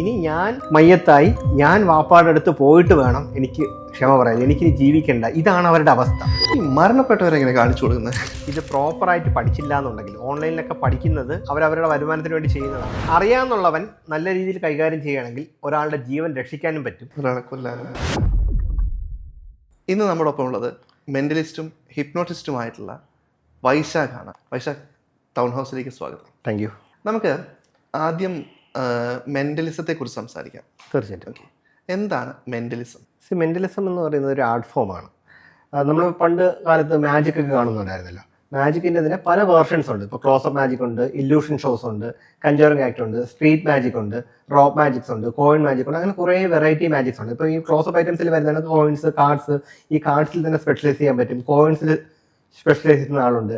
ഇനി ഞാൻ മയ്യത്തായി ഞാൻ വാപ്പാടെ അടുത്ത് പോയിട്ട് വേണം എനിക്ക് ക്ഷമ പറയാൻ, എനിക്കിനി ജീവിക്കണ്ട. ഇതാണ് അവരുടെ അവസ്ഥ. ഈ മരണപ്പെട്ടവരെ എങ്ങനെ കാണിച്ചു കൊടുക്കുന്നത്? ഇത് പ്രോപ്പറായിട്ട് പഠിച്ചില്ല എന്നുണ്ടെങ്കിൽ ഓൺലൈനിലൊക്കെ പഠിക്കുന്നത് അവരവരുടെ വരുമാനത്തിന് വേണ്ടി ചെയ്യുന്നതാണ്. അറിയാമെന്നുള്ളവൻ നല്ല രീതിയിൽ കൈകാര്യം ചെയ്യുകയാണെങ്കിൽ ഒരാളുടെ ജീവൻ രക്ഷിക്കാനും പറ്റും, ഒരാളെ കൊല്ലാനും. ഇന്ന് നമ്മുടെ ഒപ്പം ഉള്ളത് മെന്റലിസ്റ്റും ഹിപ്നോട്ടിസ്റ്റുമായിട്ടുള്ള വൈശാഖാണ്. വൈശാഖ്, ടൗൺ ഹൗസിലേക്ക് സ്വാഗതം. Thank you. നമുക്ക് ആദ്യം മെന്റലിസത്തെ കുറിച്ച് സംസാരിക്കാം. തീർച്ചയായിട്ടും. ഓക്കെ, എന്താണ് മെന്റലിസം? മെന്റലിസം എന്ന് പറയുന്നത് ഒരു ആർട്ട് ഫോമാണ്. നമ്മൾ പണ്ട് കാലത്ത് മാജിക് ഒക്കെ കാണുന്നുണ്ടായിരുന്നല്ലോ. മാജിക്കിൻ്റെ തന്നെ പല വേർഷൻസ് ഉണ്ട്. ഇപ്പോൾ ക്ലോസപ്പ് മാജിക് ഉണ്ട്, ഇല്യൂഷൻ ഷോസ് ഉണ്ട്, കഞ്ചറിങ് ആക്ട് ഉണ്ട്, സ്ട്രീറ്റ് മാജിക് ഉണ്ട്, റോക്ക് മാജിക്സ് ഉണ്ട്, കോയിൻ മാജിക് ഉണ്ട്. അങ്ങനെ കുറേ വെറൈറ്റി മാജിക്സ് ഉണ്ട്. ഇപ്പോൾ ഈ ക്ലോസപ്പ് ഐറ്റംസിൽ വരുന്നതാണ് കോയിൻസ്, കാർഡ്സ്. ഈ കാർഡ്സിൽ തന്നെ സ്പെഷ്യലൈസ് ചെയ്യാൻ പറ്റും. കോയിൻസിൽ സ്പെഷ്യലൈസ് ചെയ്യുന്ന ആളുണ്ട്.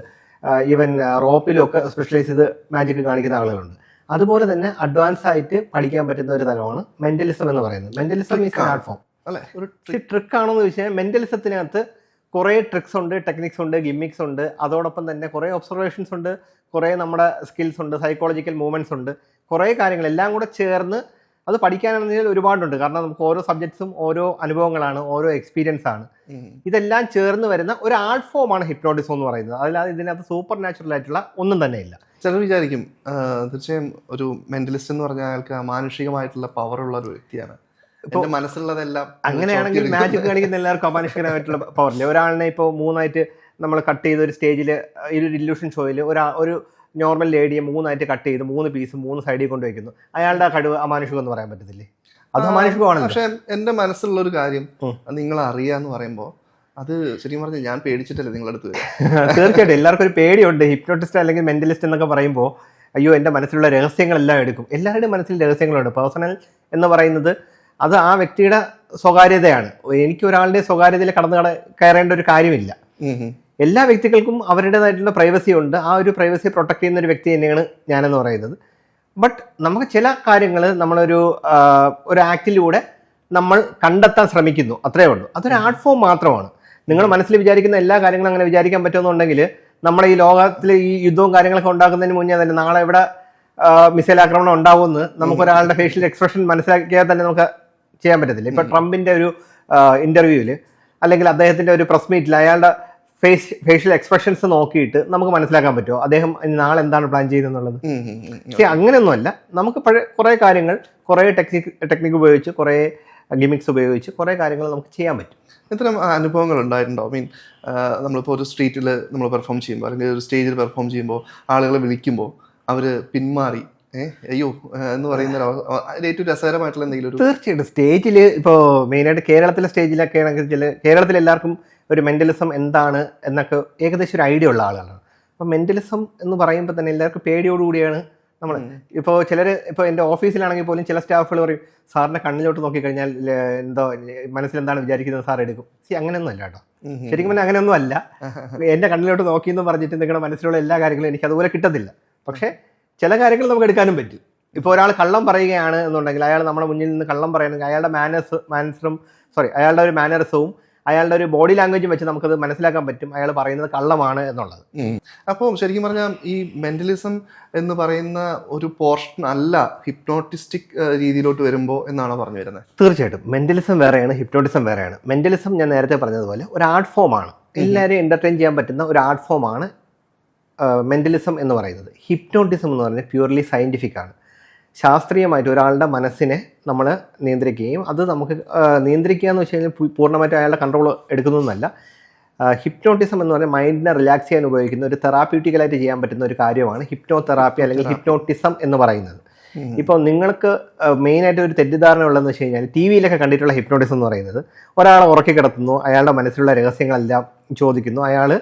ഈവൻ റോപ്പിലൊക്കെ സ്പെഷ്യലൈസ് ചെയ്ത് മാജിക് കാണിക്കുന്ന ആളുകളുണ്ട്. അതുപോലെ തന്നെ അഡ്വാൻസ് ആയിട്ട് പഠിക്കാൻ പറ്റുന്ന ഒരു തലമാണ് മെന്റലിസം എന്ന് പറയുന്നത്. Mentalism is an art form. ഒരു ട്രിക്ക് ആണോ എന്ന് ചോദിച്ചാൽ മെന്റലിസത്തിനകത്ത് കുറേ ട്രിക്സ് ഉണ്ട്, ടെക്നിക്സ് ഉണ്ട്, ഗിമ്മിക്സ് ഉണ്ട്. അതോടൊപ്പം തന്നെ കുറേ ഒബ്സർവേഷൻസ് ഉണ്ട്, കുറേ നമ്മുടെ സ്കിൽസ് ഉണ്ട്, സൈക്കോളജിക്കൽ മൂവ്മെന്റ്സ് ഉണ്ട്, കുറേ കാര്യങ്ങൾ എല്ലാം കൂടെ ചേർന്ന് അത് പഠിക്കാനാണെന്ന് ഒരുപാടുണ്ട്. കാരണം നമുക്ക് ഓരോ സബ്ജക്ട്സും ഓരോ അനുഭവങ്ങളാണ്, ഓരോ എക്സ്പീരിയൻസ് ആണ്. ഇതെല്ലാം ചേർന്ന് വരുന്ന ഒരു ആർട്ട് ഫോമാണ് ഹിപ്നോട്ടിസം എന്ന് പറയുന്നത്. അല്ലാതെ ഇതിനകത്ത് സൂപ്പർ നാച്ചുറൽ ആയിട്ടുള്ള ഒന്നും തന്നെ ഇല്ല. ചിലർ വിചാരിക്കും തീർച്ചയായും ഒരു മെന്റലിസ്റ്റ് എന്ന് പറഞ്ഞാൽ അയാൾക്ക് മാനുഷികമായിട്ടുള്ള പവർ ഉള്ള ഒരു വ്യക്തിയാണ്. ഇപ്പൊ മനസ്സിലുള്ളതെല്ലാം അങ്ങനെയാണെങ്കിൽ മാജിക് കാണിക്കുന്ന എല്ലാവർക്കും അമാനുഷികമായിട്ടുള്ള പവറില്ല. ഒരാളിനെ ഇപ്പോൾ മൂന്നായിട്ട് നമ്മൾ കട്ട് ചെയ്ത് ഒരു സ്റ്റേജിൽ ഈ ഒരു ഇല്യൂഷൻ ഷോയിൽ ഒരു നോർമൽ ലേഡിയെ മൂന്നായിട്ട് കട്ട് ചെയ്ത് 3 പീസ് 3 സൈഡിൽ കൊണ്ടുവയ്ക്കുന്നു. അയാളുടെ കഴിവ് അമാനുഷികം എന്ന് പറയാൻ പറ്റത്തില്ലേ? അത് അമാനുഷികമാണ്. പക്ഷെ എന്റെ മനസ്സിലുള്ള ഒരു കാര്യം നിങ്ങൾ അറിയാന്ന് പറയുമ്പോൾ അത് ശരിക്കും പറഞ്ഞാൽ ഞാൻ പേടിച്ചിട്ടല്ലേ നിങ്ങളടുത്ത് വരും. തീർച്ചയായിട്ടും എല്ലാവർക്കും ഒരു പേടിയുണ്ട്. ഹിപ്നോട്ടിസ്റ്റ് അല്ലെങ്കിൽ മെന്റലിസ്റ്റ് എന്നൊക്കെ പറയുമ്പോൾ അയ്യോ എൻ്റെ മനസ്സിലുള്ള രഹസ്യങ്ങളെല്ലാം എടുക്കും. എല്ലാവരുടെയും മനസ്സിൽ രഹസ്യങ്ങളുണ്ട്. പേഴ്സണൽ എന്ന് പറയുന്നത് അത് ആ വ്യക്തിയുടെ സ്വകാര്യതയാണ്. എനിക്ക് ഒരാളുടെ സ്വകാര്യതയിൽ കയറേണ്ട ഒരു കാര്യമില്ല. എല്ലാ വ്യക്തികൾക്കും അവരുടേതായിട്ടുള്ള പ്രൈവസി ഉണ്ട്. ആ ഒരു പ്രൈവസി പ്രൊട്ടക്ട് ചെയ്യുന്ന ഒരു വ്യക്തി തന്നെയാണ് ഞാനെന്ന് പറയുന്നത്. ബട്ട് നമുക്ക് ചില കാര്യങ്ങൾ നമ്മളൊരു ആക്ടിലൂടെ നമ്മൾ കണ്ടെത്താൻ ശ്രമിക്കുന്നു, അത്രേ ഉള്ളൂ. അതൊരു ആർട്ട് ഫോം മാത്രമാണ്. നിങ്ങൾ മനസ്സിൽ വിചാരിക്കുന്ന എല്ലാ കാര്യങ്ങളും അങ്ങനെ വിചാരിക്കാൻ പറ്റുമെന്നുണ്ടെങ്കിൽ നമ്മുടെ ഈ ലോകത്തിൽ ഈ യുദ്ധവും കാര്യങ്ങളൊക്കെ ഉണ്ടാക്കുന്നതിന് മുന്നേ തന്നെ നാളെ ഇവിടെ മിസൈൽ ആക്രമണം ഉണ്ടാവുമെന്ന് നമുക്കൊരാളുടെ ഫേഷ്യൽ എക്സ്പ്രഷൻ മനസ്സിലാക്കിയാൽ തന്നെ നമുക്ക് ചെയ്യാൻ പറ്റത്തില്ല. ഇപ്പൊ ട്രംപിന്റെ ഒരു ഇന്റർവ്യൂവില് അല്ലെങ്കിൽ അദ്ദേഹത്തിന്റെ ഒരു പ്രസ് മീറ്റിൽ അയാളുടെ ഫേഷ്യൽ എക്സ്പ്രഷൻസ് നോക്കിയിട്ട് നമുക്ക് മനസ്സിലാക്കാൻ പറ്റുമോ അദ്ദേഹം നാളെ എന്താണ് പ്ലാൻ ചെയ്യുന്നത്? പക്ഷെ അങ്ങനെയൊന്നുമല്ല. നമുക്ക് കുറെ കാര്യങ്ങൾ കുറെ ടെക്നിക്ക് ഉപയോഗിച്ച് കുറെ ഗിമിക്സ് ഉപയോഗിച്ച് കുറെ കാര്യങ്ങൾ നമുക്ക് ചെയ്യാൻ പറ്റും. ഇത്തരം അനുഭവങ്ങൾ ഉണ്ടായിട്ടുണ്ടോ? മീൻ നമ്മളിപ്പോൾ ഒരു സ്ട്രീറ്റിൽ നമ്മൾ പെർഫോം ചെയ്യുമ്പോൾ അല്ലെങ്കിൽ ഒരു സ്റ്റേജിൽ പെർഫോം ചെയ്യുമ്പോൾ ആളുകളെ വിളിക്കുമ്പോൾ അവർ പിന്മാറി അയ്യോ എന്ന് പറയുന്ന ഏറ്റവും രസകരമായിട്ടുള്ള എന്തെങ്കിലും? തീർച്ചയായിട്ടും. സ്റ്റേജിൽ ഇപ്പോൾ മെയിനായിട്ട് കേരളത്തിലെ സ്റ്റേജിലൊക്കെ ആണെങ്കിൽ കേരളത്തിൽ എല്ലാവർക്കും ഒരു മെന്റലിസം എന്താണ് എന്നൊക്കെ ഏകദേശം ഒരു ഐഡിയ ഉള്ള ആളുകളാണ്. അപ്പോൾ മെന്റലിസം എന്ന് പറയുമ്പോൾ തന്നെ എല്ലാവർക്കും പേടിയോടുകൂടിയാണ് നമ്മൾ. ഇപ്പോൾ ചിലർ ഇപ്പോൾ എൻ്റെ ഓഫീസിലാണെങ്കിൽ പോലും ചില സ്റ്റാഫുകൾ പറയും സാറിൻ്റെ കണ്ണിലോട്ട് നോക്കിക്കഴിഞ്ഞാൽ എന്തോ മനസ്സിലെന്താണ് വിചാരിക്കുന്നത് സാർ എടുക്കും. അങ്ങനെയൊന്നും അല്ല കേട്ടോ. ശരിക്കും പറഞ്ഞാൽ അങ്ങനെയൊന്നും അല്ല. എൻ്റെ കണ്ണിലോട്ട് നോക്കിയെന്ന് പറഞ്ഞിട്ട് നിങ്ങളുടെ മനസ്സിലുള്ള എല്ലാ കാര്യങ്ങളും എനിക്ക് അതുപോലെ കിട്ടത്തില്ല. പക്ഷേ ചില കാര്യങ്ങൾ നമുക്ക് എടുക്കാനും പറ്റും. ഇപ്പോൾ ഒരാൾ കള്ളം പറയുകയാണ് എന്നുണ്ടെങ്കിൽ അയാൾ നമ്മുടെ മുന്നിൽ നിന്ന് കള്ളം പറയുകയാണെങ്കിൽ അയാളുടെ അയാളുടെ ഒരു മാനറിസവും അയാളുടെ ഒരു ബോഡി ലാംഗ്വേജും വെച്ച് നമുക്കത് മനസ്സിലാക്കാൻ പറ്റും അയാൾ പറയുന്നത് കള്ളമാണ് എന്നുള്ളത്. അപ്പോൾ ശരിക്കും പറഞ്ഞാൽ ഈ മെന്റലിസം എന്ന് പറയുന്ന ഒരു പോർഷൻ അല്ല ഹിപ്നോട്ടിസ്റ്റിക് രീതിയിലോട്ട് വരുമ്പോൾ എന്നാണോ പറഞ്ഞു വരുന്നത്? തീർച്ചയായിട്ടും. മെന്റലിസം വേറെയാണ്, ഹിപ്നോട്ടിസം വേറെയാണ്. മെന്റലിസം ഞാൻ നേരത്തെ പറഞ്ഞതുപോലെ ഒരു ആർട്ട് ഫോമാണ്. എല്ലാവരെയും എന്റർടൈൻ ചെയ്യാൻ പറ്റുന്ന ഒരു ആർട്ട് ഫോമാണ് മെന്റലിസം എന്ന് പറയുന്നത്. ഹിപ്നോട്ടിസം എന്ന് പറയുന്നത് പ്യൂർലി സയൻറ്റിഫിക് ആണ്. ശാസ്ത്രീയമായിട്ട് ഒരാളുടെ മനസ്സിനെ നമ്മൾ നിയന്ത്രിക്കുകയും അത് നമുക്ക് നിയന്ത്രിക്കുക എന്ന് വെച്ച് കഴിഞ്ഞാൽ പൂർണ്ണമായിട്ട് അയാളുടെ കൺട്രോൾ എടുക്കുന്നതെന്നല്ല. ഹിപ്നോട്ടിസം എന്ന് പറഞ്ഞാൽ മൈൻഡിനെ റിലാക്സ് ചെയ്യാൻ ഉപയോഗിക്കുന്ന ഒരു തെറാപ്യൂട്ടിക്കലായിട്ട് ചെയ്യാൻ പറ്റുന്ന ഒരു കാര്യമാണ് ഹിപ്നോ തെറാപ്പി അല്ലെങ്കിൽ ഹിപ്നോട്ടിസം എന്ന് പറയുന്നത്. ഇപ്പോൾ നിങ്ങൾക്ക് മെയിനായിട്ട് ഒരു തെറ്റിദ്ധാരണ ഉള്ളതെന്ന് വെച്ച് കഴിഞ്ഞാൽ ടി വിയിലൊക്കെ കണ്ടിട്ടുള്ള ഹിപ്നോട്ടിസം എന്ന് പറയുന്നത് ഒരാളെ ഉറക്കി കിടത്തുന്നു, അയാളുടെ മനസ്സിലുള്ള രഹസ്യങ്ങളെല്ലാം ചോദിക്കുന്നു, അയാൾ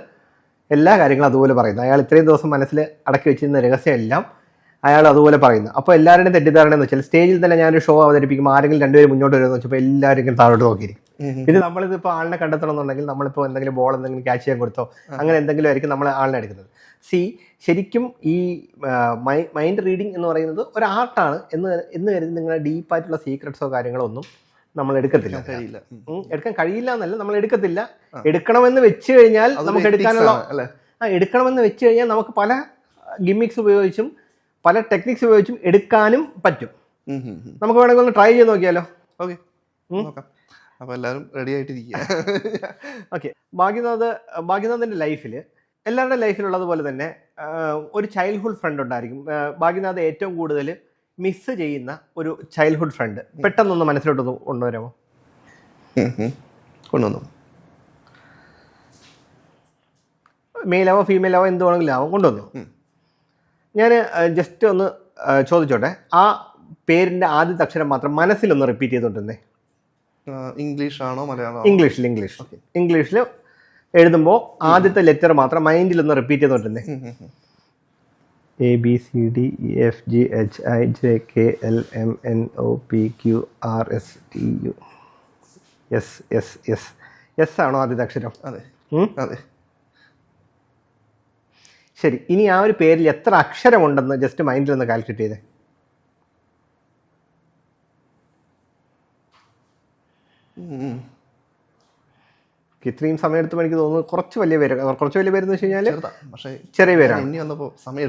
എല്ലാ കാര്യങ്ങളും അതുപോലെ പറയുന്നു, അയാൾ ഇത്രയും ദിവസം മനസ്സിൽ അടക്കി വെച്ചിരുന്ന രഹസ്യമെല്ലാം അയാൾ അതുപോലെ പറയുന്നു. അപ്പോൾ എല്ലാവരുടെയും തെറ്റിദ്ധാരണ എന്ന് വെച്ചാൽ സ്റ്റേജിൽ തന്നെ ഞാനൊരു ഷോ അവതരിപ്പിക്കുമ്പോൾ ആരെങ്കിലും രണ്ടുപേരും മുന്നോട്ട് വരുമെന്ന് വെച്ചപ്പോൾ എല്ലാവരും താഴോട്ട് നോക്കിയിരിക്കും. പിന്നെ നമ്മളിതിപ്പോൾ ആളിനെ കണ്ടെത്തണം എന്നുണ്ടെങ്കിൽ നമ്മളിപ്പോൾ എന്തെങ്കിലും ബോൾ എന്തെങ്കിലും ക്യാച്ച് ചെയ്യാൻ കൊടുത്തോ അങ്ങനെ എന്തെങ്കിലും ആയിരിക്കും നമ്മൾ ആളിനെ എടുക്കുന്നത്. ശരിക്കും ഈ മൈൻഡ് റീഡിങ് എന്ന് പറയുന്നത് ഒരു ആർട്ടാണ് എന്ന് കരുതി നിങ്ങളുടെ ഡീപ്പായിട്ടുള്ള സീക്രട്സോ കാര്യങ്ങളോ ഒന്നും നമ്മൾ എടുക്കത്തില്ല. എടുക്കാൻ കഴിയില്ല എന്നല്ല, നമ്മൾ എടുക്കത്തില്ല. എടുക്കണമെന്ന് വെച്ച് കഴിഞ്ഞാൽ നമുക്ക് എടുക്കണമെന്ന് വെച്ച് കഴിഞ്ഞാൽ നമുക്ക് പല ഗിമ്മിക്സ് ഉപയോഗിച്ചും പല ടെക്നിക്സ് ഉപയോഗിച്ചും എടുക്കാനും പറ്റും. നമുക്ക് വേണമെങ്കിൽ ഒന്ന് ട്രൈ ചെയ്ത് നോക്കിയാലോ? ഓക്കെ, നോക്കാം. അപ്പോൾ എല്ലാവരും റെഡി ആയിട്ടിരിക്കുക. ഓക്കെ, ഭാഗ്യനാഥിൻ്റെ ലൈഫിൽ എല്ലാവരുടെ ലൈഫിലുള്ളതുപോലെ തന്നെ ഒരു ചൈൽഡ്ഹുഡ് ഫ്രണ്ട് ഉണ്ടായിരിക്കും. ഭാഗ്യനാഥ് ഏറ്റവും കൂടുതൽ മിസ് ചെയ്യുന്ന ഒരു ചൈൽഡ്ഹുഡ് ഫ്രണ്ട് പെട്ടെന്നൊന്ന് മനസ്സിലോട്ട് കൊണ്ടുവരാമോ? കൊണ്ടുവന്നു. മെയിലാവോ ഫീമെയിലാവോ എന്ത് വേണമെങ്കിലും ആവും, കൊണ്ടുവന്നു. ഞാൻ ജസ്റ്റ് ഒന്ന് ചോദിച്ചോട്ടെ, ആ പേരിൻ്റെ ആദ്യത്തെ അക്ഷരം മാത്രം മനസ്സിലൊന്ന് റിപ്പീറ്റ് ചെയ്തോണ്ടിരുന്നേ. ഇംഗ്ലീഷ് ആണോ മലയാളം? ഇംഗ്ലീഷിൽ എഴുതുമ്പോൾ ആദ്യത്തെ ലെറ്റർ മാത്രം മൈൻഡിലൊന്ന് റിപ്പീറ്റ് ചെയ്തോണ്ടിരുന്നേ. ABCDEFGHIJKLMNOPQRSTU. എസ് ആണോ ആദ്യത്തെ അക്ഷരം? അതെ അതെ. ശരി, ഇനി ആ ഒരു പേരിൽ എത്ര അക്ഷരമുണ്ടെന്ന് ജസ്റ്റ് മൈൻഡിൽ ഒന്ന് കാൽക്കുലേറ്റ് ചെയ്തേ. ഇത്രയും സമയം എടുത്തുമ്പോൾ എനിക്ക് തോന്നുന്നു കുറച്ച് വലിയ പേര് എന്ന് വെച്ച് കഴിഞ്ഞാൽ ചെറിയ പേരാണ്. എണ്ണി വന്നപ്പോൾ സമയം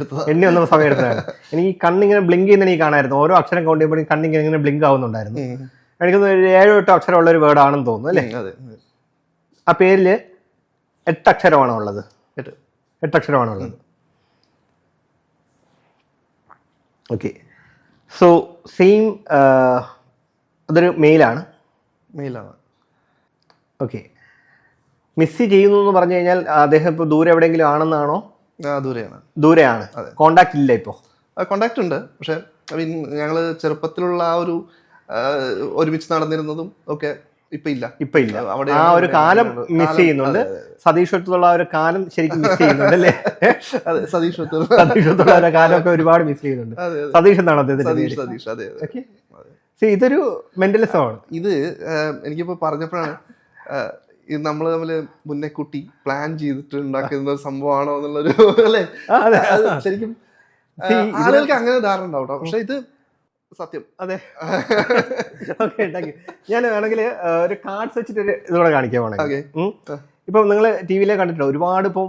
എടുത്തതാണ്. എനിക്ക് ഈ കണ്ണിങ്ങനെ ബ്ലിങ്ക് ചെയ്യുന്ന എനിക്ക് കാണായിരുന്നു. ഓരോ അക്ഷരം കൗണ്ട് ചെയ്യുമ്പോഴും കണ്ണിങ്ങനെ ബ്ലിങ്ക് ആവുന്നുണ്ടായിരുന്നു. എനിക്കൊന്ന് 7-8 അക്ഷരമുള്ള ഒരു വേർഡ് ആണെന്ന് തോന്നുന്നു അല്ലേ? ആ പേരിൽ 8 അക്ഷരമാണോ ഉള്ളത്? 8 അക്ഷരമാണോ ഉള്ളത്? ഓക്കെ, സോ സെയിം, അതൊരു മെയിലാണ്. ഓക്കെ, മിസ് ചെയ്യുന്നു എന്ന് പറഞ്ഞു കഴിഞ്ഞാൽ അദ്ദേഹം ഇപ്പോൾ ദൂരെ എവിടെയെങ്കിലും ആണെന്നാണോ? ദൂരെയാണ്. കോണ്ടാക്ട് ഇല്ല ഇപ്പോൾ? കോണ്ടാക്ട് ഉണ്ട്, പക്ഷെ ഞങ്ങൾ ചെറുപ്പത്തിലുള്ള ആ ഒരു ഒരുമിച്ച് നടന്നിരുന്നതും ഒക്കെ ഇപ്പൊ ഇല്ല. ആ ഒരു കാലം മിസ് ചെയ്യുന്നുണ്ട്. സതീഷത്തുള്ള ആ ഒരു കാലം ശരിക്കും മിസ് ചെയ്യുന്നുണ്ട് അല്ലേ? സതീഷത്തുള്ള ഒരു കാലമൊക്കെ ഒരുപാട് മിസ് ചെയ്യുന്നുണ്ട്. സതീഷ് എന്നാണ് അദ്ദേഹത്തിന്റെ. ഇതൊരു മെന്റലിസമാണ്. ഇത് എനിക്കിപ്പോ പറഞ്ഞപ്പോഴാണ് ഇത് നമ്മൾ തമ്മില് മുന്നേ കുട്ടി പ്ലാൻ ചെയ്തിട്ട് ഉണ്ടാക്കുന്ന ഒരു സംഭവമാണോ എന്നുള്ളൊരു അല്ലേ? ശരിക്കും ആളുകൾക്ക് അങ്ങനെ ധാരണ ഉണ്ടാവും, പക്ഷെ ഇത് സത്യം. അതെ. ഓക്കെ, ഞാൻ വേണമെങ്കിൽ ഒരു കാർഡ്സ് വെച്ചിട്ട് ഇതോടെ കാണിക്കാവാണെങ്കിൽ, ഇപ്പം നിങ്ങൾ ടി വിയിലെ കണ്ടിട്ടുണ്ടോ ഒരുപാട്. ഇപ്പം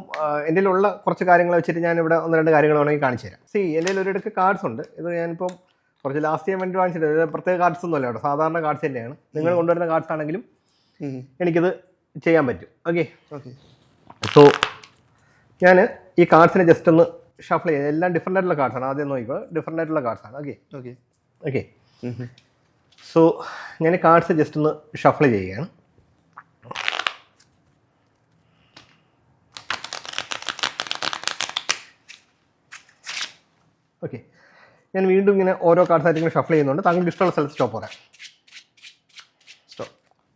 എൻ്റെ ഉള്ള കുറച്ച് കാര്യങ്ങൾ വെച്ചിട്ട് ഞാൻ ഇവിടെ 1-2 കാര്യങ്ങൾ വേണമെങ്കിൽ കാണിച്ചു തരാം. എൻ്റെ ഒരിടക്ക് കാർഡ്സ് ഉണ്ട്. ഇത് ഞാനിപ്പം കുറച്ച് ലാസ്റ്റ് ചെയ്യാൻ വേണ്ടി വാങ്ങിച്ചിട്ട് പ്രത്യേക കാർഡ്സ് ഒന്നും അല്ല കേട്ടോ, സാധാരണ കാർഡ്സ് തന്നെയാണ്. നിങ്ങൾ കൊണ്ടുവരുന്ന കാർഡ്സ് ആണെങ്കിലും എനിക്കിത് ചെയ്യാൻ പറ്റും. ഓക്കെ, സോ ഞാൻ ഈ കാർഡ്സിനെ ജസ്റ്റ് ഒന്ന് ഷഫിൾ ചെയ്യാം. എല്ലാം ഡിഫറെൻ്റ് ആയിട്ടുള്ള കാർഡ്സാണ്. ആദ്യം നോക്കിക്കോ, ഡിഫറെൻ്റ് ആയിട്ടുള്ള കാർഡ്സാണ്. ഓക്കെ, സോ ഞാൻ കാർഡ്സ് ജസ്റ്റ് ഒന്ന് ഷഫിൾ ചെയ്യുകയാണ്. ഓക്കെ, ഞാൻ വീണ്ടും ഇങ്ങനെ ഓരോ കാർഡ്സ് ആയിട്ട് ഇങ്ങനെ ഷഫിൾ ചെയ്യുന്നുണ്ട്. താങ്കൾക്ക് ഇഷ്ടമുള്ള സ്ഥലത്ത് സ്റ്റോപ്പ് പറയാം.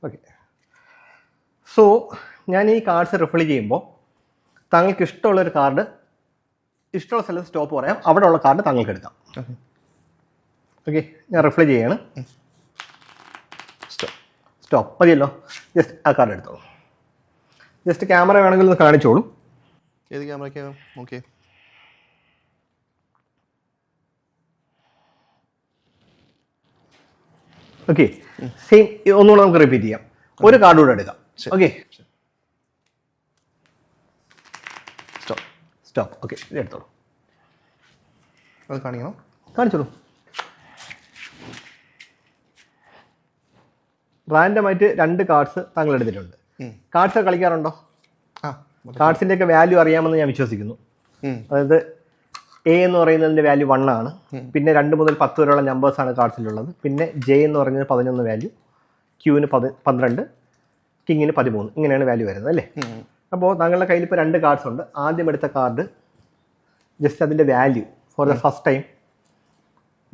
ഓക്കെ, സോ ഞാൻ ഈ കാർഡ്സ് റിഫിൾ ചെയ്യുമ്പോൾ താങ്കൾക്ക് ഇഷ്ടമുള്ളൊരു കാർഡ് ഇഷ്ടമുള്ള സ്ഥലത്ത് സ്റ്റോപ്പ് പറയാം. അവിടെ ഉള്ള കാർഡ് താങ്കൾക്ക് എടുക്കാം. ഓക്കെ, ഞാൻ റിഫിൾ ചെയ്യാണ്. സ്റ്റോപ്പ് മതിയല്ലോ. ജസ്റ്റ് ആ കാർഡ് എടുത്തോളൂ. ജസ്റ്റ് ക്യാമറ വേണമെങ്കിൽ ഒന്ന് കാണിച്ചോളൂ. ഏത് ക്യാമറയ്ക്കാണ്? ഓക്കെ, ഓക്കെ, സെയിം ഒന്നുകൂടെ നമുക്ക് റിപ്പീറ്റ് ചെയ്യാം. ഒരു കാർഡ് കൂടെ എടുക്കാം. Okay, stop. ഓക്കെ, ഇത് എടുത്തോളൂ. അത് കാണിക്കണം? കാണിച്ചോളൂ. റാൻഡമായിട്ട് 2 കാർഡ്സ് താങ്കൾ എടുത്തിട്ടുണ്ട്. കാർഡ്സ് കളിക്കാറുണ്ടോ? കാർഡ്സിൻ്റെ ഒക്കെ വാല്യൂ അറിയാമെന്ന് ഞാൻ വിശ്വസിക്കുന്നു. അതായത് എ എന്ന് പറയുന്നതിൻ്റെ വാല്യൂ 1 ആണ്. പിന്നെ 2 മുതൽ 10 വരെയുള്ള നമ്പേഴ്സാണ് കാർഡ്സിലുള്ളത്. പിന്നെ ജെ എന്ന് പറയുന്നത് 11 വാല്യൂ, ക്യൂവിന് 12, കിങ്ങിന് 13, ഇങ്ങനെയാണ് വാല്യൂ വരുന്നത് അല്ലേ? അപ്പോൾ താങ്കളുടെ കയ്യിൽ ഇപ്പോൾ 2 കാർഡ്സ് ഉണ്ട്. ആദ്യം എടുത്ത കാർഡ് ജസ്റ്റ് അതിൻ്റെ value for the first time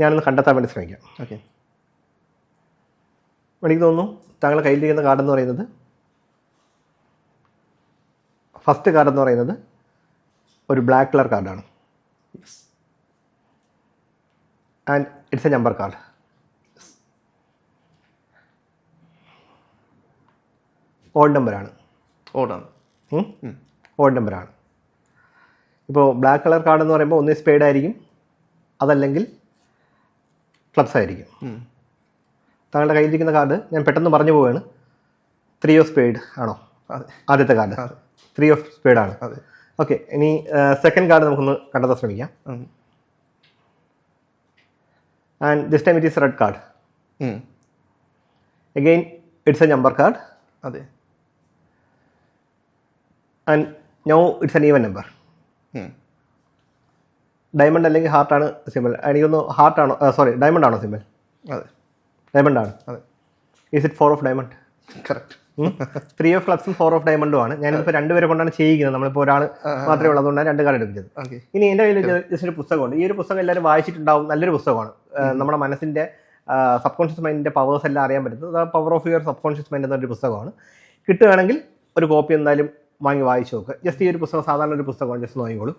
ഞാനൊന്ന് കണ്ടെത്താൻ വേണ്ടി ശ്രമിക്കാം. ഓക്കെ, എനിക്ക് തോന്നുന്നു താങ്കളുടെ കയ്യിലിരിക്കുന്ന കാർഡ് എന്ന് പറയുന്നത്, ഫസ്റ്റ് കാർഡ് എന്ന് പറയുന്നത് ഒരു ബ്ലാക്ക് കളർ കാർഡാണ്. And it's A number card. Odd നമ്പറാണ്. ഓഡ് നമ്പറാണ്. ഇപ്പോൾ ബ്ലാക്ക് കളർ കാർഡ് എന്ന് പറയുമ്പോൾ ഒന്ന് സ്പേഡ് ആയിരിക്കും, അതല്ലെങ്കിൽ ക്ലബ്സ് ആയിരിക്കും. താങ്കളുടെ കയ്യിലിരിക്കുന്ന കാർഡ് ഞാൻ പെട്ടെന്ന് പറഞ്ഞു പോവുകയാണ്. 3 ഓഫ് സ്പേഡ് ആണോ ആദ്യത്തെ കാർഡ്? 3 ഓഫ് സ്പേഡ് ആണ്. ഓക്കെ, ഇനി സെക്കൻഡ് കാർഡ് നമുക്കൊന്ന് കണ്ടെത്താൻ ശ്രമിക്കാം. and this time it is red card. Again it's a number card അതെ. and now it's an even number. Diamond അല്ലെങ്കിൽ ഹാർട്ടാണ് സിമ്പിൾ. എനിക്കൊന്ന് ഹാർട്ടാണോ സോറി ഡയമണ്ട് ആണോ സിമ്പിൾ? അതെ, ഡയമണ്ട് ആണ്. അതെ, is it 4 of diamond? Correct. 3 of ക്ലബ്സും 4 ഓഫ് ഡയമണ്ടും ആണ്. ഞാനിപ്പോൾ രണ്ടുപേരെ കൊണ്ടാണ് ചെയ്യിക്കുന്നത്. നമ്മളിപ്പോൾ ഒരാൾ മാത്രമേ ഉള്ളൂ, അതുകൊണ്ടാണ് 2 കാർഡ് എടുക്കുന്നത്. ഇനി എൻ്റെ കയ്യിൽ ജസ്റ്റ് ഒരു പുസ്തകമുണ്ട്. ഈ ഒരു പുസ്തകം എല്ലാവരും വായിച്ചിട്ടുണ്ടാവും. നല്ലൊരു പുസ്തകമാണ്. നമ്മുടെ മനസ്സിൻ്റെ സബ് കോൺഷ്യസ് മൈൻഡിൻ്റെ പവേഴ്സ് എല്ലാം അറിയാൻ പറ്റുന്നത്. Power of your sub conscious mind എന്നൊരു പുസ്തകമാണ്. കിട്ടുകയാണെങ്കിൽ ഒരു കോപ്പി എന്തായാലും വാങ്ങി വായിച്ചു നോക്കുക. ജസ്റ്റ് ഈ ഒരു പുസ്തകം സാധാരണ ഒരു പുസ്തകമാണ്. ജസ്റ്റ് നോക്കിക്കോളൂ.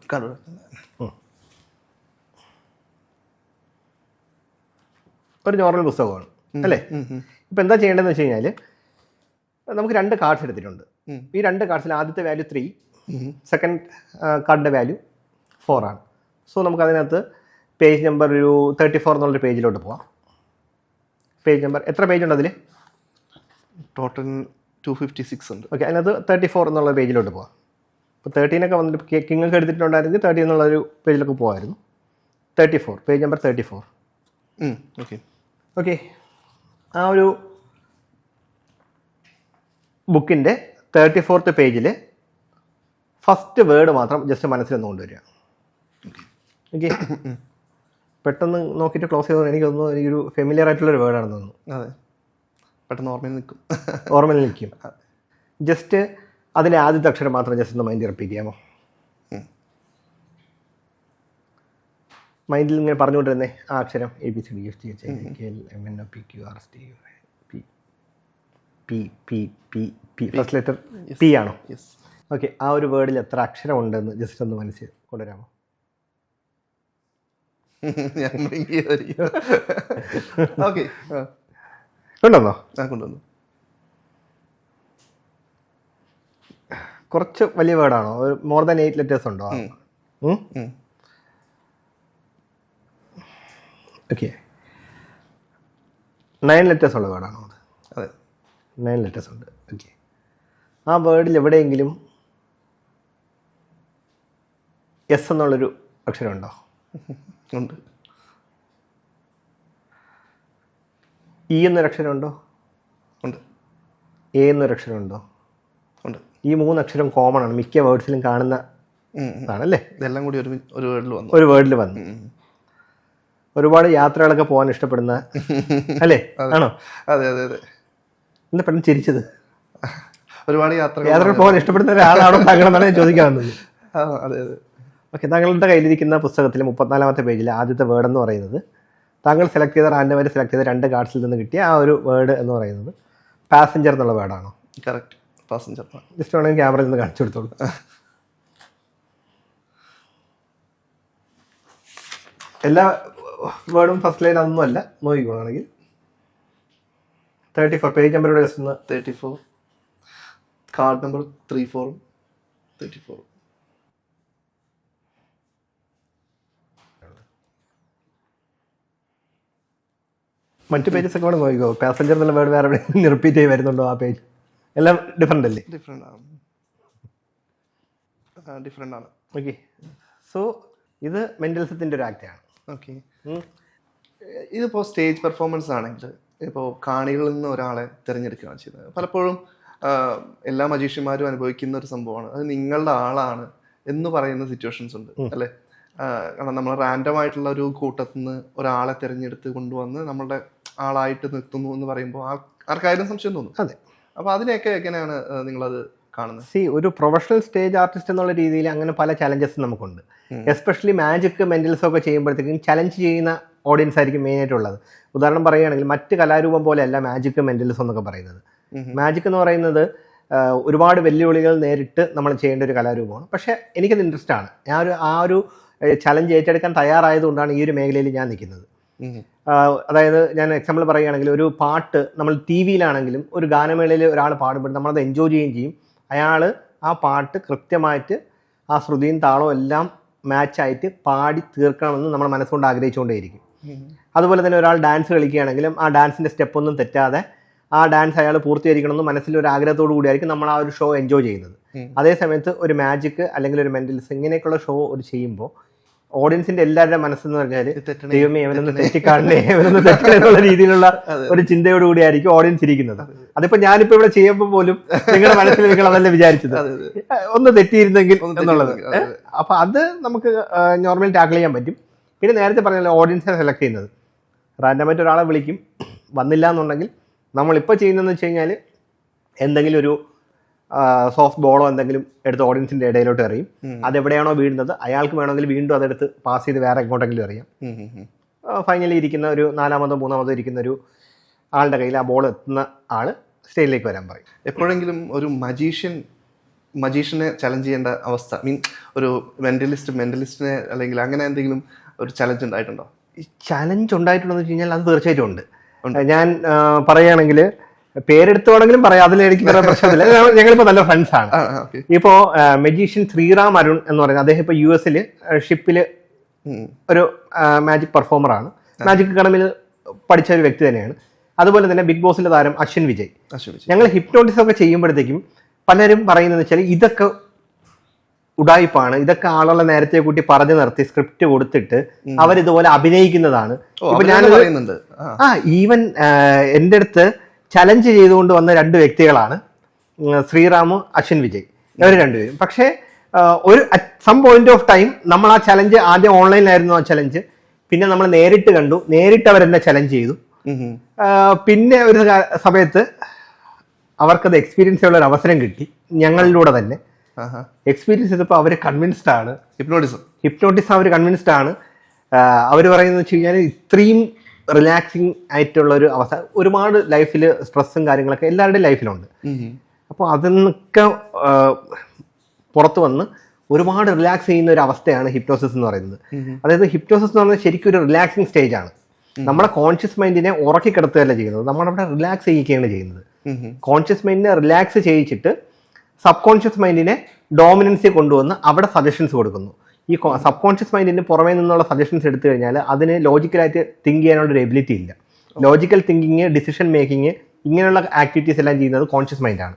ഒരു നോർമൽ പുസ്തകമാണ് അല്ലേ? ഇപ്പം എന്താ ചെയ്യേണ്ടതെന്ന് വെച്ച് കഴിഞ്ഞാൽ നമുക്ക് 2 കാർഡ്സ് എടുത്തിട്ടുണ്ട്. ഈ 2 കാർഡ്സിൽ ആദ്യത്തെ വാല്യൂ 3, സെക്കൻഡ് കാർഡിൻ്റെ വാല്യൂ 4 ആണ്. സോ നമുക്കതിനകത്ത് പേജ് നമ്പർ ഒരു 34 എന്നുള്ളൊരു പേജിലോട്ട് പോവാം. പേജ് നമ്പർ എത്ര പേജ് ഉണ്ട് അതിൽ? ടോട്ടൽ 256 ഉണ്ട്. ഓക്കെ, അതിനകത്ത് 34 എന്നുള്ള പേജിലോട്ട് പോവാം. ഇപ്പോൾ 13 വന്നിട്ട് കിങ്ങൊക്കെ എടുത്തിട്ടുണ്ടായിരുന്നെങ്കിൽ 13 എന്നുള്ളൊരു പേജിലൊക്കെ പോകാമായിരുന്നു. 34 പേജ് നമ്പർ 34. ഓക്കെ ഓക്കെ, ആ ഒരു ബുക്കിൻ്റെ 34th പേജിൽ ഫസ്റ്റ് വേർഡ് മാത്രം ജസ്റ്റ് മനസ്സിൽ നിന്ന് കൊണ്ടുവരിക. ഓക്കെ, പെട്ടെന്ന് നോക്കിയിട്ട് ക്ലോസ് ചെയ്തോ. എനിക്ക് തോന്നുന്നു എനിക്കൊരു ഫെമിലിയർ ആയിട്ടുള്ളൊരു വേർഡാണെന്ന് തോന്നുന്നു. അതെ, പെട്ടെന്ന് ഓർമ്മയിൽ നിൽക്കും. ഓർമ്മയിൽ നിൽക്കും. ജസ്റ്റ് അതിലെ ആദ്യത്തെ അക്ഷരം മാത്രം ജസ്റ്റ് ഒന്ന് മൈൻഡ് റിപ്പീറ്റ് ചെയ്യാമോ? മൈൻഡിൽ ഇങ്ങനെ പറഞ്ഞുകൊണ്ടിരുന്നേ ആ അക്ഷരം ABCDFGHIKLMNOPQRSTU ഫസ്റ്റ് ലെറ്റർ പി ആണോ? ഓക്കെ, ആ ഒരു വേർഡിൽ എത്ര അക്ഷരം ഉണ്ടെന്ന് ജസ്റ്റ് ഒന്ന് മനസ്സിൽ കൊണ്ടുവരാമോ? കൊണ്ടുവന്നോ? കൊണ്ടുവന്നു. കുറച്ച് വലിയ വേർഡാണോ? ഒരു മോർ ദാൻ 8 ലെറ്റേഴ്സ് ഉണ്ടോ? ഓക്കെ, 9 ലെറ്റേഴ്സ് ഉള്ള വേർഡാണോ അത്? അതെ, 9 ലെറ്റേഴ്സ് ഉണ്ട്. ഓക്കെ, ആ വേർഡിൽ എവിടെയെങ്കിലും എസ് എന്നുള്ളൊരു അക്ഷരം ഉണ്ടോ? ഉണ്ട്. ഇ എന്നൊരു അക്ഷരം ഉണ്ടോ? ഉണ്ട്. എ എന്നൊരു അക്ഷരം ഉണ്ടോ? ഉണ്ട്. ഈ 3 അക്ഷരം കോമൺ ആണ്, മിക്ക വേർഡ്സിലും കാണുന്ന ആണല്ലേ? ഇതെല്ലാം കൂടി ഒരു വേർഡിൽ വന്നു. ഒരുപാട് യാത്രകളൊക്കെ പോകാൻ ഇഷ്ടപ്പെടുന്ന അല്ലേ? ആണോ? അതെ അതെ അതെ. എന്താ പെട്ടെന്ന് ചിരിച്ചത്? ഒരുപാട് യാത്രകൾ പോകാൻ ഇഷ്ടപ്പെടുന്ന ഒരാളാണോ താങ്കളെന്നാണ് ഞാൻ ചോദിക്കാൻ വന്നത്. അതെ അതെ. ഓക്കെ, താങ്കളുടെ കയ്യിലിരിക്കുന്ന പുസ്തകത്തിൽ 34th പേജിൽ ആദ്യത്തെ വേർഡ് എന്ന് പറയുന്നത് താങ്കൾ സെലക്ട് ചെയ്ത റാൻഡമായി സെലക്ട് ചെയ്ത 2 കാർഡ്സിൽ നിന്ന് കിട്ടിയ ആ ഒരു വേർഡ് എന്ന് പറയുന്നത് പാസഞ്ചർ എന്നുള്ള വേർഡാണോ? Correct, passenger. ജസ്റ്റ് വേണമെങ്കിൽ ക്യാമറയിൽ നിന്ന് കാണിച്ചു കൊടുത്തോളൂ. എല്ലാ വേർഡും ഫസ്റ്റ് ലൈൻ അതൊന്നും അല്ല, നോക്കിക്കോണെങ്കിൽ 34 പേജ് നമ്പർ ജസ്റ്റ് ഒന്ന് 34 കാർഡ് നമ്പർ 34 34. മറ്റു പേജസ് ഒക്കെ വേണം നോക്കിക്കോ. പാസഞ്ചർ എന്നുള്ള വേർഡ് വേറെ റിപ്പീറ്റ് ചെയ്ത് വരുന്നുണ്ടോ? ആ പേജ് എല്ലാം ഡിഫറെൻ്റ് അല്ലേ? ഡിഫറെൻ്റ് ആണ്. ഓക്കെ, സോ ഇത് മെന്റലിസത്തിൻ്റെ ഒരു ആക്റ്റാണ്. ഓക്കെ, ഇതിപ്പോൾ സ്റ്റേജ് പെർഫോമൻസ് ആണെങ്കിൽ ഇപ്പോൾ കാണികളിൽ നിന്ന് ഒരാളെ തിരഞ്ഞെടുക്കുകയാണ് ചെയ്യുന്നത്. പലപ്പോഴും എല്ലാ മജീഷ്യന്മാരും അനുഭവിക്കുന്ന ഒരു സംഭവമാണ്, അത് നിങ്ങളുടെ ആളാണ് എന്ന് പറയുന്ന സിറ്റുവേഷൻസ് ഉണ്ട് അല്ലേ? കാരണം നമ്മൾ റാൻഡം ആയിട്ടുള്ള ഒരു കൂട്ടത്തിൽ നിന്ന് ഒരാളെ തിരഞ്ഞെടുത്ത് കൊണ്ടുവന്ന് നമ്മളുടെ ആളായിട്ട് നിർത്തുന്നു എന്ന് പറയുമ്പോൾ ആർക്കായാലും സംശയം തോന്നും. അതെ, അപ്പോൾ അതിനെയൊക്കെ എങ്ങനെയാണ് നിങ്ങളത് കാണുന്നത്? ഒരു പ്രൊഫഷണൽ സ്റ്റേജ് ആർട്ടിസ്റ്റ് എന്നുള്ള രീതിയിൽ അങ്ങനെ പല ചലഞ്ചസ് നമുക്കുണ്ട്. എസ്പെഷ്യലി മാജിക് മെന്റലിസം ഒക്കെ ചെയ്യുമ്പോഴത്തേക്കും ചലഞ്ച് ചെയ്യുന്ന ഓഡിയൻസ് ആയിരിക്കും മെയിൻ ആയിട്ടുള്ളത്. ഉദാഹരണം പറയുകയാണെങ്കിൽ മറ്റ് കലാരൂപം പോലെയല്ല മാജിക് മെന്റലിസം എന്നൊക്കെ പറയുന്നത്. മാജിക് എന്ന് പറയുന്നത് ഒരുപാട് വെല്ലുവിളികൾ നേരിട്ട് നമ്മൾ ചെയ്യേണ്ട ഒരു കലാരൂപമാണ്. പക്ഷേ എനിക്കത് ഇൻട്രസ്റ്റ് ആണ്. ആ ഒരു ചലഞ്ച് ഏറ്റെടുക്കാൻ തയ്യാറായതുകൊണ്ടാണ് ഈ ഒരു മേഖലയിൽ ഞാൻ നിൽക്കുന്നത്. അതായത് ഞാൻ എക്സാമ്പിൾ പറയുകയാണെങ്കിൽ ഒരു പാട്ട് നമ്മൾ ടി വിയിലാണെങ്കിലും ഒരു ഗാനമേളയിൽ ഒരാൾ പാടുമ്പോൾ നമ്മളത് എൻജോയ് ചെയ്യുകയും ചെയ്യും. അയാൾ ആ പാട്ട് കൃത്യമായിട്ട് ആ ശ്രുതിയും താളവും എല്ലാം മാച്ചായിട്ട് പാടി തീർക്കണമെന്ന് നമ്മൾ മനസ്സുകൊണ്ട് ആഗ്രഹിച്ചുകൊണ്ടേയിരിക്കും. അതുപോലെ തന്നെ ഒരാൾ ഡാൻസ് കളിക്കുകയാണെങ്കിലും ആ ഡാൻസിൻ്റെ സ്റ്റെപ്പൊന്നും തെറ്റാതെ ആ ഡാൻസ് അയാൾ പൂർത്തീകരിക്കണമെന്ന് മനസ്സിലൊരു ആഗ്രഹത്തോടു കൂടിയായിരിക്കും നമ്മൾ ആ ഒരു ഷോ എൻജോയ് ചെയ്യുന്നത്. അതേ സമയത്ത് ഒരു മാജിക് അല്ലെങ്കിൽ ഒരു മെന്റലിസം ഇങ്ങനെയൊക്കെയുള്ള ഷോ ഒരു ചെയ്യുമ്പോൾ ഓഡിയൻസിന്റെ എല്ലാവരുടെ മനസ്സെന്ന് പറഞ്ഞാൽ തെറ്റണേ, ദൈവമേ ഇവനൊന്ന് തെറ്റിക്കാണേ ഇവനൊന്ന് തെറ്റിക്കണേ എന്നുള്ള രീതിയിലുള്ള ഒരു ചിന്തയോടുകൂടി ആയിരിക്കും ഓഡിയൻസ് ഇരിക്കുന്നത്. അതിപ്പോ ഞാനിപ്പോ ഇവിടെ ചെയ്യുമ്പോൾ പോലും നിങ്ങളുടെ മനസ്സിൽ നിങ്ങൾ അതല്ല വിചാരിച്ചത്, ഒന്ന് തെറ്റിയിരുന്നെങ്കിൽ എന്നുള്ളത്. അപ്പൊ അത് നമുക്ക് നോർമലി ടാക്കിൾ ചെയ്യാൻ പറ്റും. പിന്നെ നേരത്തെ പറഞ്ഞല്ലോ ഓഡിയൻസിനെ സെലക്ട് ചെയ്യുന്നത്, റാൻഡമായിട്ട് ഒരാളെ വിളിക്കും, വന്നില്ല എന്നുണ്ടെങ്കിൽ നമ്മളിപ്പോൾ ചെയ്യുന്നതെന്ന് വെച്ച് കഴിഞ്ഞാൽ എന്തെങ്കിലും ഒരു സോഫ്റ്റ് ബോളോ എന്തെങ്കിലും എടുത്ത് ഓഡിയൻസിന്റെ ഇടയിലോട്ട് എറിയും. അതെവിടെയാണോ വീഴുന്നത് അയാൾക്ക് വേണമെങ്കിൽ വീണ്ടും അതെടുത്ത് പാസ് ചെയ്ത് വേറെ എങ്ങോട്ടെങ്കിലും എറിയാം. ഫൈനലി ഇരിക്കുന്ന ഒരു 4-മോ 3-മോ ഇരിക്കുന്ന ഒരു ആളുടെ കയ്യിൽ ആ ബോൾ എത്തുന്ന ആള് സ്റ്റേജിലേക്ക് വരാൻ പറയും. എപ്പോഴെങ്കിലും ഒരു മജീഷ്യനെ ചലഞ്ച് ചെയ്യേണ്ട അവസ്ഥ, മീൻ ഒരു മെന്റലിസ്റ്റിനെ അല്ലെങ്കിൽ അങ്ങനെ എന്തെങ്കിലും ഒരു ചലഞ്ച് ഉണ്ടായിട്ടുണ്ടോ? ഈ ചലഞ്ച് ഉണ്ടായിട്ടുണ്ടെന്ന് വെച്ച് കഴിഞ്ഞാൽ അത് തീർച്ചയായിട്ടും ഉണ്ട്. ഞാൻ പറയുകയാണെങ്കിൽ പേരെടുത്തോണെങ്കിലും പറയാം, അതിൽ എനിക്ക് വേറെ പ്രശ്നമില്ല. ഞങ്ങളിപ്പോ നല്ല ഫ്രണ്ട്സ് ആണ്. ഇപ്പോ മജീഷ്യൻ ശ്രീറാം അരുൺ എന്ന് പറയുന്നത് അദ്ദേഹം ഇപ്പൊ US ഷിപ്പില് ഒരു മാജിക് പെർഫോമറാണ്. മാജിക് അക്കാഡമിയിൽ പഠിച്ച ഒരു വ്യക്തി തന്നെയാണ്. അതുപോലെ തന്നെ ബിഗ് ബോസിലെ താരം അശ്വിൻ വിജയ്. ഞങ്ങൾ ഹിപ്നോട്ടിസം ഒക്കെ ചെയ്യുമ്പോഴത്തേക്കും പലരും പറയുന്നത് വെച്ചാൽ ഇതൊക്കെ ഉടായിപ്പാണ്, ഇതൊക്കെ ആളുകളെ നേരത്തെ കൂട്ടി പറഞ്ഞു നിർത്തി സ്ക്രിപ്റ്റ് കൊടുത്തിട്ട് അവരിതുപോലെ അഭിനയിക്കുന്നതാണ്. ഇപ്പൊ ഞാൻ ഈവൻ എൻ്റെ അടുത്ത് ചലഞ്ച് ചെയ്തുകൊണ്ട് വന്ന 2 വ്യക്തികളാണ് ശ്രീറാമും അശ്വിൻ വിജയ്, ഇവർ രണ്ടുപേരും. പക്ഷേ ഒരു സം പോയിന്റ് ഓഫ് ടൈം നമ്മൾ ആ ചലഞ്ച് ആദ്യം ഓൺലൈനിലായിരുന്നു ആ ചലഞ്ച്, പിന്നെ നമ്മൾ നേരിട്ട് കണ്ടു, നേരിട്ട് അവരെന്നെ ചലഞ്ച് ചെയ്തു. പിന്നെ ഒരു സമയത്ത് അവർക്കത് എക്സ്പീരിയൻസ് ചെയ്യാനുള്ള ഒരു അവസരം കിട്ടി ഞങ്ങളിലൂടെ തന്നെ. എക്സ്പീരിയൻസ് ചെയ്തപ്പോൾ അവർ കൺവിൻസ്ഡ് ആണ്, ഹിപ്നോട്ടിസം അവർ കൺവിൻസ്ഡ് ആണ്. അവർ പറയുന്നത് വെച്ച് കഴിഞ്ഞാൽ ഇത്രയും റിലാക്സിങ് ആയിട്ടുള്ള ഒരു അവസ്ഥ ഒരുപാട് ലൈഫിൽ സ്ട്രെസ്സും കാര്യങ്ങളൊക്കെ എല്ലാവരുടെയും ലൈഫിലുണ്ട്. അപ്പോൾ അതിൽ നിന്നൊക്കെ പുറത്ത് വന്ന് ഒരുപാട് റിലാക്സ് ചെയ്യുന്ന ഒരു അവസ്ഥയാണ് ഹിപ്നോസിസ് എന്ന് പറയുന്നത്. അതായത് ഹിപ്നോസിസ് എന്ന് പറയുന്നത് ശരിക്കും ഒരു റിലാക്സിങ് സ്റ്റേജ് ആണ്. നമ്മുടെ കോൺഷ്യസ് മൈൻഡിനെ ഉറക്കി കിടത്തുകയല്ല ചെയ്യുന്നത്, നമ്മളവിടെ റിലാക്സ് ചെയ്യിക്കുകയാണ് ചെയ്യുന്നത്. Conscious മൈൻഡിനെ relax ചെയ്യിച്ചിട്ട് sub conscious മൈൻഡിനെ dominancy കൊണ്ടുവന്ന് അവിടെ സജഷൻസ് കൊടുക്കുന്നു. ഈ സബ് കോൺഷ്യസ് മൈൻഡിന് പുറമേ നിന്നുള്ള സജഷൻസ് എടുത്തു കഴിഞ്ഞാൽ അതിന് ലോജിക്കലായിട്ട് തിങ്ക് ചെയ്യാനുള്ള ഒരു എബിലിറ്റി ഇല്ല. ലോജിക്കൽ തിങ്കിങ്, ഡിസിഷൻ മേക്കിങ്, ഇങ്ങനെയുള്ള ആക്ടിവിറ്റീസ് എല്ലാം ചെയ്യുന്നത് കോൺഷ്യസ് മൈൻഡാണ്.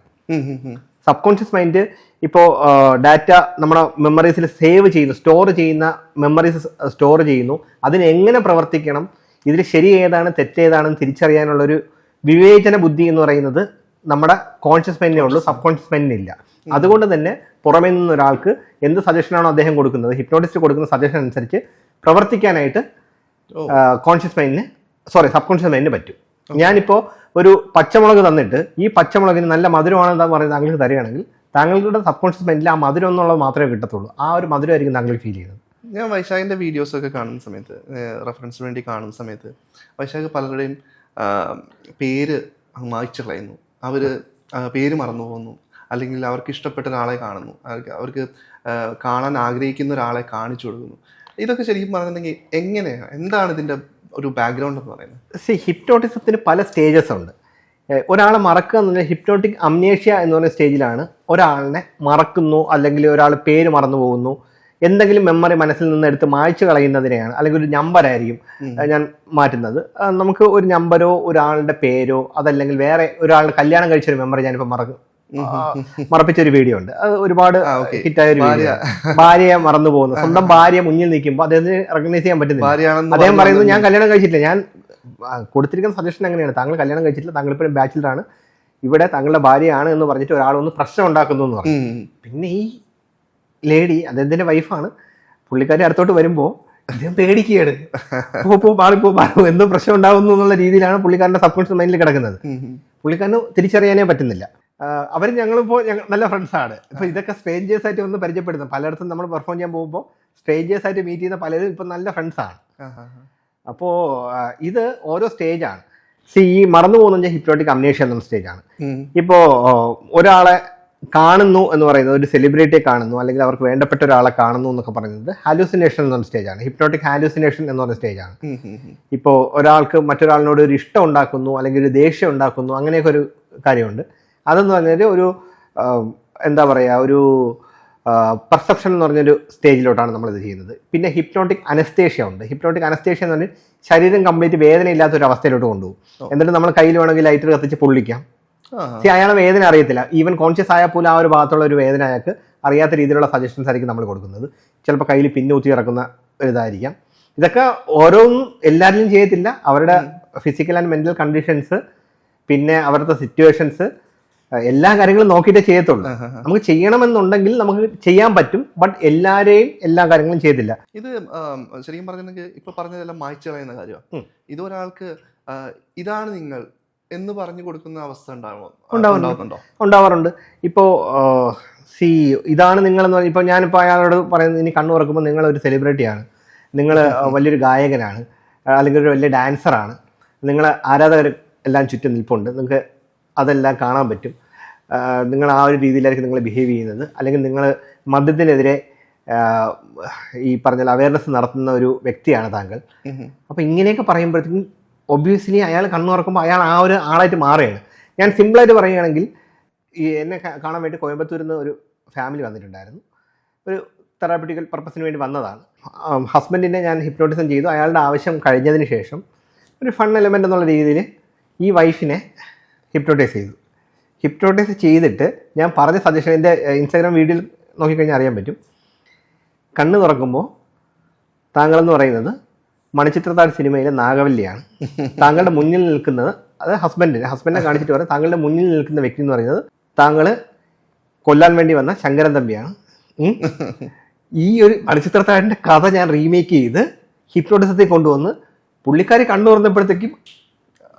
സബ് കോൺഷ്യസ് മൈൻഡ് ഇപ്പോൾ ഡാറ്റ നമ്മുടെ മെമ്മറീസിൽ സേവ് ചെയ്യുന്നു, സ്റ്റോർ ചെയ്യുന്ന മെമ്മറീസ് സ്റ്റോർ ചെയ്യുന്നു. അതിന് എങ്ങനെ പ്രവർത്തിക്കണം, ഇതിൽ ശരി ഏതാണ് തെറ്റേതാണെന്ന് തിരിച്ചറിയാനുള്ളൊരു വിവേചന ബുദ്ധി എന്ന് പറയുന്നത് നമ്മുടെ കോൺഷ്യസ് മൈൻഡിനേ ഉള്ളൂ, സബ് കോൺഷ്യസ് മൈൻഡിനില്ല. അതുകൊണ്ട് തന്നെ പുറമേ നിന്ന് ഒരാൾക്ക് എന്ത് സജഷനാണോ അദ്ദേഹം കൊടുക്കുന്നത്, ഹിപ്നോട്ടിസ്റ്റ് കൊടുക്കുന്ന സജഷൻ അനുസരിച്ച് പ്രവർത്തിക്കാനായിട്ട് സബ് കോൺഷ്യസ് മൈൻഡിന് പറ്റും. ഞാനിപ്പോൾ ഒരു പച്ചമുളക് തന്നിട്ട് ഈ പച്ചമുളകിന് നല്ല മധുരമാണെന്ന് പറയുന്നത് താങ്കൾക്ക് തരികയാണെങ്കിൽ താങ്കളുടെ സബ് കോൺഷ്യസ് മൈൻഡിൽ ആ മധുരം എന്നുള്ളത് മാത്രമേ കിട്ടത്തുള്ളൂ. ആ ഒരു മധുരമായിരിക്കും താങ്കൾക്ക് ഫീൽ ചെയ്യുന്നത്. ഞാൻ വൈശാഖിന്റെ വീഡിയോസ് ഒക്കെ കാണുന്ന സമയത്ത്, റെഫറൻസിന് വേണ്ടി കാണുന്ന സമയത്ത് വൈശാഖ് പലരുടെയും പേര് മായ്ച്ചു കളയുന്നു, അവര് പേര് മറന്നു പോകുന്നു, അല്ലെങ്കിൽ അവർക്ക് ഇഷ്ടപ്പെട്ട ഒരാളെ കാണുന്നു, അവർക്ക് കാണാൻ ആഗ്രഹിക്കുന്ന ഒരാളെ കാണിച്ചു കൊടുക്കുന്നു. ഇതൊക്കെ ശരിക്കും പറഞ്ഞിട്ടുണ്ടെങ്കിൽ എന്താണ് ഇതിന്റെ ഒരു ബാക്ക്ഗ്രൗണ്ട് എന്ന് പറയുന്നത്? ഹിപ്നോട്ടിസത്തിന് പല സ്റ്റേജസ് ഉണ്ട്. ഒരാളെ മറക്കുക എന്ന് പറഞ്ഞാൽ ഹിപ്നോട്ടിക് അംനേഷ്യ എന്ന് പറയുന്ന സ്റ്റേജിലാണ് ഒരാളിനെ മറക്കുന്നു, അല്ലെങ്കിൽ ഒരാൾ പേര് മറന്നു പോകുന്നു, എന്തെങ്കിലും മെമ്മറി മനസ്സിൽ നിന്ന് എടുത്ത് മായ്ച്ചു കളയുന്നതിനെയാണ്. അല്ലെങ്കിൽ ഒരു നമ്പറായിരിക്കും ഞാൻ മാറ്റുന്നത്. നമുക്ക് ഒരു നമ്പരോ ഒരാളുടെ പേരോ അതല്ലെങ്കിൽ വേറെ ഒരാളുടെ കല്യാണം കഴിച്ചൊരു മെമ്മറി ഞാനിപ്പോൾ മറപ്പിച്ചൊരു വീഡിയോ ഉണ്ട്. അത് ഒരുപാട് ഹിറ്റായ ഒരു വീഡിയോ. ഭാര്യയെ മറന്നു പോകുന്നു, സ്വന്തം ഭാര്യ മുന്നിൽ നിൽക്കുമ്പോൾ അദ്ദേഹത്തിന് റെക്കഗ്നൈസ് ചെയ്യാൻ പറ്റുന്നില്ല. അദ്ദേഹം പറയുന്നു ഞാൻ കല്യാണം കഴിച്ചിട്ടില്ല. ഞാൻ കൊടുത്തിരിക്കുന്ന സജഷൻ എങ്ങനെയാണ്, താങ്കൾ കല്യാണം കഴിച്ചിട്ടില്ല, താങ്കൾ ഇപ്പോഴും ബാച്ചിലറാണ്, ഇവിടെ താങ്കളുടെ ഭാര്യയാണ് എന്ന് പറഞ്ഞിട്ട് ഒരാളൊന്ന് പ്രശ്നം ഉണ്ടാക്കുന്നു എന്ന് പറഞ്ഞു. പിന്നെ ഈ ലേഡി അദ്ദേഹത്തിന്റെ വൈഫാണ്, പുള്ളിക്കാരി അടുത്തോട്ട് വരുമ്പോൾ അദ്ദേഹം പേടിക്കുകയാണ്, മാറിപ്പോ എന്തോ പ്രശ്നം ഉണ്ടാകുന്നു എന്നുള്ള രീതിയിലാണ് പുള്ളിക്കാരന്റെ സബ് കോൺഷ്യസ് മൈൻഡിൽ കിടക്കുന്നത്. പുള്ളിക്കാരന് തിരിച്ചറിയാനേ പറ്റുന്നില്ല. അവർ ഞങ്ങളിപ്പോൾ നല്ല ഫ്രണ്ട്സാണ്. ഇപ്പൊ ഇതൊക്കെ സ്ട്രേഞ്ചേഴ്സ് ആയിട്ട് ഒന്ന് പരിചയപ്പെടുന്നത്, പലയിടത്തും നമ്മൾ പെർഫോം ചെയ്യാൻ പോകുമ്പോൾ സ്ട്രേഞ്ചേഴ്സ് ആയിട്ട് മീറ്റ് ചെയ്യുന്ന പലരും ഇപ്പൊ നല്ല ഫ്രണ്ട്സാണ്. അപ്പോൾ ഇത് ഓരോ സ്റ്റേജാണ്. ഈ മറന്നു പോകുന്ന ഹിപ്നോട്ടിക് അംനേഷ്യ എന്ന സ്റ്റേജാണ്. ഇപ്പോ ഒരാളെ കാണുന്നു എന്ന് പറയുന്നത്, ഒരു സെലിബ്രിറ്റിയെ കാണുന്നു അല്ലെങ്കിൽ അവർക്ക് വേണ്ടപ്പെട്ട ഒരാളെ കാണുന്നു എന്നൊക്കെ പറയുന്നത് ഹാലൂസിനേഷൻ എന്ന സ്റ്റേജാണ്. ഹിപ്നോട്ടിക് ഹാലൂസിനേഷൻ എന്ന് പറയുന്ന സ്റ്റേജാണ്. ഇപ്പോൾ ഒരാൾക്ക് മറ്റൊരാളിനോട് ഒരു ഇഷ്ടം ഉണ്ടാക്കുന്നു അല്ലെങ്കിൽ ഒരു ദേഷ്യം ഉണ്ടാക്കുന്നു, അങ്ങനെയൊക്കെ ഒരു കാര്യമുണ്ട്. അതെന്ന് പറഞ്ഞാൽ ഒരു എന്താ പറയുക, ഒരു പെർസെപ്ഷൻ എന്ന് പറഞ്ഞൊരു സ്റ്റേജിലോട്ടാണ് നമ്മളിത് ചെയ്യുന്നത്. പിന്നെ ഹിപ്നോട്ടിക് അനസ്തേഷ്യ ഉണ്ട്. ഹിപ്നോട്ടിക് അനസ്തേഷ്യ എന്ന് പറഞ്ഞാൽ ശരീരം കംപ്ലീറ്റ് വേദനയില്ലാത്ത ഒരു അവസ്ഥയിലോട്ട് കൊണ്ടുപോകും. എന്നിട്ട് നമ്മൾ കയ്യിൽ വേണമെങ്കിൽ ലൈറ്റർ കത്തിച്ച് പൊള്ളിക്കാം. അയാളെ വേദന അറിയത്തില്ല, ഈവൻ കോൺഷ്യസ് ആയാൽ പോലും ആ ഒരു ഭാഗത്തുള്ള ഒരു വേദന അയാൾക്ക് അറിയാത്ത രീതിയിലുള്ള സജഷൻസ് ആയിരിക്കും നമ്മൾ കൊടുക്കുന്നത്. ചിലപ്പോൾ കയ്യിൽ പിന്നൂത്തി ഇറക്കുന്ന ഒരു ഇതായിരിക്കാം. ഇതൊക്കെ ഓരോന്നും എല്ലാവരിലും ചെയ്യത്തില്ല. അവരുടെ ഫിസിക്കൽ ആൻഡ് മെന്റൽ കണ്ടീഷൻസ്, പിന്നെ അവരുടെ സിറ്റുവേഷൻസ്, എല്ലാ കാര്യങ്ങളും നോക്കിയിട്ടേ ചെയ്യത്തുള്ളൂ. നമുക്ക് ചെയ്യണമെന്നുണ്ടെങ്കിൽ നമുക്ക് ചെയ്യാൻ പറ്റും, ബട്ട് എല്ലാരെയും എല്ലാ കാര്യങ്ങളും ചെയ്തില്ല. ഇത് ശരിക്കും പറഞ്ഞിട്ടുണ്ടെങ്കിൽ ഇപ്പൊ പറഞ്ഞതെല്ലാം മായ്ച്ചു കളയുന്ന കാര്യമാണ്. ഇതൊരാൾക്ക് ഇതാണ് നിങ്ങൾ എന്ന് പറഞ്ഞു കൊടുക്കുന്ന അവസ്ഥ ഉണ്ടാവാറുണ്ട്. ഇപ്പോ ഇതാണ് നിങ്ങളെന്ന് പറഞ്ഞാൽ, ഇപ്പൊ ഞാനിപ്പോ അയാളോട് പറയുന്നത്, ഇനി കണ്ണു തുറക്കുമ്പോൾ നിങ്ങൾ ഒരു സെലിബ്രിറ്റിയാണ്, നിങ്ങൾ വലിയൊരു ഗായകനാണ്, അല്ലെങ്കിൽ ഒരു വലിയ ഡാൻസറാണ്, നിങ്ങളെ ആരാധകർ എല്ലാം ചുറ്റും നിൽപ്പുണ്ട്, നിങ്ങൾക്ക് അതെല്ലാം കാണാൻ പറ്റും, നിങ്ങൾ ആ ഒരു രീതിയിലായിരിക്കും നിങ്ങൾ ബിഹേവ് ചെയ്യുന്നത്, അല്ലെങ്കിൽ നിങ്ങൾ മദ്യത്തിനെതിരെ ഈ പറഞ്ഞ അവയർനെസ് നടത്തുന്ന ഒരു വ്യക്തിയാണ് താങ്കൾ. അപ്പം ഇങ്ങനെയൊക്കെ പറയുമ്പോഴത്തേക്കും ഒബ്വിയസ്ലി അയാൾ കണ്ണു തുറക്കുമ്പോൾ അയാൾ ആ ഒരു ആളായിട്ട് മാറുകയാണ്. ഞാൻ സിമ്പിളായിട്ട് പറയുകയാണെങ്കിൽ, ഈ എന്നെ കാണാൻ വേണ്ടി കോയമ്പത്തൂരിൽ നിന്ന് ഒരു ഫാമിലി വന്നിട്ടുണ്ടായിരുന്നു. ഒരു തെറാപ്യൂട്ടിക്കൽ പർപ്പസിന് വേണ്ടി വന്നതാണ്. ഹസ്ബൻഡിനെ ഞാൻ ഹിപ്നോട്ടിസം ചെയ്തു. അയാളുടെ ആവശ്യം കഴിഞ്ഞതിന് ശേഷം ഒരു ഫൺ എലമെൻ്റ് എന്നുള്ള രീതിയിൽ ഈ വൈഫിനെ ഹിപ്നോട്ടൈസ് ചെയ്തു. ഹിപ്നോട്ടൈസ് ചെയ്തിട്ട് ഞാൻ പറഞ്ഞ സജഷൻ, എൻ്റെ ഇൻസ്റ്റാഗ്രാം വീഡിയോയിൽ നോക്കിക്കഴിഞ്ഞാൽ അറിയാൻ പറ്റും. കണ്ണ് തുറക്കുമ്പോൾ താങ്കളെന്ന് പറയുന്നത് മണിച്ചിത്രത്താഴ് സിനിമയിലെ നാഗവല്ലിയാണ്. താങ്കളുടെ മുന്നിൽ നിൽക്കുന്നത്, അത് ഹസ്ബൻഡിനെ കാണിച്ചിട്ട് പറയാം, താങ്കളുടെ മുന്നിൽ നിൽക്കുന്ന വ്യക്തി എന്ന് പറയുന്നത് താങ്കൾ കൊല്ലാൻ വേണ്ടി വന്ന ശങ്കരൻ തമ്പിയാണ്. ഈ ഒരു മണിച്ചിത്രത്താഴിൻ്റെ കഥ ഞാൻ റീമേക്ക് ചെയ്ത് ഹിപ്നോട്ടിസത്തിൽ കൊണ്ടുവന്ന് പുള്ളിക്കാരി കണ്ണു തുറന്നപ്പോഴത്തേക്കും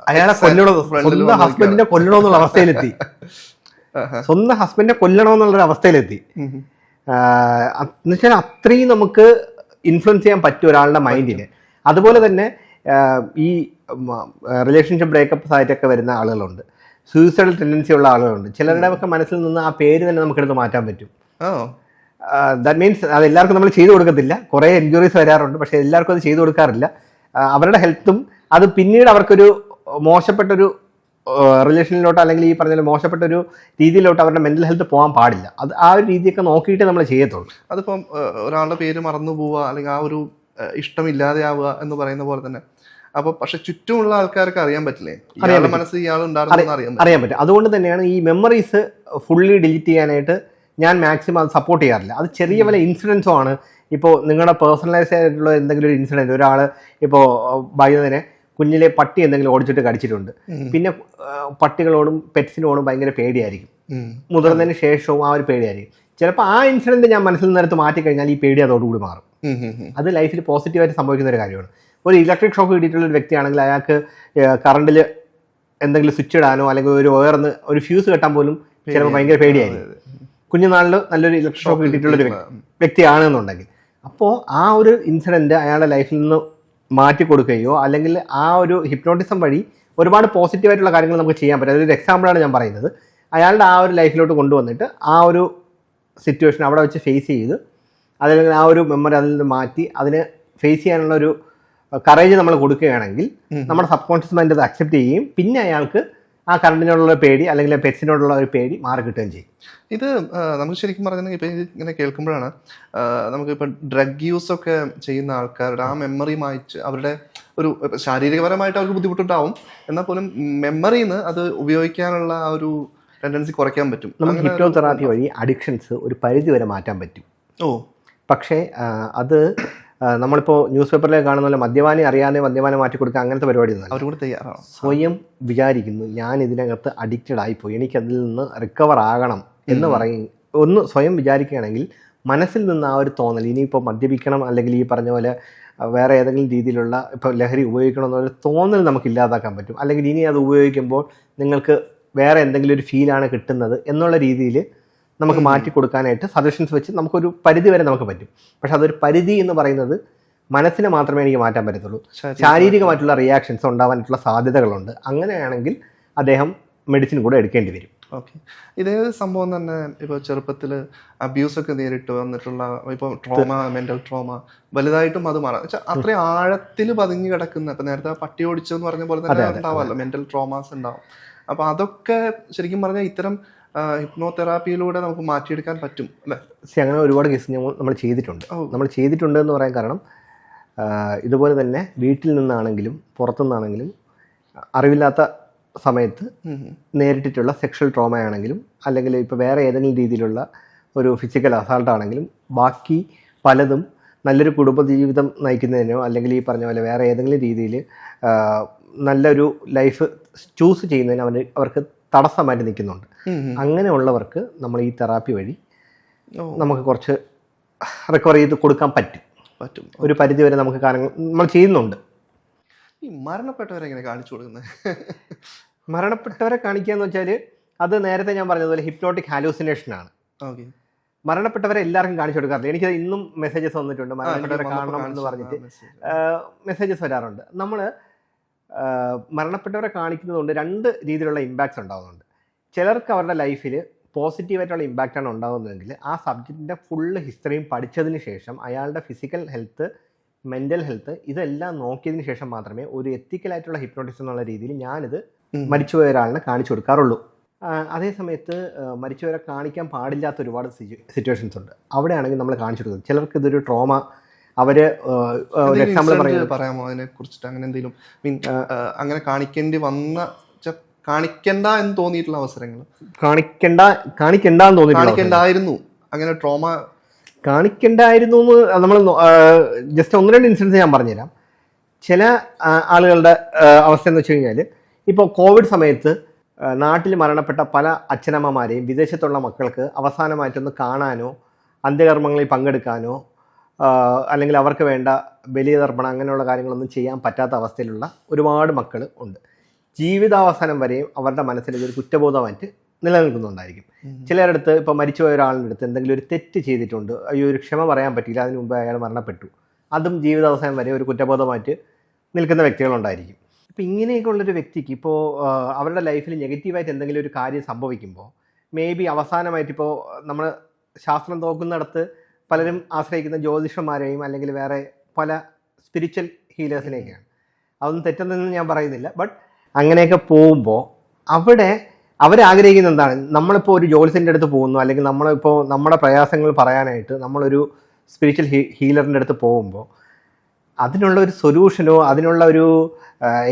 അയാളെ സ്വന്തം ഹസ്ബൻഡിനെ കൊല്ലണമെന്നുള്ള അവസ്ഥയിലെത്തി. സ്വന്തം ഹസ്ബൻഡിനെ കൊല്ലണമെന്നുള്ളൊരു അവസ്ഥയിലെത്തി. എന്നുവെച്ചാൽ അത്രയും നമുക്ക് ഇൻഫ്ലുവൻസ് ചെയ്യാൻ പറ്റും ഒരാളുടെ മൈൻഡിനെ. അതുപോലെ തന്നെ ഈ റിലേഷൻഷിപ്പ് ബ്രേക്കപ്പ് ആയിട്ടൊക്കെ വരുന്ന ആളുകളുണ്ട്, സൂയിസൈഡൽ ടെൻഡൻസി ഉള്ള ആളുകളുണ്ട്. ചിലരുടെ ഒക്കെ മനസ്സിൽ നിന്ന് ആ പേര് തന്നെ നമുക്കെടുത്ത് മാറ്റാൻ പറ്റും. ദാറ്റ് മീൻസ് അത് എല്ലാവർക്കും നമ്മൾ ചെയ്തു കൊടുക്കത്തില്ല. കുറേ എൻക്വയറീസ് വരാറുണ്ട്, പക്ഷെ എല്ലാവർക്കും അത് ചെയ്തു കൊടുക്കാറില്ല. അവരുടെ ഹെൽത്തും അത് പിന്നീട് അവർക്കൊരു മോശപ്പെട്ടൊരു റിലേഷനിലോട്ട്, അല്ലെങ്കിൽ ഈ പറഞ്ഞ മോശപ്പെട്ടൊരു രീതിയിലോട്ട് അവരുടെ മെന്റൽ ഹെൽത്ത് പോകാൻ പാടില്ല. അത് ആ ഒരു രീതിയൊക്കെ നോക്കിയിട്ട് നമ്മൾ ചെയ്യത്തുള്ളൂ. അതിപ്പം ഒരാളുടെ പേര് മറന്നു പോവുക, അല്ലെങ്കിൽ ആ ഒരു ഇഷ്ടമില്ലാതെ ആവുക എന്ന് പറയുന്ന പോലെ തന്നെ. അപ്പൊ പക്ഷെ ചുറ്റുമുള്ള ആൾക്കാർക്ക് അറിയാൻ പറ്റില്ലേ, ഇയാളുടെ മനസ്സിൽ ഇയാളുണ്ടായിരുന്നു അറിയാൻ പറ്റും. അതുകൊണ്ട് തന്നെയാണ് ഈ മെമ്മറീസ് ഫുള്ളി ഡിലീറ്റ് ചെയ്യാനായിട്ട് ഞാൻ മാക്സിമം അത് സപ്പോർട്ട് ചെയ്യാറില്ല. അത് ചെറിയ വല്ല ഇൻസിഡൻസും ആണ്. ഇപ്പോൾ നിങ്ങളുടെ പേഴ്സണലൈസ് ആയിട്ടുള്ള എന്തെങ്കിലും ഒരു ഇൻസിഡൻറ്റ്, ഒരാൾ ഇപ്പോൾ വൈകുന്നേരം കുഞ്ഞിലെ പട്ടി എന്തെങ്കിലും ഓടിച്ചിട്ട് കടിച്ചിട്ടുണ്ട്, പിന്നെ പട്ടികളോടും പെറ്റ്സിനോടും ഭയങ്കര പേടിയായിരിക്കും. മുതിർന്നതിന് ശേഷവും ആ ഒരു പേടിയായിരിക്കും. ചിലപ്പോൾ ആ ഇൻസിഡൻറ്റ് ഞാൻ മനസ്സിൽ നിന്നെടുത്ത് മാറ്റിക്കഴിഞ്ഞാൽ ഈ പേടി അതോടുകൂടി മാറും. അത് ലൈഫിൽ പോസിറ്റീവായിട്ട് സംഭവിക്കുന്ന ഒരു കാര്യമാണ്. ഒരു ഇലക്ട്രിക് ഷോക്ക് കിട്ടിയിട്ടുള്ള ഒരു വ്യക്തിയാണെങ്കിൽ അയാൾക്ക് കറണ്ടിൽ എന്തെങ്കിലും സ്വിച്ച് ഇടാനോ അല്ലെങ്കിൽ ഒരു വയർന്ന് ഒരു ഫ്യൂസ് കെട്ടാൻ പോലും ചിലപ്പോൾ ഭയങ്കര പേടിയായിരിക്കും. കുഞ്ഞുനാളിൽ നല്ലൊരു ഇലക്ട്രിക് ഷോക്ക് കിട്ടിയിട്ടുള്ളൊരു വ്യക്തിയാണെന്നുണ്ടെങ്കിൽ, അപ്പോൾ ആ ഒരു ഇൻസിഡൻറ്റ് അയാളുടെ ലൈഫിൽ നിന്ന് മാറ്റി കൊടുക്കുകയോ അല്ലെങ്കിൽ ആ ഒരു ഹിപ്നോട്ടിസം വഴി ഒരുപാട് പോസിറ്റീവായിട്ടുള്ള കാര്യങ്ങൾ നമുക്ക് ചെയ്യാൻ പറ്റും. അതൊരു എക്സാമ്പിളാണ് ഞാൻ പറയുന്നത്. അയാളുടെ ആ ഒരു ലൈഫിലോട്ട് കൊണ്ടുവന്നിട്ട് ആ ഒരു സിറ്റുവേഷൻ അവിടെ വെച്ച് ഫേസ് ചെയ്ത്, അതല്ലെങ്കിൽ ആ ഒരു മെമ്മറി അതിൽ നിന്ന് മാറ്റി അതിനെ ഫേസ് ചെയ്യാനുള്ള ഒരു കറേജ് നമ്മൾ കൊടുക്കുകയാണെങ്കിൽ നമ്മുടെ സബ് കോൺഷ്യസ് മൈൻഡ് അത് അക്സെപ്റ്റ് ചെയ്യുകയും പിന്നെ അയാൾക്ക് ആ കറണ്ടിനോടുള്ള പേടി അല്ലെങ്കിൽ പെറ്റ്സിനോടുള്ള ഒരു പേടി മാറി കിട്ടുകയും ചെയ്യും. ഇത് നമുക്ക് ശരിക്കും പറഞ്ഞാൽ ഇപ്പം ഇങ്ങനെ കേൾക്കുമ്പോഴാണ് നമുക്കിപ്പോൾ ഡ്രഗ് യൂസ് ഒക്കെ ചെയ്യുന്ന ആൾക്കാരുടെ ആ മെമ്മറി മായിച്ച് അവരുടെ ഒരു ശാരീരികപരമായിട്ട് അവർക്ക് ബുദ്ധിമുട്ടുണ്ടാവും, എന്നാൽ പോലും മെമ്മറിന്ന് അത് ഉപയോഗിക്കാനുള്ള ആ ഒരു ടെൻഡൻസി കുറയ്ക്കാൻ പറ്റും. നമുക്ക് ഹിപ്നോതെറാപ്പി വഴി അഡിക്ഷൻസ് ഒരു പരിധി വരെ മാറ്റാൻ പറ്റും. പക്ഷേ അത് നമ്മളിപ്പോൾ ന്യൂസ് പേപ്പറിലേക്ക് കാണുന്ന പോലെ മദ്യപാനി അറിയാതെ മദ്യപാനം മാറ്റി കൊടുക്കുക അങ്ങനത്തെ പരിപാടി ഒന്നും. സ്വയം വിചാരിക്കുന്നു ഞാൻ ഇതിനകത്ത് അഡിക്റ്റഡ് ആയിപ്പോയി, എനിക്കതിൽ നിന്ന് റിക്കവർ ആകണം എന്ന് ഒന്ന് സ്വയം വിചാരിക്കുകയാണെങ്കിൽ മനസ്സിൽ നിന്ന് ആ ഒരു തോന്നൽ, ഇനിയിപ്പോൾ മദ്യപിക്കണം അല്ലെങ്കിൽ ഈ പറഞ്ഞ പോലെ വേറെ ഏതെങ്കിലും രീതിയിലുള്ള ഇപ്പോൾ ലഹരി ഉപയോഗിക്കണം എന്നൊരു തോന്നൽ നമുക്ക് ഇല്ലാതാക്കാൻ പറ്റും. അല്ലെങ്കിൽ ഇനി അത് ഉപയോഗിക്കുമ്പോൾ നിങ്ങൾക്ക് വേറെ എന്തെങ്കിലും ഒരു ഫീലാണ് കിട്ടുന്നത് എന്നുള്ള രീതിയിൽ നമുക്ക് മാറ്റി കൊടുക്കാനായിട്ട് സജഷൻസ് വെച്ച് നമുക്കൊരു പരിധി വരെ നമുക്ക് പറ്റും. പക്ഷെ അതൊരു പരിധി എന്ന് പറയുന്നത് മനസ്സിനെ മാത്രമേ എനിക്ക് മാറ്റാൻ പറ്റത്തുള്ളൂ. ശാരീരികമായിട്ടുള്ള റിയാക്ഷൻസ് ഉണ്ടാവാനായിട്ടുള്ള സാധ്യതകളുണ്ട്. അങ്ങനെയാണെങ്കിൽ അദ്ദേഹം മെഡിസിൻ കൂടെ എടുക്കേണ്ടി വരും. ഓക്കെ, ഇതേ സംഭവം തന്നെ ഇപ്പോൾ ചെറുപ്പത്തിൽ അബ്യൂസൊക്കെ നേരിട്ട് വന്നിട്ടുള്ള ഇപ്പോൾ ട്രോമ, മെന്റൽ ട്രോമ വലുതായിട്ടും അത് മാറാം വെച്ചാൽ അത്രയും ആഴത്തിൽ പതിഞ്ഞു കിടക്കുന്ന, ഇപ്പം നേരത്തെ പട്ടി ഓടിച്ചെന്ന് പറഞ്ഞ പോലെ തന്നെ ഉണ്ടാവാമല്ലോ, മെന്റൽ ട്രോമാസ് ഉണ്ടാവും. അപ്പോൾ അതൊക്കെ ശരിക്കും പറഞ്ഞാൽ ഇത്തരം ഹിപ്നോതെറാപ്പിയിലൂടെ നമുക്ക് മാറ്റിയെടുക്കാൻ പറ്റും അല്ലേ? അങ്ങനെ ഒരുപാട് കേസ് നമ്മൾ ചെയ്തിട്ടുണ്ട് എന്ന് പറയാൻ കാരണം ഇതുപോലെ തന്നെ വീട്ടിൽ നിന്നാണെങ്കിലും പുറത്തുനിന്നാണെങ്കിലും അറിവില്ലാത്ത സമയത്ത് നേരിട്ടിട്ടുള്ള സെക്ഷൽ ട്രോമയാണെങ്കിലും അല്ലെങ്കിൽ ഇപ്പോൾ വേറെ ഏതെങ്കിലും രീതിയിലുള്ള ഒരു ഫിസിക്കൽ അസാൾട്ട് ആണെങ്കിലും ബാക്കി പലതും നല്ലൊരു കുടുംബജീവിതം നയിക്കുന്നതിനോ അല്ലെങ്കിൽ ഈ പറഞ്ഞ പോലെ വേറെ ഏതെങ്കിലും രീതിയിൽ നല്ലൊരു ലൈഫ് ചൂസ് ചെയ്യുന്നതിന് അവർക്ക് തടസ്സമായിട്ട് നിൽക്കുന്നുണ്ട്. അങ്ങനെയുള്ളവർക്ക് നമ്മൾ ഈ തെറാപ്പി വഴി നമുക്ക് കുറച്ച് റിക്കവർ ചെയ്ത് കൊടുക്കാൻ പറ്റും. ഒരു പരിധി വരെ നമുക്ക് കാര്യങ്ങൾ നമ്മൾ ചെയ്യുന്നുണ്ട്. ഈ മരണപ്പെട്ടവരെ എങ്ങനെ കാണിച്ചു കൊടുക്കുന്നത്? മരണപ്പെട്ടവരെ കാണിക്കുക എന്ന് വെച്ചാൽ അത് നേരത്തെ ഞാൻ പറഞ്ഞതുപോലെ ഹിപ്നോട്ടിക് ഹാലൂസിനേഷനാണ്. മരണപ്പെട്ടവരെ എല്ലാവർക്കും കാണിച്ചു കൊടുക്കാറില്ല. എനിക്ക് ഇന്നും മെസ്സേജസ് വന്നിട്ടുണ്ട്, മരണപ്പെട്ടവരെ കാണണം എന്ന് പറഞ്ഞിട്ട് മെസ്സേജസ് വരാറുണ്ട്. നമ്മൾ മരണപ്പെട്ടവരെ കാണിക്കുന്നത് കൊണ്ട് രണ്ട് രീതിയിലുള്ള ഇമ്പാക്ട്സ് ഉണ്ടാകുന്നുണ്ട്. ചിലർക്ക് അവരുടെ ലൈഫിൽ പോസിറ്റീവായിട്ടുള്ള ഇമ്പാക്റ്റാണ് ഉണ്ടാകുന്നതെങ്കിൽ ആ സബ്ജക്റ്റിൻ്റെ ഫുള്ള് ഹിസ്റ്ററിയും പഠിച്ചതിന് ശേഷം അയാളുടെ ഫിസിക്കൽ ഹെൽത്ത്, മെൻ്റൽ ഹെൽത്ത് ഇതെല്ലാം നോക്കിയതിന് ശേഷം മാത്രമേ ഒരു എത്തിക്കലായിട്ടുള്ള ഹിപ്നോട്ടിസം എന്നുള്ള രീതിയിൽ ഞാനിത് മരിച്ചുപോയ ഒരാളിനെ കാണിച്ചു കൊടുക്കാറുള്ളൂ. അതേ സമയത്ത് മരിച്ചവരെ കാണിക്കാൻ പാടില്ലാത്ത ഒരുപാട് സിറ്റുവേഷൻസ് ഉണ്ട്. അവിടെയാണെങ്കിൽ നമ്മൾ കാണിച്ചു കൊടുക്കുന്നത് ചിലർക്ക് ഇതൊരു ട്രോമ, അവര് ഒരു എക്സാമ്പിൾ പറയാമോ അതിനെ കുറിച്ചിട്ട്? അങ്ങനെ എന്തെങ്കിലും മീൻ അങ്ങനെ കാണിക്കണ്ട എന്ന് തോന്നിയിട്ടുള്ള അവസരങ്ങൾ? കാണിക്കണ്ടായിരുന്നു അങ്ങനെ ട്രോമ കാണിക്കണ്ടായിരുന്നു എന്ന് നമ്മൾ ജസ്റ്റ് 1-2 ഇൻസിഡൻസ് ഞാൻ പറഞ്ഞുതരാം. ചില ആളുകളുടെ അവസ്ഥ എന്ന് വെച്ച് കഴിഞ്ഞാൽ ഇപ്പോൾ കോവിഡ് സമയത്ത് നാട്ടിൽ മരണപ്പെട്ട പല അച്ഛനമ്മമാരെയും വിദേശത്തുള്ള മക്കൾക്ക് അവസാനമായിട്ടൊന്ന് കാണാനോ അന്ത്യകർമ്മങ്ങളിൽ പങ്കെടുക്കാനോ അല്ലെങ്കിൽ അവർക്ക് വേണ്ട ബലിതർപ്പണം അങ്ങനെയുള്ള കാര്യങ്ങളൊന്നും ചെയ്യാൻ പറ്റാത്ത അവസ്ഥയിലുള്ള ഒരുപാട് മക്കൾ ഉണ്ട്. ജീവിതാവസാനം വരെയും അവരുടെ മനസ്സിൽ ഇതൊരു കുറ്റബോധമായിട്ട് നിലനിൽക്കുന്നുണ്ടായിരിക്കും. ചിലരുടെ അടുത്ത് ഇപ്പോൾ മരിച്ചുപോയ ഒരാളുടെ അടുത്ത് എന്തെങ്കിലും ഒരു തെറ്റ് ചെയ്തിട്ടുണ്ട്, അയ്യോ ഒരു ക്ഷമ പറയാൻ പറ്റിയില്ല, അതിന് മുമ്പ് അയാൾ മരണപ്പെട്ടു, അതും ജീവിതാവസാനം വരെ ഒരു കുറ്റബോധമായിട്ട് നിൽക്കുന്ന വ്യക്തികളുണ്ടായിരിക്കും. ഇപ്പം ഇങ്ങനെയൊക്കെ ഉള്ളൊരു വ്യക്തിക്ക് ഇപ്പോൾ അവരുടെ ലൈഫിൽ നെഗറ്റീവായിട്ട് എന്തെങ്കിലും ഒരു കാര്യം സംഭവിക്കുമ്പോൾ മേ ബി അവസാനമായിട്ട് ഇപ്പോൾ നമ്മൾ ശാസ്ത്രം നോക്കുന്നിടത്ത് പലരും ആശ്രയിക്കുന്ന ജ്യോതിഷന്മാരെയും അല്ലെങ്കിൽ വേറെ പല സ്പിരിച്വൽ ഹീലേഴ്സിനെയൊക്കെയാണ്. അതൊന്നും തെറ്റെന്നൊന്നും ഞാൻ പറയുന്നില്ല. ബട്ട് അങ്ങനെയൊക്കെ പോകുമ്പോൾ അവിടെ അവരാഗ്രഹിക്കുന്ന എന്താണ്, നമ്മളിപ്പോൾ ഒരു ജ്യോത്സ്യൻ്റെ അടുത്ത് പോകുന്നു അല്ലെങ്കിൽ നമ്മളിപ്പോൾ നമ്മുടെ പ്രയാസങ്ങൾ പറയാനായിട്ട് നമ്മളൊരു സ്പിരിച്വൽ ഹീലറിൻ്റെ അടുത്ത് പോകുമ്പോൾ അതിനുള്ള ഒരു സൊല്യൂഷനോ അതിനുള്ള ഒരു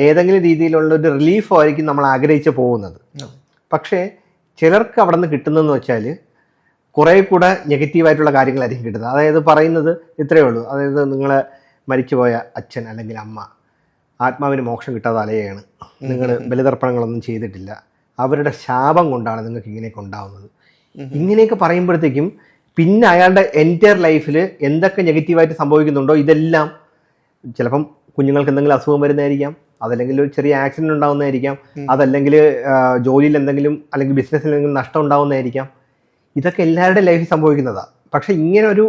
ഏതെങ്കിലും രീതിയിലുള്ള ഒരു റിലീഫോ ആയിരിക്കും നമ്മൾ ആഗ്രഹിച്ച് പോകുന്നത്. പക്ഷേ ചിലർക്ക് അവിടെ നിന്ന് കിട്ടുന്നതെന്ന് വെച്ചാൽ കുറേ കൂടെ നെഗറ്റീവായിട്ടുള്ള കാര്യങ്ങളായിരിക്കും കിട്ടുന്നത്. അതായത് പറയുന്നത് ഇത്രയേ ഉള്ളൂ, അതായത് നിങ്ങൾ മരിച്ചുപോയ അച്ഛൻ അല്ലെങ്കിൽ അമ്മ ആത്മാവിന് മോക്ഷം കിട്ടാതെ അലയാണ്, നിങ്ങൾ ബലിതർപ്പണങ്ങളൊന്നും ചെയ്തിട്ടില്ല, അവരുടെ ശാപം കൊണ്ടാണ് നിങ്ങൾക്ക് ഇങ്ങനെയൊക്കെ ഉണ്ടാവുന്നത്. ഇങ്ങനെയൊക്കെ പറയുമ്പോഴത്തേക്കും പിന്നെ അയാളുടെ എൻറ്റയർ ലൈഫിൽ എന്തൊക്കെ നെഗറ്റീവായിട്ട് സംഭവിക്കുന്നുണ്ടോ ഇതെല്ലാം ചിലപ്പം കുഞ്ഞുങ്ങൾക്ക് എന്തെങ്കിലും അസുഖം വരുന്നതായിരിക്കാം, അതല്ലെങ്കിൽ ഒരു ചെറിയ ആക്സിഡൻറ്റ് ഉണ്ടാകുന്നതായിരിക്കാം, അതല്ലെങ്കിൽ ജോലിയിൽ എന്തെങ്കിലും അല്ലെങ്കിൽ ബിസിനസ്സിൽ എന്തെങ്കിലും നഷ്ടം ഉണ്ടാകുന്നതായിരിക്കാം. ഇതൊക്കെ എല്ലാവരുടെ ലൈഫിൽ സംഭവിക്കുന്നതാണ്. പക്ഷേ ഇങ്ങനെ ഒരു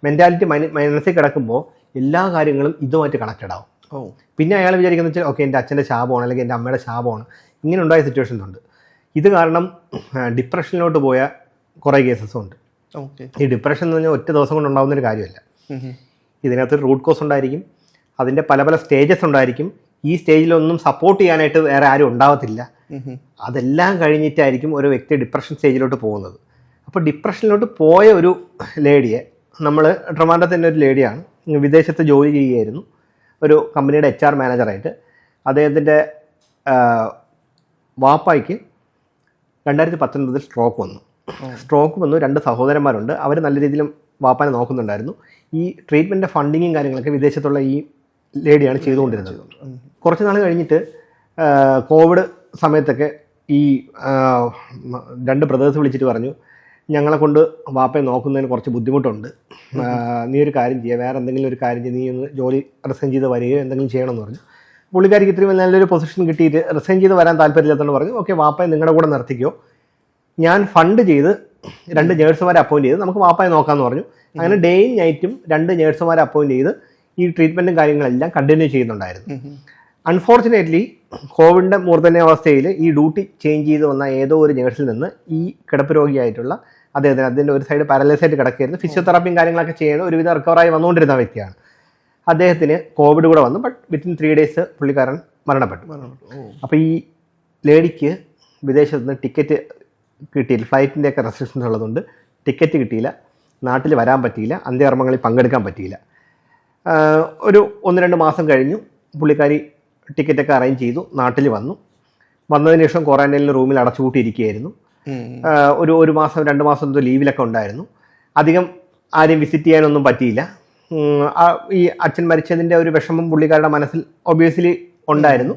മെൻറ്റാലിറ്റി മനസ്സിൽ കിടക്കുമ്പോൾ എല്ലാ കാര്യങ്ങളും ഇതുമായിട്ട് കണക്റ്റഡ് ആവും. പിന്നെ അയാൾ വിചാരിക്കുന്നത് വെച്ചാൽ ഓക്കെ എൻ്റെ അച്ഛൻ്റെ ശാപമാണ് അല്ലെങ്കിൽ എൻ്റെ അമ്മയുടെ ശാപമാണ്. ഇങ്ങനെ ഉണ്ടായ സിറ്റുവേഷൻസ് ഉണ്ട്. ഇത് കാരണം ഡിപ്രഷനിലോട്ട് പോയ കുറേ കേസസും ഉണ്ട്. ഈ ഡിപ്രഷൻ എന്ന് പറഞ്ഞാൽ ഒറ്റ ദിവസം കൊണ്ട് ഉണ്ടാകുന്നൊരു കാര്യമല്ല. ഇതിനകത്തൊരു റൂട്ട് കോസ് ഉണ്ടായിരിക്കും, അതിൻ്റെ പല പല സ്റ്റേജസ് ഉണ്ടായിരിക്കും. ഈ സ്റ്റേജിലൊന്നും സപ്പോർട്ട് ചെയ്യാനായിട്ട് വേറെ ആരും ഉണ്ടാവത്തില്ല. അതെല്ലാം കഴിഞ്ഞിട്ടായിരിക്കും ഒരു വ്യക്തി ഡിപ്രഷൻ സ്റ്റേജിലോട്ട് പോകുന്നത്. അപ്പോൾ ഡിപ്രഷനിലോട്ട് പോയ ഒരു ലേഡിയെ നമ്മൾ ട്രിവാൻഡ്രത്തിൻ്റെ ഒരു ലേഡിയാണ്, വിദേശത്ത് ജോലി ചെയ്യുകയായിരുന്നു, ഒരു കമ്പനിയുടെ HR മാനേജറായിട്ട്. അദ്ദേഹത്തിൻ്റെ വാപ്പായ്ക്ക് 2019 സ്ട്രോക്ക് വന്നു. 2 സഹോദരന്മാരുണ്ട്. അവർ നല്ല രീതിയിലും വാപ്പാനെ നോക്കുന്നുണ്ടായിരുന്നു. ഈ ട്രീറ്റ്മെൻറ്റിൻ്റെ ഫണ്ടിങ്ങും കാര്യങ്ങളൊക്കെ വിദേശത്തുള്ള ഈ ലേഡിയാണ് ചെയ്തുകൊണ്ടിരുന്നത്. കുറച്ച് നാൾ കഴിഞ്ഞിട്ട് കോവിഡ് സമയത്തൊക്കെ ഈ 2 ബ്രദേഴ്സ് വിളിച്ചിട്ട് പറഞ്ഞു, ഞങ്ങളെ കൊണ്ട് വാപ്പയെ നോക്കുന്നതിന് കുറച്ച് ബുദ്ധിമുട്ടുണ്ട്, നീ ഒരു കാര്യം ചെയ്യുക, വേറെ എന്തെങ്കിലും ഒരു കാര്യം ചെയ്ത് നീ ഒന്ന് ജോലി റിസൈൻ ചെയ്ത് വരികയോ എന്തെങ്കിലും ചെയ്യണമെന്ന് പറഞ്ഞു. പുള്ളിക്കാരിക്ക് ഇത്രയും നല്ലൊരു പൊസിഷൻ കിട്ടിയിട്ട് റിസൈൻ ചെയ്ത് വരാൻ താല്പര്യമില്ലാത്തതുകൊണ്ട് പറഞ്ഞു ഓക്കെ വാപ്പയെ നിങ്ങളുടെ കൂടെ നിർത്തിക്കോ, ഞാൻ ഫണ്ട് ചെയ്ത് 2 നേഴ്സുമാരെ അപ്പോയിൻറ്റ് ചെയ്ത് നമുക്ക് വാപ്പയെ നോക്കാമെന്ന് പറഞ്ഞു. അങ്ങനെ ഡേയും നൈറ്റും 2 നേഴ്സുമാരെ അപ്പോയിൻറ്റ് ചെയ്ത് ഈ ട്രീറ്റ്മെൻറ്റും കാര്യങ്ങളെല്ലാം കണ്ടിന്യൂ ചെയ്യുന്നുണ്ടായിരുന്നു. അൺഫോർച്ചുനേറ്റ്ലി കോവിഡിൻ്റെ മൂർധന്യാവസ്ഥയിൽ ഈ ഡ്യൂട്ടി ചേഞ്ച് ചെയ്ത് വന്ന ഏതോ ഒരു നേഴ്സിൽ നിന്ന് ഈ കിടപ്പ് രോഗിയായിട്ടുള്ള അതിൻ്റെ ഒരു സൈഡ് പാരലൈസ് ആയിട്ട് കിടക്കുകയായിരുന്നു. ഫിസിയോതെറാപ്പിയും കാര്യങ്ങളൊക്കെ ചെയ്യുന്ന ഒരുവിധം റിക്കവറായി വന്നുകൊണ്ടിരുന്ന വ്യക്തിയാണ്. അദ്ദേഹത്തിന് കോവിഡ് കൂടെ വന്നു. ബട്ട് വിത്തിൻ 3 days പുള്ളിക്കാരൻ മരണപ്പെട്ടു. അപ്പോൾ ഈ ലേഡിക്ക് വിദേശത്ത് നിന്ന് ടിക്കറ്റ് കിട്ടിയില്ല, ഫ്ലൈറ്റിൻ്റെയൊക്കെ റെസ്ട്രിക്ഷൻസ് ഉള്ളതുകൊണ്ട് ടിക്കറ്റ് കിട്ടിയില്ല, നാട്ടിൽ വരാൻ പറ്റിയില്ല, അന്ത്യകർമ്മങ്ങളിൽ പങ്കെടുക്കാൻ പറ്റിയില്ല. ഒരു 1-2 മാസം കഴിഞ്ഞു പുള്ളിക്കാരി ടിക്കറ്റൊക്കെ അറേഞ്ച് ചെയ്തു, നാട്ടിൽ വന്നതിന് ശേഷം ക്വാറന്റൈനിൽ റൂമിൽ അടച്ചുപൂട്ടിയിരിക്കുകയായിരുന്നു. ഒരു മാസം 2 മാസം ലീവിലൊക്കെ ഉണ്ടായിരുന്നു. അധികം ആരെയും വിസിറ്റ് ചെയ്യാനൊന്നും പറ്റിയില്ല. ഈ അച്ഛൻ മരിച്ചതിൻ്റെ ഒരു വിഷമം പുള്ളിക്കാരുടെ മനസ്സിൽ ഒബ്വിയസ്ലി ഉണ്ടായിരുന്നു.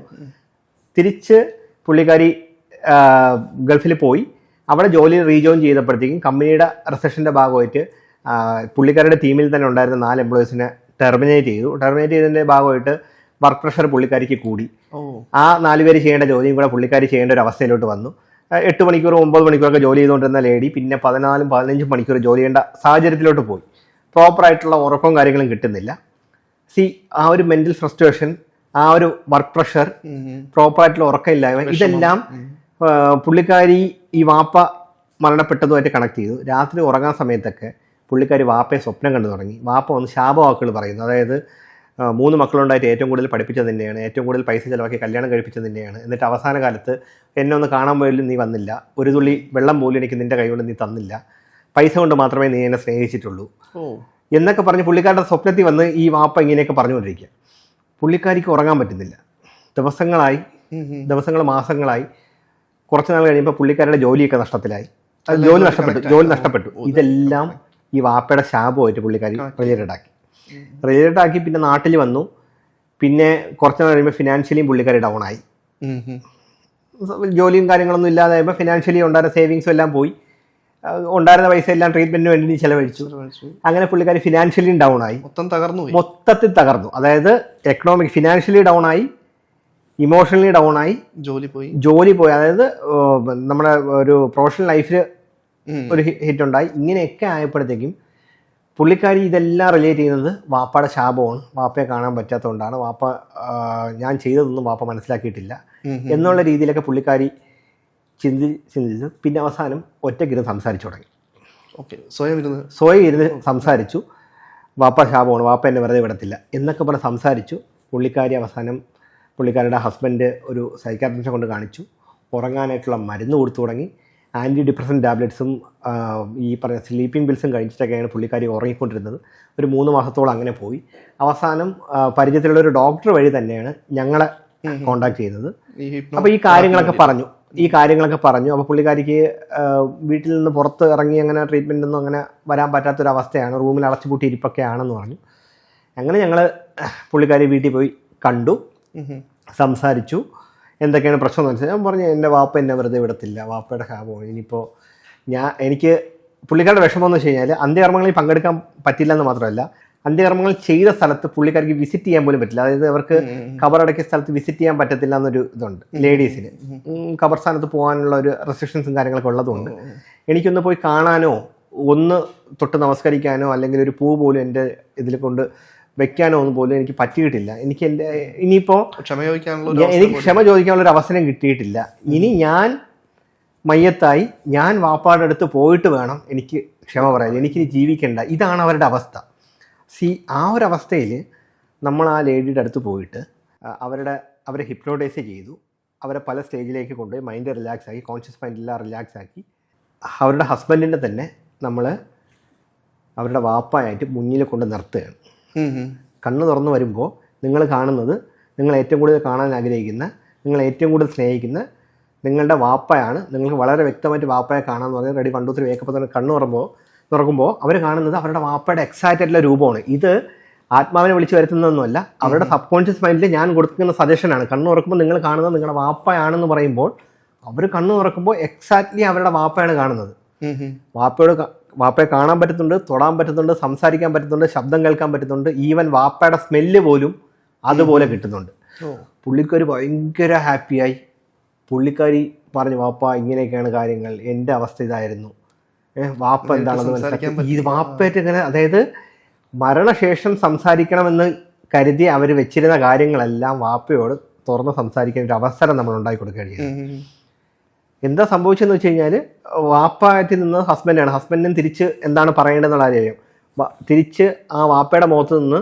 തിരിച്ച് പുള്ളിക്കാരി ഗൾഫിൽ പോയി. അവിടെ ജോലി റീജോയിൻ ചെയ്തപ്പോഴത്തേക്കും കമ്പനിയുടെ റിസഷൻ്റെ ഭാഗമായിട്ട് പുള്ളിക്കാരുടെ ടീമിൽ തന്നെ ഉണ്ടായിരുന്ന 4 എംപ്ലോയീസിനെ ടെർമിനേറ്റ് ചെയ്തു. ടെർമിനേറ്റ് ചെയ്തതിൻ്റെ ഭാഗമായിട്ട് വർക്ക് പ്രഷർ പുള്ളിക്കാരിക്ക് കൂടി. ആ 4 പേര് ചെയ്യേണ്ട ജോലിയും കൂടെ പുള്ളിക്കാരി ചെയ്യേണ്ട ഒരു അവസ്ഥയിലോട്ട് വന്നു. 8 മണിക്കൂർ 9 മണിക്കൂറൊക്കെ ജോലി ചെയ്തുകൊണ്ടിരുന്ന ലേഡി പിന്നെ 14-15 മണിക്കൂർ ജോലി ചെയ്യേണ്ട സാഹചര്യത്തിലോട്ട് പോയി. പ്രോപ്പറായിട്ടുള്ള ഉറക്കവും കാര്യങ്ങളും കിട്ടുന്നില്ല. ആ ഒരു മെന്റൽ ഫ്രസ്ട്രേഷൻ, ആ ഒരു വർക്ക് പ്രഷർ, പ്രോപ്പറായിട്ടുള്ള ഉറക്കമില്ലായ്മ, ഇതെല്ലാം പുള്ളിക്കാരി ഈ വാപ്പ മരണപ്പെട്ടതുമായിട്ട് കണക്ട് ചെയ്തു. രാത്രി ഉറങ്ങാൻ സമയത്തൊക്കെ പുള്ളിക്കാരി വാപ്പയെ സ്വപ്നം കണ്ടു തുടങ്ങി. വാപ്പ വന്ന് ശാപവാക്കുകൾ പറയുന്നു. അതായത് 3 മക്കളുണ്ടായിട്ട് ഏറ്റവും കൂടുതൽ പഠിപ്പിച്ചത് തന്നെയാണ്, ഏറ്റവും കൂടുതൽ പൈസ ചിലവാക്കി കല്യാണം കഴിപ്പിച്ചത് തന്നെയാണ്. എന്നിട്ട് അവസാന കാലത്ത് എന്നെ ഒന്ന് കാണാൻ പോയാലും നീ വന്നില്ല, ഒരു തുള്ളി വെള്ളം പോലും എനിക്ക് നിന്റെ കൈ കൊണ്ട് നീ തന്നില്ല, പൈസ കൊണ്ട് മാത്രമേ നീ എന്നെ സ്നേഹിച്ചിട്ടുള്ളൂ എന്നൊക്കെ പറഞ്ഞ് പുള്ളിക്കാരുടെ സ്വപ്നത്തിൽ വന്ന് ഈ വാപ്പ ഇങ്ങനെയൊക്കെ പറഞ്ഞുകൊണ്ടിരിക്കുക. പുള്ളിക്കാരിക്ക് ഉറങ്ങാൻ പറ്റുന്നില്ല. ദിവസങ്ങൾ മാസങ്ങളായി. കുറച്ച് നാൾ കഴിയുമ്പോൾ പുള്ളിക്കാരുടെ ജോലിയൊക്കെ നഷ്ടത്തിലായി. ജോലി നഷ്ടപ്പെട്ടു. ഇതെല്ലാം ഈ വാപ്പയുടെ ശാപമായിട്ട് പുള്ളിക്കാരി റിലേറ്റഡ് ആക്കി. പിന്നെ നാട്ടിൽ വന്നു. പിന്നെ കുറച്ച് നാൾ കഴിയുമ്പോൾ ഫിനാൻഷ്യലിയും പുള്ളിക്കാരി ഡൗൺ ആയി. ജോലിയും കാര്യങ്ങളൊന്നും ഇല്ലാതായപ്പോൾ ഫിനാൻഷ്യലി ഉണ്ടായിരുന്ന സേവിങ്സും എല്ലാം പോയി. ഉണ്ടായിരുന്ന പൈസ എല്ലാം ട്രീറ്റ്മെന്റിന് വേണ്ടി ചെലവഴിച്ചു. അങ്ങനെ പുള്ളിക്കാരി ഫിനാൻഷ്യലിയും ഡൗൺ ആയി. മൊത്തത്തിൽ തകർന്നു. അതായത് ഫിനാൻഷ്യലി ഡൗൺ ആയി, ഇമോഷണലി ഡൗൺ ആയി, ജോലി പോയി. അതായത് നമ്മുടെ ഒരു പ്രൊഫഷണൽ ലൈഫിൽ ഒരു ഹിറ്റ് ഉണ്ടായി. ഇങ്ങനെയൊക്കെ ആയപ്പോഴത്തേക്കും പുള്ളിക്കാരി ഇതെല്ലാം റിലേറ്റ് ചെയ്യുന്നത് വാപ്പയുടെ ശാപമാണ്. വാപ്പയെ കാണാൻ പറ്റാത്തതുകൊണ്ടാണ്, വാപ്പ ഞാൻ ചെയ്തതൊന്നും വാപ്പ മനസ്സിലാക്കിയിട്ടില്ല എന്നുള്ള രീതിയിലൊക്കെ പുള്ളിക്കാരി ചിന്തിച്ചു. പിന്നെ അവസാനം ഒറ്റയ്ക്കിരുന്ന് സംസാരിച്ചു തുടങ്ങി. സ്വയം ഇരുന്ന് സംസാരിച്ചു. വാപ്പ ശാപമാണ്, വാപ്പ എന്നെ വെറുതെ വിടത്തില്ല എന്നൊക്കെ പറഞ്ഞ് സംസാരിച്ചു. പുള്ളിക്കാരി അവസാനം പുള്ളിക്കാരുടെ ഹസ്ബൻഡ് ഒരു സൈക്കാട്രിസ്റ്റിനെ കൊണ്ട് കാണിച്ചു. ഉറങ്ങാനായിട്ടുള്ള മരുന്ന് കൊടുത്തു തുടങ്ങി. ആൻറ്റി ഡിപ്രസൻറ്റ് ടാബ്ലറ്റ്സും ഈ പറഞ്ഞ സ്ലീപ്പിംഗ് പിൽസും കഴിച്ചിട്ടൊക്കെയാണ് പുള്ളിക്കാരി ഉറങ്ങിക്കൊണ്ടിരുന്നത്. ഒരു 3 മാസത്തോളം അങ്ങനെ പോയി. അവസാനം പരിചയത്തിലുള്ള ഒരു ഡോക്ടർ വഴി തന്നെയാണ് ഞങ്ങളെ കോണ്ടാക്ട് ചെയ്തത്. അപ്പോൾ ഈ കാര്യങ്ങളൊക്കെ പറഞ്ഞു. അപ്പോൾ പുള്ളിക്കാരിക്ക് വീട്ടിൽ നിന്ന് പുറത്ത് ഇറങ്ങി അങ്ങനെ ട്രീറ്റ്മെൻറ്റൊന്നും അങ്ങനെ വരാൻ പറ്റാത്തൊരവസ്ഥയാണ്, റൂമിൽ അടച്ചുപൂട്ടി ഇരിപ്പൊക്കെ ആണെന്ന് പറഞ്ഞു. അങ്ങനെ ഞങ്ങൾ പുള്ളിക്കാരി വീട്ടിൽ പോയി കണ്ടു, സംസാരിച്ചു. എന്തൊക്കെയാണ് പ്രശ്നം എന്ന് വെച്ചാൽ ഞാൻ പറഞ്ഞു, എൻ്റെ വാപ്പ എന്നെ വെറുതെ വിടത്തില്ല, വാപ്പയുടെ ശാപമാണ്. ഇനിയിപ്പോൾ എനിക്ക് പുള്ളിക്കാരുടെ വിഷമം എന്ന് വെച്ച് കഴിഞ്ഞാൽ അന്ത്യകർമ്മങ്ങളിൽ പങ്കെടുക്കാൻ പറ്റില്ല എന്ന് മാത്രമല്ല, അന്ത്യകർമ്മങ്ങൾ ചെയ്ത സ്ഥലത്ത് പുള്ളിക്കാർക്ക് വിസിറ്റ് ചെയ്യാൻ പോലും പറ്റില്ല. അതായത് അവർക്ക് ഖബറടക്കിയ സ്ഥലത്ത് വിസിറ്റ് ചെയ്യാൻ പറ്റത്തില്ല എന്നൊരു ഇതുണ്ട് ലേഡീസിന്. ഖബർ സ്ഥാനത്ത് പോകാനുള്ള ഒരു റെസ്ട്രിക്ഷൻസും കാര്യങ്ങളൊക്കെ ഉള്ളതുകൊണ്ട് എനിക്കൊന്ന് പോയി കാണാനോ ഒന്ന് തൊട്ട് നമസ്കരിക്കാനോ അല്ലെങ്കിൽ ഒരു പൂ പോലും എൻ്റെ ഇതിൽ കൊണ്ട് വെക്കാനോ ഒന്നും പോലും എനിക്ക് പറ്റിയിട്ടില്ല. എനിക്ക് ക്ഷമ ചോദിക്കാനുള്ള ഒരു അവസരം കിട്ടിയിട്ടില്ല. ഇനി ഞാൻ മയ്യത്തായി, ഞാൻ വാപ്പാടെ അടുത്ത് പോയിട്ട് വേണം എനിക്ക് ക്ഷമ പറയാൻ, എനിക്കിനി ജീവിക്കേണ്ട. ഇതാണ് അവരുടെ അവസ്ഥ. ആ ഒരു അവസ്ഥയിൽ നമ്മൾ ആ ലേഡിയുടെ അടുത്ത് പോയിട്ട് അവരെ ഹിപ്നോട്ടൈസ് ചെയ്തു. അവരെ പല സ്റ്റേജിലേക്ക് കൊണ്ടുപോയി മൈൻഡ് റിലാക്സ് ആക്കി, കോൺഷ്യസ് മൈൻഡെല്ലാം റിലാക്സ് ആക്കി. അവരുടെ ഹസ്ബൻഡിനെ തന്നെ നമ്മൾ അവരുടെ വാപ്പായിട്ട് മുന്നിൽ കൊണ്ട് നിർത്തുകയാണ്. കണ്ണ് തുറന്നു വരുമ്പോൾ നിങ്ങൾ കാണുന്നത് നിങ്ങൾ ഏറ്റവും കൂടുതൽ കാണാൻ ആഗ്രഹിക്കുന്ന, നിങ്ങൾ ഏറ്റവും കൂടുതൽ സ്നേഹിക്കുന്ന നിങ്ങളുടെ വാപ്പയാണ്. നിങ്ങൾക്ക് വളരെ വ്യക്തമായിട്ട് വാപ്പയെ കാണാമെന്ന് പറഞ്ഞാൽ റെഡി 1 2 3 വേക്കപ്പ് തന്നെ കണ്ണ് തുറക്കുമ്പോൾ അവർ കാണുന്നത് അവരുടെ വാപ്പയുടെ എക്സൈറ്റഡുള്ള രൂപമാണ്. ഇത് ആത്മാവിനെ വിളിച്ചു വരുത്തുന്നതൊന്നുമല്ല, അവരുടെ സബ് കോൺഷ്യസ് മൈൻഡിൽ ഞാൻ കൊടുക്കുന്ന സജഷനാണ്. കണ്ണ് തുറക്കുമ്പോൾ നിങ്ങൾ കാണുന്നത് നിങ്ങളുടെ വാപ്പയാണെന്ന് പറയുമ്പോൾ അവർ കണ്ണ് തുറക്കുമ്പോൾ എക്സാക്ട്ലി അവരുടെ വാപ്പയാണ് കാണുന്നത്. വാപ്പയെ കാണാൻ പറ്റുന്നുണ്ട്, തൊടാൻ പറ്റുന്നുണ്ട്, സംസാരിക്കാൻ പറ്റുന്നുണ്ട്, ശബ്ദം കേൾക്കാൻ പറ്റുന്നുണ്ട്, ഈവൻ വാപ്പയുടെ സ്മെല്ല് പോലും അതുപോലെ കിട്ടുന്നുണ്ട്. പുള്ളിക്കാരി ഭയങ്കര ഹാപ്പിയായി. പുള്ളിക്കാരി പറഞ്ഞു, വാപ്പ ഇങ്ങനെയൊക്കെയാണ് കാര്യങ്ങൾ, എൻ്റെ അവസ്ഥ ഇതായിരുന്നു, വാപ്പ എന്താണെന്ന് മനസ്സിലാക്കി. ഈ വാപ്പയായിട്ട് ഇങ്ങനെ, അതായത് മരണശേഷം സംസാരിക്കണമെന്ന് കരുതി അവർ വെച്ചിരുന്ന കാര്യങ്ങളെല്ലാം വാപ്പയോട് തുറന്ന് സംസാരിക്കാൻ ഒരു അവസരം നമ്മൾ ഉണ്ടാക്കി കൊടുക്കുകയാണ്. എന്താ സംഭവിച്ചതെന്ന് വെച്ച് കഴിഞ്ഞാൽ വാപ്പയായിട്ട് നിന്നത് ഹസ്ബൻഡാണ്. ഹസ്ബൻഡിനും തിരിച്ച് എന്താണ് പറയേണ്ടതെന്നുള്ള കാര്യം തിരിച്ച് ആ വാപ്പയുടെ മുഖത്ത് നിന്ന്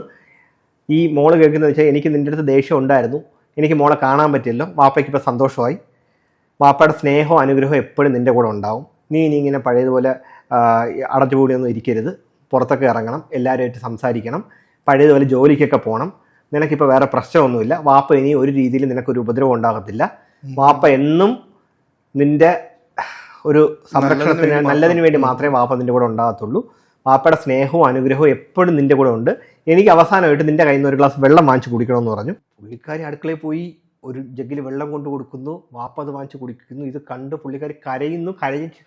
ഈ മോള് കേൾക്കുന്നത് വെച്ചാൽ, എനിക്ക് നിൻ്റെ അടുത്ത് ദേഷ്യം ഉണ്ടായിരുന്നു, എനിക്ക് മോളെ കാണാൻ പറ്റില്ലല്ലോ, വാപ്പയ്ക്ക് ഇപ്പോൾ സന്തോഷമായി, വാപ്പയുടെ സ്നേഹവും അനുഗ്രഹവും എപ്പോഴും നിൻ്റെ കൂടെ ഉണ്ടാവും, നീ ഇങ്ങനെ പഴയതുപോലെ അടച്ചുകൂടിയൊന്നും ഇരിക്കരുത്, പുറത്തൊക്കെ ഇറങ്ങണം, എല്ലാവരുമായിട്ട് സംസാരിക്കണം, പഴയതുപോലെ ജോലിക്കൊക്കെ പോകണം, നിനക്കിപ്പോൾ വേറെ പ്രശ്നമൊന്നുമില്ല, വാപ്പ ഇനി ഒരു രീതിയിൽ നിനക്കൊരു ഉപദ്രവം ഉണ്ടാകത്തില്ല, വാപ്പ എന്നും നിൻ്റെ ഒരു സംരക്ഷണത്തിന് നല്ലതിന് വേണ്ടി മാത്രമേ വാപ്പ നിൻ്റെ കൂടെ ഉണ്ടാകത്തുള്ളൂ, വാപ്പയുടെ സ്നേഹവും അനുഗ്രഹവും എപ്പോഴും നിന്റെ കൂടെ ഉണ്ട്. എനിക്ക് അവസാനമായിട്ട് നിന്റെ കയ്യിൽ നിന്ന് ഒരു ഗ്ലാസ് വെള്ളം വാങ്ങിച്ചു കുടിക്കണമെന്ന് പറഞ്ഞു. പുള്ളിക്കാരി അടുക്കളയിൽ പോയി ഒരു ജഗ്ഗിൽ വെള്ളം കൊണ്ട് കൊടുക്കുന്നു. വാപ്പ അത് വാങ്ങിച്ച് കുടിക്കുന്നു. ഇത് കണ്ട് പുള്ളിക്കാരി കരയുന്നു.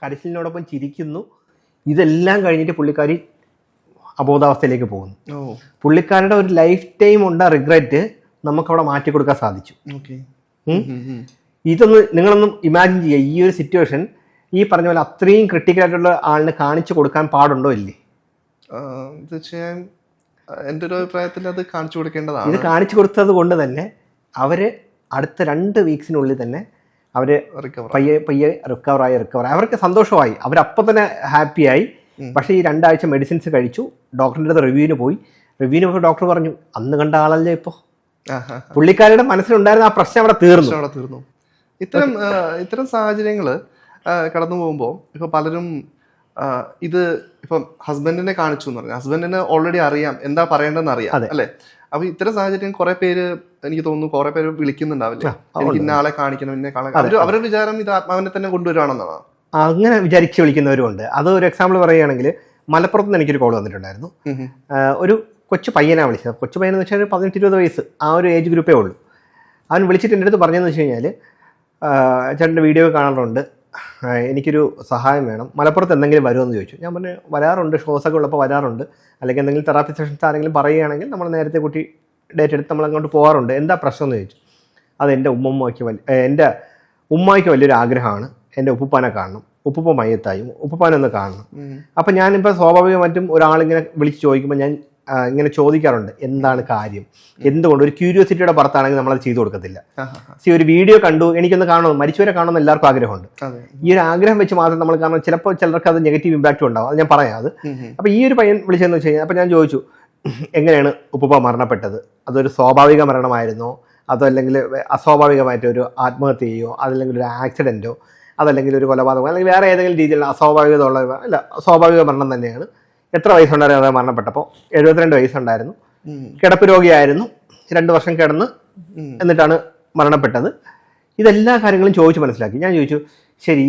കരച്ചിലിനോടൊപ്പം ചിരിക്കുന്നു. ഇതെല്ലാം കഴിഞ്ഞിട്ട് പുള്ളിക്കാരി അബോധാവസ്ഥയിലേക്ക് പോകുന്നു. പുള്ളിക്കാരുടെ ഒരു ലൈഫ് ടൈം ഉണ്ട് റിഗ്രറ്റ് നമുക്കവിടെ മാറ്റി കൊടുക്കാൻ സാധിച്ചു. ഇതൊന്ന് നിങ്ങളൊന്നും ഇമാജിൻ ചെയ്യുക. ഈ ഒരു സിറ്റുവേഷൻ ഈ പറഞ്ഞ പോലെ അത്രയും ക്രിട്ടിക്കലായിട്ടുള്ള ആളിന് കാണിച്ചു കൊടുക്കാൻ പാടുണ്ടോ ഇല്ലേ? തീർച്ചയായും എൻ്റെ ഒരു അഭിപ്രായത്തിൽ അത് കാണിച്ചു കൊടുക്കേണ്ടതാണ്. ഇത് കാണിച്ചു കൊടുത്തത് കൊണ്ട് തന്നെ അവര് അടുത്ത 2 വീക്സിനുള്ളിൽ തന്നെ അവര് പയ്യെ റിക്കവറായി. അവർക്ക് സന്തോഷമായി. അവരപ്പം തന്നെ ഹാപ്പിയായി. പക്ഷേ ഈ 2 ആഴ്ച മെഡിസിൻസ് കഴിച്ചു. ഡോക്ടറിൻ്റെ അടുത്ത് റിവ്യൂവിന് പോയി ഡോക്ടർ പറഞ്ഞു അന്ന് കണ്ട ആളല്ലേ ഇപ്പോൾ. പുള്ളിക്കാരുടെ മനസ്സിലുണ്ടായിരുന്ന ആ പ്രശ്നം അവിടെ തീർന്നു. ഇത്തരം സാഹചര്യങ്ങൾ കടന്നു പോകുമ്പോൾ ഇപ്പൊ പലരും ഇത് ഇപ്പം ഹസ്ബൻഡിനെ കാണിച്ചു എന്ന് പറഞ്ഞു. ഹസ്ബൻഡിന് ഓൾറെഡി അറിയാം എന്താ പറയേണ്ടതെന്ന് അറിയാം അല്ലെ. അപ്പൊ ഇത്തരം സാഹചര്യം കുറെ പേര് എനിക്ക് തോന്നുന്നു കുറെ പേര് വിളിക്കുന്നുണ്ടാവില്ലേ, എനിക്ക് ഇന്ന ആളെ കാണിക്കണം, ഇന്നെ കാണാൻ. അവരുടെ വിചാരം ഇത് ആത്മാവിനെ തന്നെ കൊണ്ടുവരുവാണെന്നാണ്. അങ്ങനെ വിചാരിച്ച് വിളിക്കുന്നവരും ഉണ്ട്. അത് ഒരു എക്സാമ്പിൾ പറയുകയാണെങ്കിൽ മലപ്പുറത്ത് നിന്ന് എനിക്കൊരു കോൾ വന്നിട്ടുണ്ടായിരുന്നു. ഒരു കൊച്ചു പയ്യനാണ് വിളിച്ചത്. കൊച്ചു പയ്യനെന്ന് വെച്ചാൽ 18-20 വയസ്സ്, ആ ഒരു ഏജ് ഗ്രൂപ്പേ ഉള്ളൂ. അവൻ വിളിച്ചിട്ട് എൻ്റെ അടുത്ത് പറഞ്ഞതെന്ന് വെച്ച് കഴിഞ്ഞാൽ ചേട്ടൻ്റെ വീഡിയോ കാണാറുണ്ട്, എനിക്കൊരു സഹായം വേണം, മലപ്പുറത്ത് എന്തെങ്കിലും വരുമെന്ന് ചോദിച്ചു. ഞാൻ പറഞ്ഞു വരാറുണ്ട്, ഷോസൊക്കെ ഉള്ളപ്പോൾ വരാറുണ്ട്, അല്ലെങ്കിൽ എന്തെങ്കിലും തെറാപ്പി സെഷൻസ് ആരെങ്കിലും പറയുകയാണെങ്കിൽ നമ്മൾ നേരത്തെ കൂട്ടി ഡേറ്റ് എടുത്ത് നമ്മൾ അങ്ങോട്ട് പോകാറുണ്ട്, എന്താ പ്രശ്നം എന്ന് ചോദിച്ചു. അത് എൻ്റെ ഉമ്മായ്ക്ക് വലിയൊരു ആഗ്രഹമാണ് എൻ്റെ ഉപ്പുപ്പാനെ കാണണം, ഉപ്പുപ്പ മയ്യത്തായും ഉപ്പുപ്പാനൊന്ന് കാണണം. അപ്പം ഞാനിപ്പോൾ സ്വാഭാവികമായിട്ടും ഒരാളിങ്ങനെ വിളിച്ച് ചോദിക്കുമ്പോൾ ഞാൻ ഇങ്ങനെ ചോദിക്കാറുണ്ട് എന്താണ് കാര്യം, എന്തുകൊണ്ട്. ഒരു ക്യൂരിയോസിറ്റിയുടെ പുറത്താണെങ്കിൽ നമ്മളത് ചെയ്തു കൊടുക്കത്തില്ല. ഒരു വീഡിയോ കണ്ടു, എനിക്കൊന്ന് കാണണം, മരിച്ചവരെ കാണണമെന്ന് എല്ലാവർക്കും ആഗ്രഹമുണ്ട്. ഈ ഒരു ആഗ്രഹം വെച്ച് മാത്രം നമ്മൾ കാണണം. ചിലപ്പോൾ ചിലർക്ക് അത് നെഗറ്റീവ് ഇമ്പാക്റ്റും ഉണ്ടാവും, അത് ഞാൻ പറയാം. അത് അപ്പോൾ ഈ ഒരു പയ്യൻ വിളിച്ചതെന്ന് വെച്ച് കഴിഞ്ഞാൽ, അപ്പോൾ ഞാൻ ചോദിച്ചു എങ്ങനെയാണ് ഉപ്പുപ്പ മരണപ്പെട്ടത്, അതൊരു സ്വാഭാവിക മരണമായിരുന്നോ, അതോ അല്ലെങ്കിൽ അസ്വാഭാവികമായിട്ട് ഒരു ആത്മഹത്യയോ, അതല്ലെങ്കിൽ ഒരു ആക്സിഡൻറ്റോ, അതല്ലെങ്കിൽ ഒരു കൊലപാതകമോ, അല്ലെങ്കിൽ വേറെ ഏതെങ്കിലും രീതിയിലുള്ള അസ്വാഭാവികത ഉള്ള, അല്ല സ്വാഭാവിക മരണം തന്നെയാണ്. എത്ര വയസ്സുണ്ടായിരുന്നു അത് മരണപ്പെട്ടപ്പോൾ? 72 വയസ്സുണ്ടായിരുന്നു. കിടപ്പ് രോഗിയായിരുന്നു. 2 വർഷം കിടന്ന് എന്നിട്ടാണ് മരണപ്പെട്ടത്. ഇതെല്ലാ കാര്യങ്ങളും ചോദിച്ച് മനസ്സിലാക്കി. ഞാൻ ചോദിച്ചു ശരി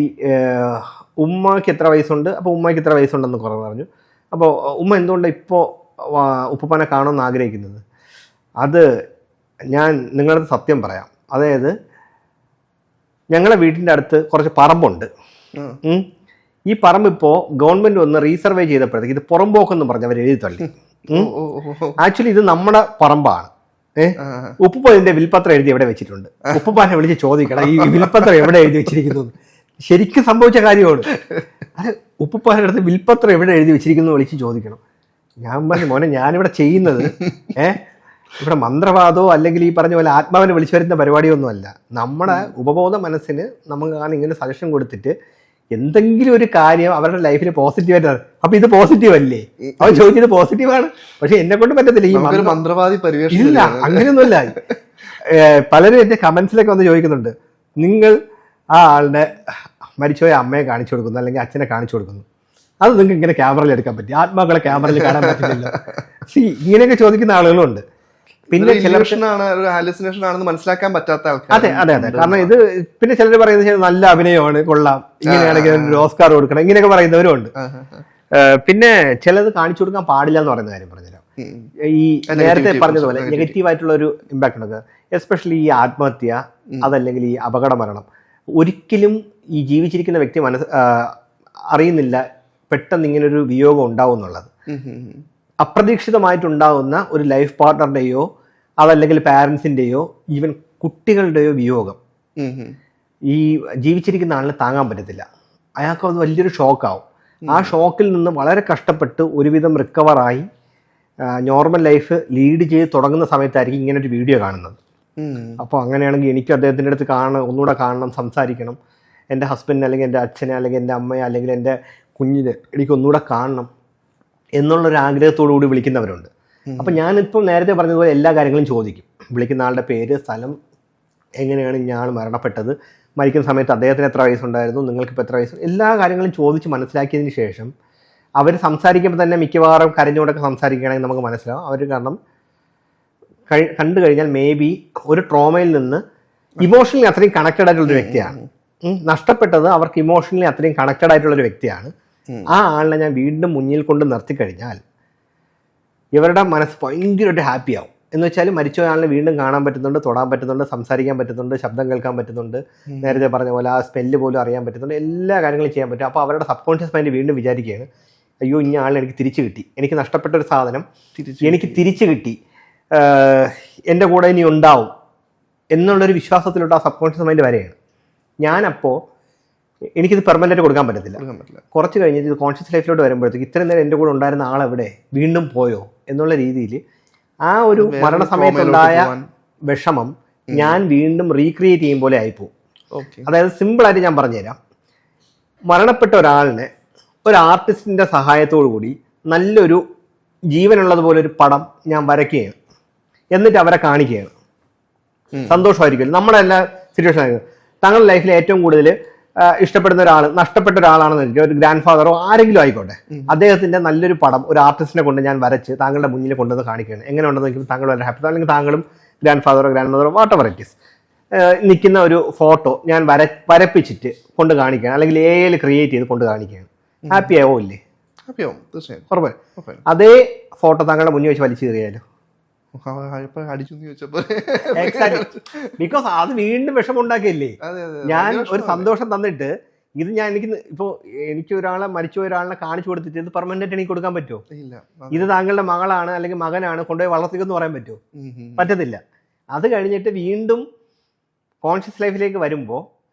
ഉമ്മയ്ക്ക് എത്ര വയസ്സുണ്ട്, അപ്പോൾ ഉമ്മയ്ക്ക് എത്ര വയസ്സുണ്ടെന്ന് കുറവ് പറഞ്ഞു. അപ്പോൾ ഉമ്മ എന്തുകൊണ്ട് ഇപ്പോൾ ഉപ്പുപ്പാനെ കാണുമെന്ന് ആഗ്രഹിക്കുന്നത്? അത് ഞാൻ നിങ്ങളടുത്ത് സത്യം പറയാം. അതായത് ഞങ്ങളുടെ വീട്ടിൻ്റെ അടുത്ത് കുറച്ച് പറമ്പുണ്ട്. ഈ പറമ്പ് ഇപ്പോൾ ഗവൺമെന്റ് ഒന്ന് റീസർവേ ചെയ്തപ്പോഴത്തേക്ക് ഇത് പുറമ്പോക്കെന്ന് പറഞ്ഞ് അവർ എഴുതി തള്ളി. ആക്ച്വലി ഇത് നമ്മുടെ പറമ്പാണ്. ഉപ്പുപ്പ ഇതിന്റെ വിൽപത്രം എഴുതി എവിടെ വെച്ചിട്ടുണ്ട്. ഉപ്പുപ്പാനെ വിളിച്ച് ചോദിക്കണം ഈ വിൽപത്രം എവിടെ എഴുതി വെച്ചിരിക്കുന്നു. ശരിക്കും സംഭവിച്ച കാര്യമാണ്. അത് ഉപ്പുപ്പാന്റെ അടുത്ത് വിൽപത്രം എവിടെ എഴുതി വെച്ചിരിക്കുന്നു വിളിച്ച് ചോദിക്കണം. ഞാൻ പറഞ്ഞു മോനെ ഞാനിവിടെ ചെയ്യുന്നത് ഇവിടെ മന്ത്രവാദമോ അല്ലെങ്കിൽ ഈ പറഞ്ഞ പോലെ ആത്മാവിനെ വിളിച്ചു വരുന്ന പരിപാടിയൊന്നും അല്ല. നമ്മുടെ ഉപബോധ മനസ്സിന് നമുക്ക് ഇങ്ങനെ സജഷൻ കൊടുത്തിട്ട് എന്തെങ്കിലും ഒരു കാര്യം അവരുടെ ലൈഫിൽ പോസിറ്റീവായിട്ട്. അപ്പൊ ഇത് പോസിറ്റീവ് അല്ലേ? അവർ ചോദിച്ചത് പോസിറ്റീവാണ്, പക്ഷെ എന്നെ കൊണ്ട് പറ്റത്തില്ല. ഈ മന്ത്രവാദി ഇല്ല, അങ്ങനെയൊന്നുമല്ല. പലരും എന്റെ കമന്റ്സിലൊക്കെ വന്ന് ചോദിക്കുന്നുണ്ട്, നിങ്ങൾ ആ ആളുടെ മരിച്ചുപോയ അമ്മയെ കാണിച്ചു കൊടുക്കുന്നു അല്ലെങ്കിൽ അച്ഛനെ കാണിച്ചു കൊടുക്കുന്നു, അത് നിങ്ങൾക്ക് ഇങ്ങനെ ക്യാമറയിൽ എടുക്കാൻ പറ്റും, ആത്മാക്കളെ ക്യാമറയിൽ കാണാൻ പറ്റില്ലല്ലോ. ഇങ്ങനെയൊക്കെ ചോദിക്കുന്ന ആളുകളുണ്ട്. പിന്നെ മനസ്സിലാക്കാൻ പറ്റാത്ത ആൾക്കാർ. അതെ അതെ അതെ, കാരണം ഇത് പിന്നെ ചിലർ പറയുന്നത് നല്ല അഭിനയമാണ്, കൊള്ളാം, ഇങ്ങനെയാണെങ്കിൽ ഓസ്കാർ കൊടുക്കണം, ഇങ്ങനെയൊക്കെ പറയുന്നവരും ഉണ്ട്. പിന്നെ ചിലത് കാണിച്ചു കൊടുക്കാൻ പാടില്ല എന്ന് പറയുന്ന കാര്യം പറഞ്ഞുതരാം. ഈ നേരത്തെ പറഞ്ഞതുപോലെ നെഗറ്റീവ് ആയിട്ടുള്ള ഒരു ഇമ്പാക്ട് ഉണ്ട്. എസ്പെഷ്യലി ഈ ആത്മഹത്യ, അതല്ലെങ്കിൽ ഈ അപകട മരണം. ഒരിക്കലും ഈ ജീവിച്ചിരിക്കുന്ന വ്യക്തി അറിയുന്നില്ല പെട്ടെന്ന് ഇങ്ങനൊരു വിയോഗം ഉണ്ടാവും എന്നുള്ളത്. അപ്രതീക്ഷിതമായിട്ടുണ്ടാകുന്ന ഒരു ലൈഫ് പാർട്ട്ണറുടെയോ അതല്ലെങ്കിൽ പാരൻസിൻ്റെയോ ഈവൻ കുട്ടികളുടെയോ വിയോഗം ഈ ജീവിച്ചിരിക്കുന്ന ആളിനെ താങ്ങാൻ പറ്റത്തില്ല. അയാൾക്ക് അത് വലിയൊരു ഷോക്കാവും. ആ ഷോക്കിൽ നിന്ന് വളരെ കഷ്ടപ്പെട്ട് ഒരുവിധം റിക്കവറായി നോർമൽ ലൈഫ് ലീഡ് ചെയ്ത് തുടങ്ങുന്ന സമയത്തായിരിക്കും ഇങ്ങനെ ഒരു വീഡിയോ കാണുന്നത്. അപ്പോൾ അങ്ങനെയാണെങ്കിൽ എനിക്ക് അദ്ദേഹത്തിൻ്റെ അടുത്ത് ഒന്നുകൂടെ കാണണം, സംസാരിക്കണം, എൻ്റെ ഹസ്ബൻഡിനെ അല്ലെങ്കിൽ എൻ്റെ അച്ഛനെ അല്ലെങ്കിൽ എൻ്റെ അമ്മയെ അല്ലെങ്കിൽ എൻ്റെ കുഞ്ഞിനെ എനിക്ക് ഒന്നുകൂടെ കാണണം എന്നുള്ളൊരു ആഗ്രഹത്തോടു കൂടി വിളിക്കുന്നവരുണ്ട്. അപ്പം ഞാനിപ്പം നേരത്തെ പറഞ്ഞതുപോലെ എല്ലാ കാര്യങ്ങളും ചോദിക്കും. വിളിക്കുന്ന ആളുടെ പേര്, സ്ഥലം, എങ്ങനെയാണ് ഇയാൾ മരണപ്പെട്ടത്, മരിക്കുന്ന സമയത്ത് അദ്ദേഹത്തിന് എത്ര വയസ്സുണ്ടായിരുന്നു, നിങ്ങൾക്കിപ്പോൾ എത്ര വയസ്സ്, എല്ലാ കാര്യങ്ങളും ചോദിച്ച് മനസ്സിലാക്കിയതിന് ശേഷം അവർ സംസാരിക്കുമ്പോൾ തന്നെ മിക്കവാറും കരഞ്ഞുകൊണ്ടൊക്കെ സംസാരിക്കുകയാണെങ്കിൽ നമുക്ക് മനസ്സിലാവും അവർ കാരണം കണ്ടു കഴിഞ്ഞാൽ മേ ബി ഒരു ട്രോമയിൽ നിന്ന് ഇമോഷണലി അത്രയും കണക്റ്റഡ് ആയിട്ടുള്ളൊരു വ്യക്തിയാണ്. നഷ്ടപ്പെട്ടത് അവർക്ക് ഇമോഷണലി അത്രയും കണക്റ്റഡ് ആയിട്ടുള്ളൊരു വ്യക്തിയാണ്. ആ ആളിനെ ഞാൻ വീണ്ടും മുന്നിൽ കൊണ്ട് നിർത്തി കഴിഞ്ഞാൽ ഇവരുടെ മനസ്സ് ഭയങ്കരമായിട്ട് ഹാപ്പി ആവും. എന്ന് വെച്ചാൽ മരിച്ച ആളിനെ വീണ്ടും കാണാൻ പറ്റുന്നുണ്ട്, തൊടാൻ പറ്റുന്നുണ്ട്, സംസാരിക്കാൻ പറ്റുന്നുണ്ട്, ശബ്ദം കേൾക്കാൻ പറ്റുന്നുണ്ട്, നേരത്തെ പറഞ്ഞ പോലെ ആ സ്മെല്ല് പോലും അറിയാൻ പറ്റുന്നുണ്ട്, എല്ലാ കാര്യങ്ങളും ചെയ്യാൻ പറ്റും. അപ്പോൾ അവരുടെ സബ് കോൺഷ്യസ് മൈൻഡ് വീണ്ടും വിചാരിക്കുകയാണ്, അയ്യോ ഇന്ന ആളിനെ എനിക്ക് തിരിച്ചു കിട്ടി, എനിക്ക് നഷ്ടപ്പെട്ട ഒരു സാധനം എനിക്ക് തിരിച്ചു കിട്ടി, എൻ്റെ കൂടെ ഇനി ഉണ്ടാവും എന്നുള്ളൊരു വിശ്വാസത്തിലോട്ട് ആ സബ് കോൺഷ്യസ് മൈൻഡ് വരെയാണ്. ഞാനപ്പോൾ എനിക്കിത് പെർമനൻ്റ് കൊടുക്കാൻ പറ്റത്തില്ല. കുറച്ച് കഴിഞ്ഞിട്ട് ഇത് കോൺഷ്യസ് ലൈഫിലോട്ട് വരുമ്പോഴത്തേക്ക് ഇത്രയും നേരം എൻ്റെ കൂടെ ഉണ്ടായിരുന്ന ആളെവിടെ, വീണ്ടും പോയോ എന്നുള്ള രീതിയിൽ ആ ഒരു മരണസമയത്തുണ്ടായ വിഷമം ഞാൻ വീണ്ടും റീക്രിയേറ്റ് ചെയ്യും പോലെ ആയിപ്പോവും. അതായത് സിമ്പിളായിട്ട് ഞാൻ പറഞ്ഞുതരാം. മരണപ്പെട്ട ഒരാളിനെ ഒരു ആർട്ടിസ്റ്റിൻ്റെ സഹായത്തോടു കൂടി നല്ലൊരു ജീവനുള്ളതുപോലെ ഒരു പടം ഞാൻ വരയ്ക്കുകയാണ്, എന്നിട്ട് അവരെ കാണിക്കുകയാണ്. സന്തോഷമായിരിക്കും നമ്മുടെ എല്ലാ സിറ്റുവേഷൻ ആയിരിക്കും. താങ്കളുടെ ലൈഫിൽ ഏറ്റവും കൂടുതൽ ഇഷ്ടപ്പെടുന്ന ഒരാൾ, നഷ്ടപ്പെട്ട ഒരാളാണെന്ന് ഒരു ഗ്രാൻഡ് ഫാദറോ ആരെങ്കിലും ആയിക്കോട്ടെ, അദ്ദേഹത്തിന്റെ നല്ലൊരു പടം ഒരു ആർട്ടിസ്റ്റിനെ കൊണ്ട് ഞാൻ വരച്ച് താങ്കളുടെ മുന്നിൽ കൊണ്ടുവന്ന് കാണിക്കുകയാണ്. എങ്ങനെ ഉണ്ടെന്ന് താങ്കൾ വളരെ ഹാപ്പി, അല്ലെങ്കിൽ താങ്കളും ഗ്രാൻഡ് ഫാദറോ ഗ്രാൻഡ് മദറോ വാട്ട് എവർ ഇറ്റ് ഈസ് നിൽക്കുന്ന ഒരു ഫോട്ടോ ഞാൻ വരപ്പിച്ചിട്ട് കൊണ്ട് കാണിക്കുകയാണ്, അല്ലെങ്കിൽ AI ക്രിയേറ്റ് ചെയ്ത് കൊണ്ട് കാണിക്കുകയാണ്. ഹാപ്പി ആവോ ഇല്ലേ? ഉറപ്പായും. അതേ ഫോട്ടോ താങ്കളുടെ മുന്നിൽ വെച്ച് വലിച്ചു കയറിയാലോ? ബിക്കോസ് അത് വീണ്ടും വിഷമുണ്ടാക്കിയല്ലേ. ഞാൻ ഒരു സന്തോഷം തന്നിട്ട് ഇത് ഞാൻ എനിക്ക് ഒരാളെ മരിച്ച ഒരാളിനെ കാണിച്ചു കൊടുത്തിട്ട് ഇത് പെർമനന്റ് എനിക്ക് കൊടുക്കാൻ പറ്റുമോ? ഇത് താങ്കളുടെ മകളാണ് അല്ലെങ്കിൽ മകനാണ്, കൊണ്ടുപോയി വളർത്തിക്കെന്ന് പറയാൻ പറ്റുമോ? പറ്റത്തില്ല. അത് കഴിഞ്ഞിട്ട് വീണ്ടും കോൺഷ്യസ് ലൈഫിലേക്ക് വരുമ്പോൾ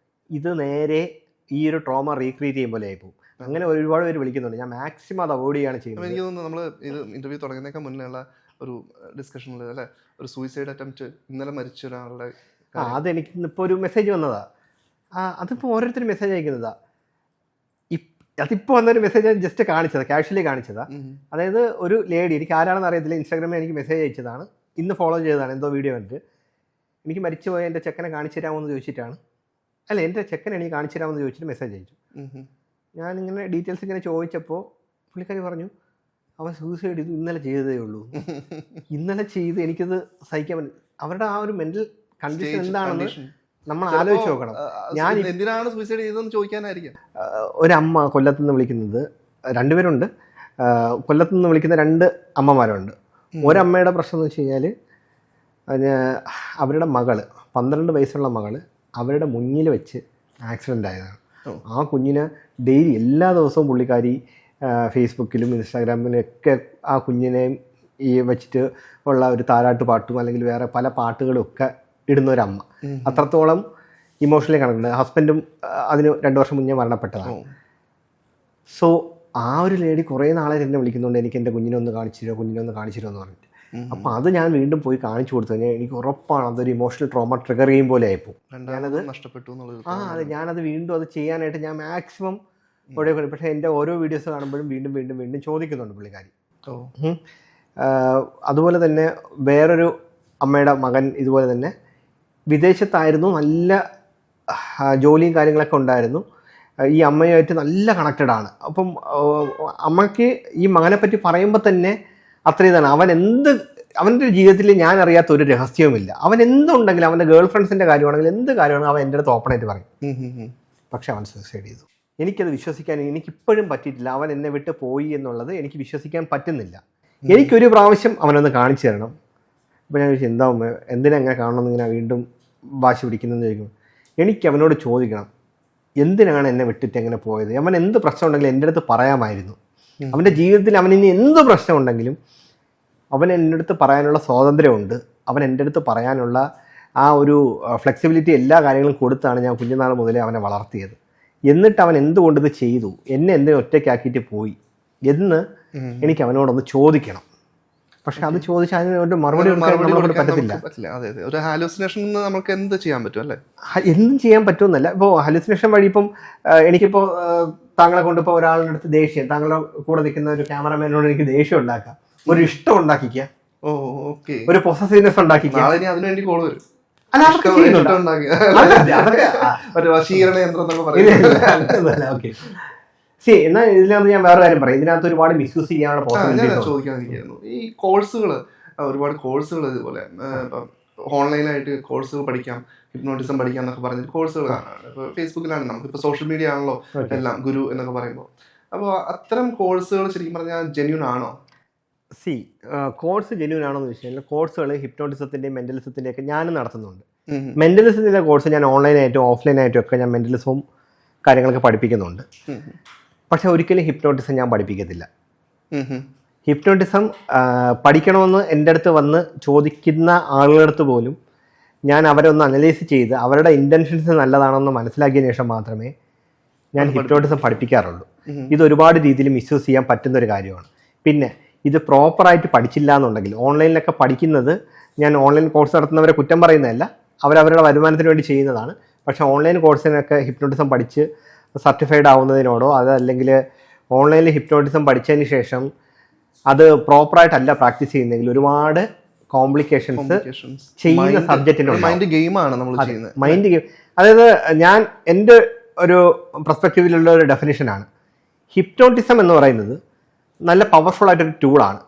ഇത് നേരെ ഈ ഒരു ട്രോമ റീക്രിയേറ്റ് ചെയ്യുമ്പോൾ ആയിപ്പോവും. അങ്ങനെ ഒരുപാട് പേര് വിളിക്കുന്നുണ്ട്. ഞാൻ മാക്സിമം അത് അവോയ്ഡ് ചെയ്യാണ് ചെയ്യുന്നത്. എനിക്ക് തോന്നുന്നു നമ്മൾ ഇത് ഇന്റർവ്യൂ തുടങ്ങുന്നതിനേക്കാൾ മുന്നേ ഉള്ള ഒരു ഡിസ്കഷനിൽ അല്ലെ, ഒരു സൂയിസൈഡ് അറ്റംപ്റ്റ് ഇന്നലെ മരിച്ച ഒരാളുടെ അതെനിക്ക് ഇപ്പോൾ ഒരു മെസ്സേജ് വന്നതാ. അതിപ്പോൾ ഓരോരുത്തരും മെസ്സേജ് അയക്കുന്നതാ. അതിപ്പോൾ വന്നൊരു മെസ്സേജ് ജസ്റ്റ് കാണിച്ചതാ, കാഷ്വലി കാണിച്ചതാ. അതായത് ഒരു ലേഡി, എനിക്ക് ആരാണെന്ന് അറിയത്തില്ല, ഇൻസ്റ്റാഗ്രാമിൽ എനിക്ക് മെസ്സേജ് അയച്ചതാണ്, ഇന്ന് ഫോളോ ചെയ്തതാണ്, എന്തോ വീഡിയോ കണ്ടിട്ട് എനിക്ക് മരിച്ചുപോയ എൻ്റെ ചെക്കനെ കാണിച്ചു തരാമെന്ന് ചോദിച്ചിട്ടാണ്, അല്ല എൻ്റെ ചെക്കനെ എനിക്ക് കാണിച്ചു തരാമെന്ന് ചോദിച്ചിട്ട് മെസ്സേജ് അയച്ചു. ഞാനിങ്ങനെ ഡീറ്റെയിൽസ് ഇങ്ങനെ ചോദിച്ചപ്പോൾ പുള്ളിക്കാരി പറഞ്ഞു അവൻ സൂസൈഡ് ചെയ്തു, ഇന്നലെ ചെയ്തതേ ഉള്ളൂ. ഇന്നലെ ചെയ്ത് എനിക്കത് സഹിക്കാൻ പറ്റും. അവരുടെ ആ ഒരു മെന്റൽ കണ്ടീഷൻ എന്താണെന്ന് നമ്മൾ ആലോചിച്ച് നോക്കണം. ഞാൻ എന്തിനാണ് സൂസൈഡ് ചെയ്തതെന്ന് ചോദിക്കാനായിരിക്കും. ഒരമ്മ കൊല്ലത്തുനിന്ന് വിളിക്കുന്നത്, രണ്ടുപേരുണ്ട്, കൊല്ലത്തുനിന്ന് വിളിക്കുന്ന 2 അമ്മമാരുണ്ട്. ഒരമ്മയുടെ പ്രശ്നം എന്ന് വെച്ച് കഴിഞ്ഞാൽ അവരുടെ മകള് 12 വയസ്സുള്ള മകള് അവരുടെ മുന്നിൽ വെച്ച് ആക്സിഡൻ്റ് ആയതാണ്. ആ കുഞ്ഞിനെ ഡെയിലി എല്ലാ ദിവസവും പുള്ളിക്കാരി ഫേസ്ബുക്കിലും ഇൻസ്റ്റാഗ്രാമിലൊക്കെ ആ കുഞ്ഞിനെയും ഈ വെച്ചിട്ട് ഉള്ള ഒരു താരാട്ട് പാട്ടും അല്ലെങ്കിൽ വേറെ പല പാട്ടുകളും ഒക്കെ ഇടുന്ന ഒരമ്മ. അത്രത്തോളം ഇമോഷണലി കണക്ട്. ഹസ്ബൻഡും അതിന് 2 വർഷം മുന്നേ മരണപ്പെട്ടതാണ്. സോ ആ ഒരു ലേഡി കുറേ നാളെ എന്നെ വിളിക്കുന്നുണ്ട്, എനിക്ക് എൻ്റെ കുഞ്ഞിനെ ഒന്ന് കാണിച്ചു തരുമോ എന്ന് പറഞ്ഞിട്ട്. അപ്പം അത് ഞാൻ വീണ്ടും പോയി കാണിച്ചു കൊടുത്തു കഴിഞ്ഞാൽ എനിക്ക് ഉറപ്പാണ് അതൊരു ഇമോഷണൽ ട്രോമ ട്രിഗർ ചെയ്യും പോലെ ആയിപ്പോൾ. ഞാനത് നഷ്ടപ്പെട്ടു. അതെ, ഞാനത് വീണ്ടും അത് ചെയ്യാനായിട്ട് ഞാൻ മാക്സിമം ഒരേ. പക്ഷേ എൻ്റെ ഓരോ വീഡിയോസ് കാണുമ്പോഴും വീണ്ടും വീണ്ടും വീണ്ടും ചോദിക്കുന്നുണ്ട് പുള്ളിക്കാരി. അതുപോലെ തന്നെ വേറൊരു അമ്മയുടെ മകൻ ഇതുപോലെ തന്നെ വിദേശത്തായിരുന്നു, നല്ല ജോലിയും കാര്യങ്ങളൊക്കെ ഉണ്ടായിരുന്നു, ഈ അമ്മയുമായിട്ട് നല്ല കണക്റ്റഡ് ആണ്. അപ്പം അമ്മയ്ക്ക് ഈ മകനെ പറ്റി പറയുമ്പോൾ തന്നെ അത്ര ഇതാണ്. അവൻ്റെ ജീവിതത്തിൽ ഞാൻ അറിയാത്ത ഒരു രഹസ്യവുമില്ല. അവൻ എന്തുണ്ടെങ്കിലും, അവൻ്റെ ഗേൾ ഫ്രണ്ട്സിൻ്റെ കാര്യമാണെങ്കിൽ എന്ത് കാര്യമാണെങ്കിലും അവൻ എൻ്റെ അടുത്ത് ഓപ്പണായിട്ട് പറയും. പക്ഷെ അവൻ സൂസൈഡ് ചെയ്തു. എനിക്കത് വിശ്വസിക്കാൻ എനിക്കിപ്പോഴും പറ്റിയിട്ടില്ല. അവൻ എന്നെ വിട്ട് പോയി എന്നുള്ളത് എനിക്ക് വിശ്വസിക്കാൻ പറ്റുന്നില്ല. എനിക്കൊരു പ്രാവശ്യം അവനൊന്ന് കാണിച്ചു തരണം. അപ്പോൾ ഞാൻ ചോദിച്ചു, എന്താ എന്തിനാ എങ്ങനെ കാണണമെന്ന് ഇങ്ങനെ വീണ്ടും വാശി പിടിക്കുന്നതെന്ന് ചോദിക്കും. എനിക്ക് അവനോട് ചോദിക്കണം, എന്തിനാണ് എന്നെ വിട്ടിട്ട് എങ്ങനെ പോയത്? അവൻ എന്ത് പ്രശ്നം ഉണ്ടെങ്കിലും എൻ്റെ അടുത്ത് പറയാമായിരുന്നു. അവൻ്റെ ജീവിതത്തിൽ അവനിനി എന്ത് പ്രശ്നം ഉണ്ടെങ്കിലും അവൻ എൻ്റെ അടുത്ത് പറയാനുള്ള സ്വാതന്ത്ര്യമുണ്ട്. അവൻ എൻ്റെ അടുത്ത് പറയാനുള്ള ആ ഒരു ഫ്ലെക്സിബിലിറ്റി എല്ലാ കാര്യങ്ങളും കൊടുത്താണ് ഞാൻ കുഞ്ഞുനാൾ മുതലേ അവനെ വളർത്തിയത്. എന്നിട്ട് അവൻ എന്തുകൊണ്ടിത് ചെയ്തു, എന്നെ എന്തിനും ഒറ്റയ്ക്കാക്കിയിട്ട് പോയി എന്ന് എനിക്ക് അവനോടൊന്ന് ചോദിക്കണം. പക്ഷെ അത് ചോദിച്ചാൽ അതിന് മറുപടി കൊടുക്കാൻ പറ്റത്തില്ല. ഒരു ഹാലൂസിനേഷൻ നമുക്ക് എന്ത് ചെയ്യാൻ പറ്റും അല്ലേ? എന്തും ചെയ്യാൻ പറ്റുമെന്നല്ല. ഇപ്പോൾ ഹാലൂസിനേഷൻ വഴി ഇപ്പം എനിക്കിപ്പോൾ താങ്കളെ കൊണ്ടിപ്പോൾ ഒരാളുടെ അടുത്ത് ദേഷ്യം, താങ്കളുടെ കൂടെ നിൽക്കുന്ന ഒരു ക്യാമറമാനോട് എനിക്ക് ദേഷ്യം ഉണ്ടാക്കാം, ഒരു ഇഷ്ടം ഉണ്ടാക്കിക്കുക, ഒരു പൊസസീവ്നെസ് ഉണ്ടാക്കിക്കുക. അതിനുവേണ്ടി കോൾ വരും. എന്നാൽ ഇതിനകത്ത് ഞാൻ വേറെ കാര്യം പറയാം. ഇതിനകത്ത് ഒരുപാട് മിസ്യൂസ് ചെയ്യാനുള്ള ചോദിക്കാതിരിക്കുന്നു. ഈ കോഴ്സുകൾ, ഒരുപാട് കോഴ്സുകൾ ഇതുപോലെ ഓൺലൈനായിട്ട് കോഴ്സുകൾ പഠിക്കാം, ഹിപ്നോട്ടിസം പഠിക്കാം എന്നൊക്കെ പറഞ്ഞിട്ട് കോഴ്സുകൾ കാണാം. ഇപ്പോൾ ഫേസ്ബുക്കിലാണ്, നമുക്കിപ്പോൾ സോഷ്യൽ മീഡിയ ആണല്ലോ എല്ലാം, ഗുരു എന്നൊക്കെ പറയുമ്പോൾ അപ്പോൾ അത്തരം കോഴ്സുകൾ ശരിക്കും പറഞ്ഞാൽ ജെന്യൂൻ ആണോ? കോഴ്സ് ജെന്യൂൻ ആണോ എന്ന് വെച്ച് കഴിഞ്ഞാൽ കോഴ്സുകൾ ഹിപ്നോട്ടിസത്തിൻ്റെയും മെൻ്റലിസത്തിൻ്റെയും ഒക്കെ ഞാനും നടത്തുന്നുണ്ട്. മെൻ്റലിസത്തിൻ്റെ കോഴ്സ് ഞാൻ ഓൺലൈനായിട്ടും ഓഫ്ലൈനായിട്ടും ഒക്കെ ഞാൻ മെൻ്റലിസവും കാര്യങ്ങളൊക്കെ പഠിപ്പിക്കുന്നുണ്ട്. പക്ഷെ ഒരിക്കലും ഹിപ്നോട്ടിസം ഞാൻ പഠിപ്പിക്കത്തില്ല. ഹിപ്നോട്ടിസം പഠിക്കണമെന്ന് എൻ്റെ അടുത്ത് വന്ന് ചോദിക്കുന്ന ആളുകളുടെ അടുത്ത് പോലും ഞാൻ അവരെ ഒന്ന് അനലൈസ് ചെയ്ത് അവരുടെ ഇൻറ്റൻഷൻസ് നല്ലതാണെന്ന് മനസ്സിലാക്കിയതിന് ശേഷം മാത്രമേ ഞാൻ ഹിപ്നോട്ടിസം പഠിപ്പിക്കാറുള്ളൂ. ഇത് ഒരുപാട് രീതിയിൽ മിസ്യൂസ് ചെയ്യാൻ പറ്റുന്ന ഒരു കാര്യമാണ്. പിന്നെ ഇത് പ്രോപ്പറായിട്ട് പഠിച്ചില്ല എന്നുണ്ടെങ്കിൽ ഓൺലൈനിലൊക്കെ പഠിക്കുന്നത്, ഞാൻ ഓൺലൈൻ കോഴ്സ് നടത്തുന്നവരെ കുറ്റം പറയുന്നതല്ല, അവരവരുടെ വരുമാനത്തിന് വേണ്ടി ചെയ്യുന്നതാണ്. പക്ഷേ ഓൺലൈൻ കോഴ്സിനൊക്കെ ഹിപ്നോട്ടിസം പഠിച്ച് സർട്ടിഫൈഡ് ആവുന്നതിനോടോ അതല്ലെങ്കിൽ ഓൺലൈനിൽ ഹിപ്നോട്ടിസം പഠിച്ചതിന് ശേഷം അത് പ്രോപ്പറായിട്ടല്ല പ്രാക്ടീസ് ചെയ്യുന്നെങ്കിൽ ഒരുപാട് കോംപ്ലിക്കേഷൻസ് ചെയ്യുന്ന സബ്ജക്റ്റിനുണ്ട്. മൈൻഡ് ഗെയിമാണ് നമ്മൾ ചെയ്യുന്നത്. മൈൻഡ് ഗെയിം, അതായത് ഞാൻ എൻ്റെ ഒരു പെർസ്പെക്റ്റീവിലുള്ള ഒരു ഡെഫിനിഷനാണ്, ഹിപ്നോട്ടിസം എന്ന് പറയുന്നത് നല്ല പവർഫുൾ ആയിട്ടൊരു ടൂളാണ്.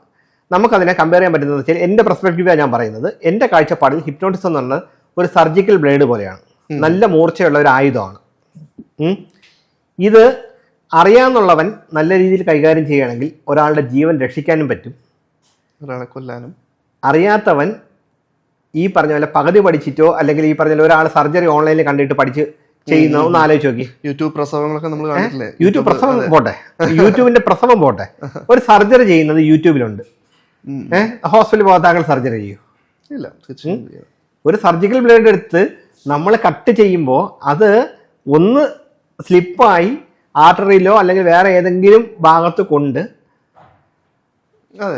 നമുക്കതിനെ കമ്പയർ ചെയ്യാൻ പറ്റുന്നത് വെച്ചാൽ എൻ്റെ പെർസ്പെക്റ്റീവാണ് ഞാൻ പറയുന്നത്. എൻ്റെ കാഴ്ചപ്പാടിൽ ഹിപ്നോട്ടിസം എന്ന് പറഞ്ഞാൽ ഒരു സർജിക്കൽ ബ്ലേഡ് പോലെയാണ്, നല്ല മൂർച്ചയുള്ള ഒരു ആയുധമാണ്. ഇത് അറിയാന്നുള്ളവൻ നല്ല രീതിയിൽ കൈകാര്യം ചെയ്യുകയാണെങ്കിൽ ഒരാളുടെ ജീവൻ രക്ഷിക്കാനും പറ്റും, ഒരാളെ കൊല്ലാനും. അറിയാത്തവൻ ഈ പറഞ്ഞ പോലെ പകുതി പഠിച്ചിട്ടോ അല്ലെങ്കിൽ ഈ പറഞ്ഞ പോലെ ഒരാൾ സർജറി ഓൺലൈനിൽ കണ്ടിട്ട് പഠിച്ച് ചെയ്യുന്ന ഒന്ന് ആലോചിച്ച് നോക്കി. യൂട്യൂബ് പ്രസവങ്ങളൊക്കെ നമ്മൾ കണ്ടിട്ടില്ലേ? യൂട്യൂബ് പ്രസവം പോട്ടെ, യൂട്യൂബിന്റെ പ്രസവം പോട്ടെ, ഒരു സർജറി ചെയ്യുന്നത് യൂട്യൂബിലുണ്ട്. ഹോസ്പിറ്റലിൽ പോകാത്ത ആൾ സർജറി ചെയ്യൂ? ഇല്ല, തീർച്ചയായും. ഒരു സർജിക്കൽ ബ്ലേഡ് എടുത്ത് നമ്മൾ കട്ട് ചെയ്യുമ്പോൾ അത് ഒന്ന് സ്ലിപ്പായി ആർട്ടറിയിലോ അല്ലെങ്കിൽ വേറെ ഏതെങ്കിലും ഭാഗത്ത് കൊണ്ട്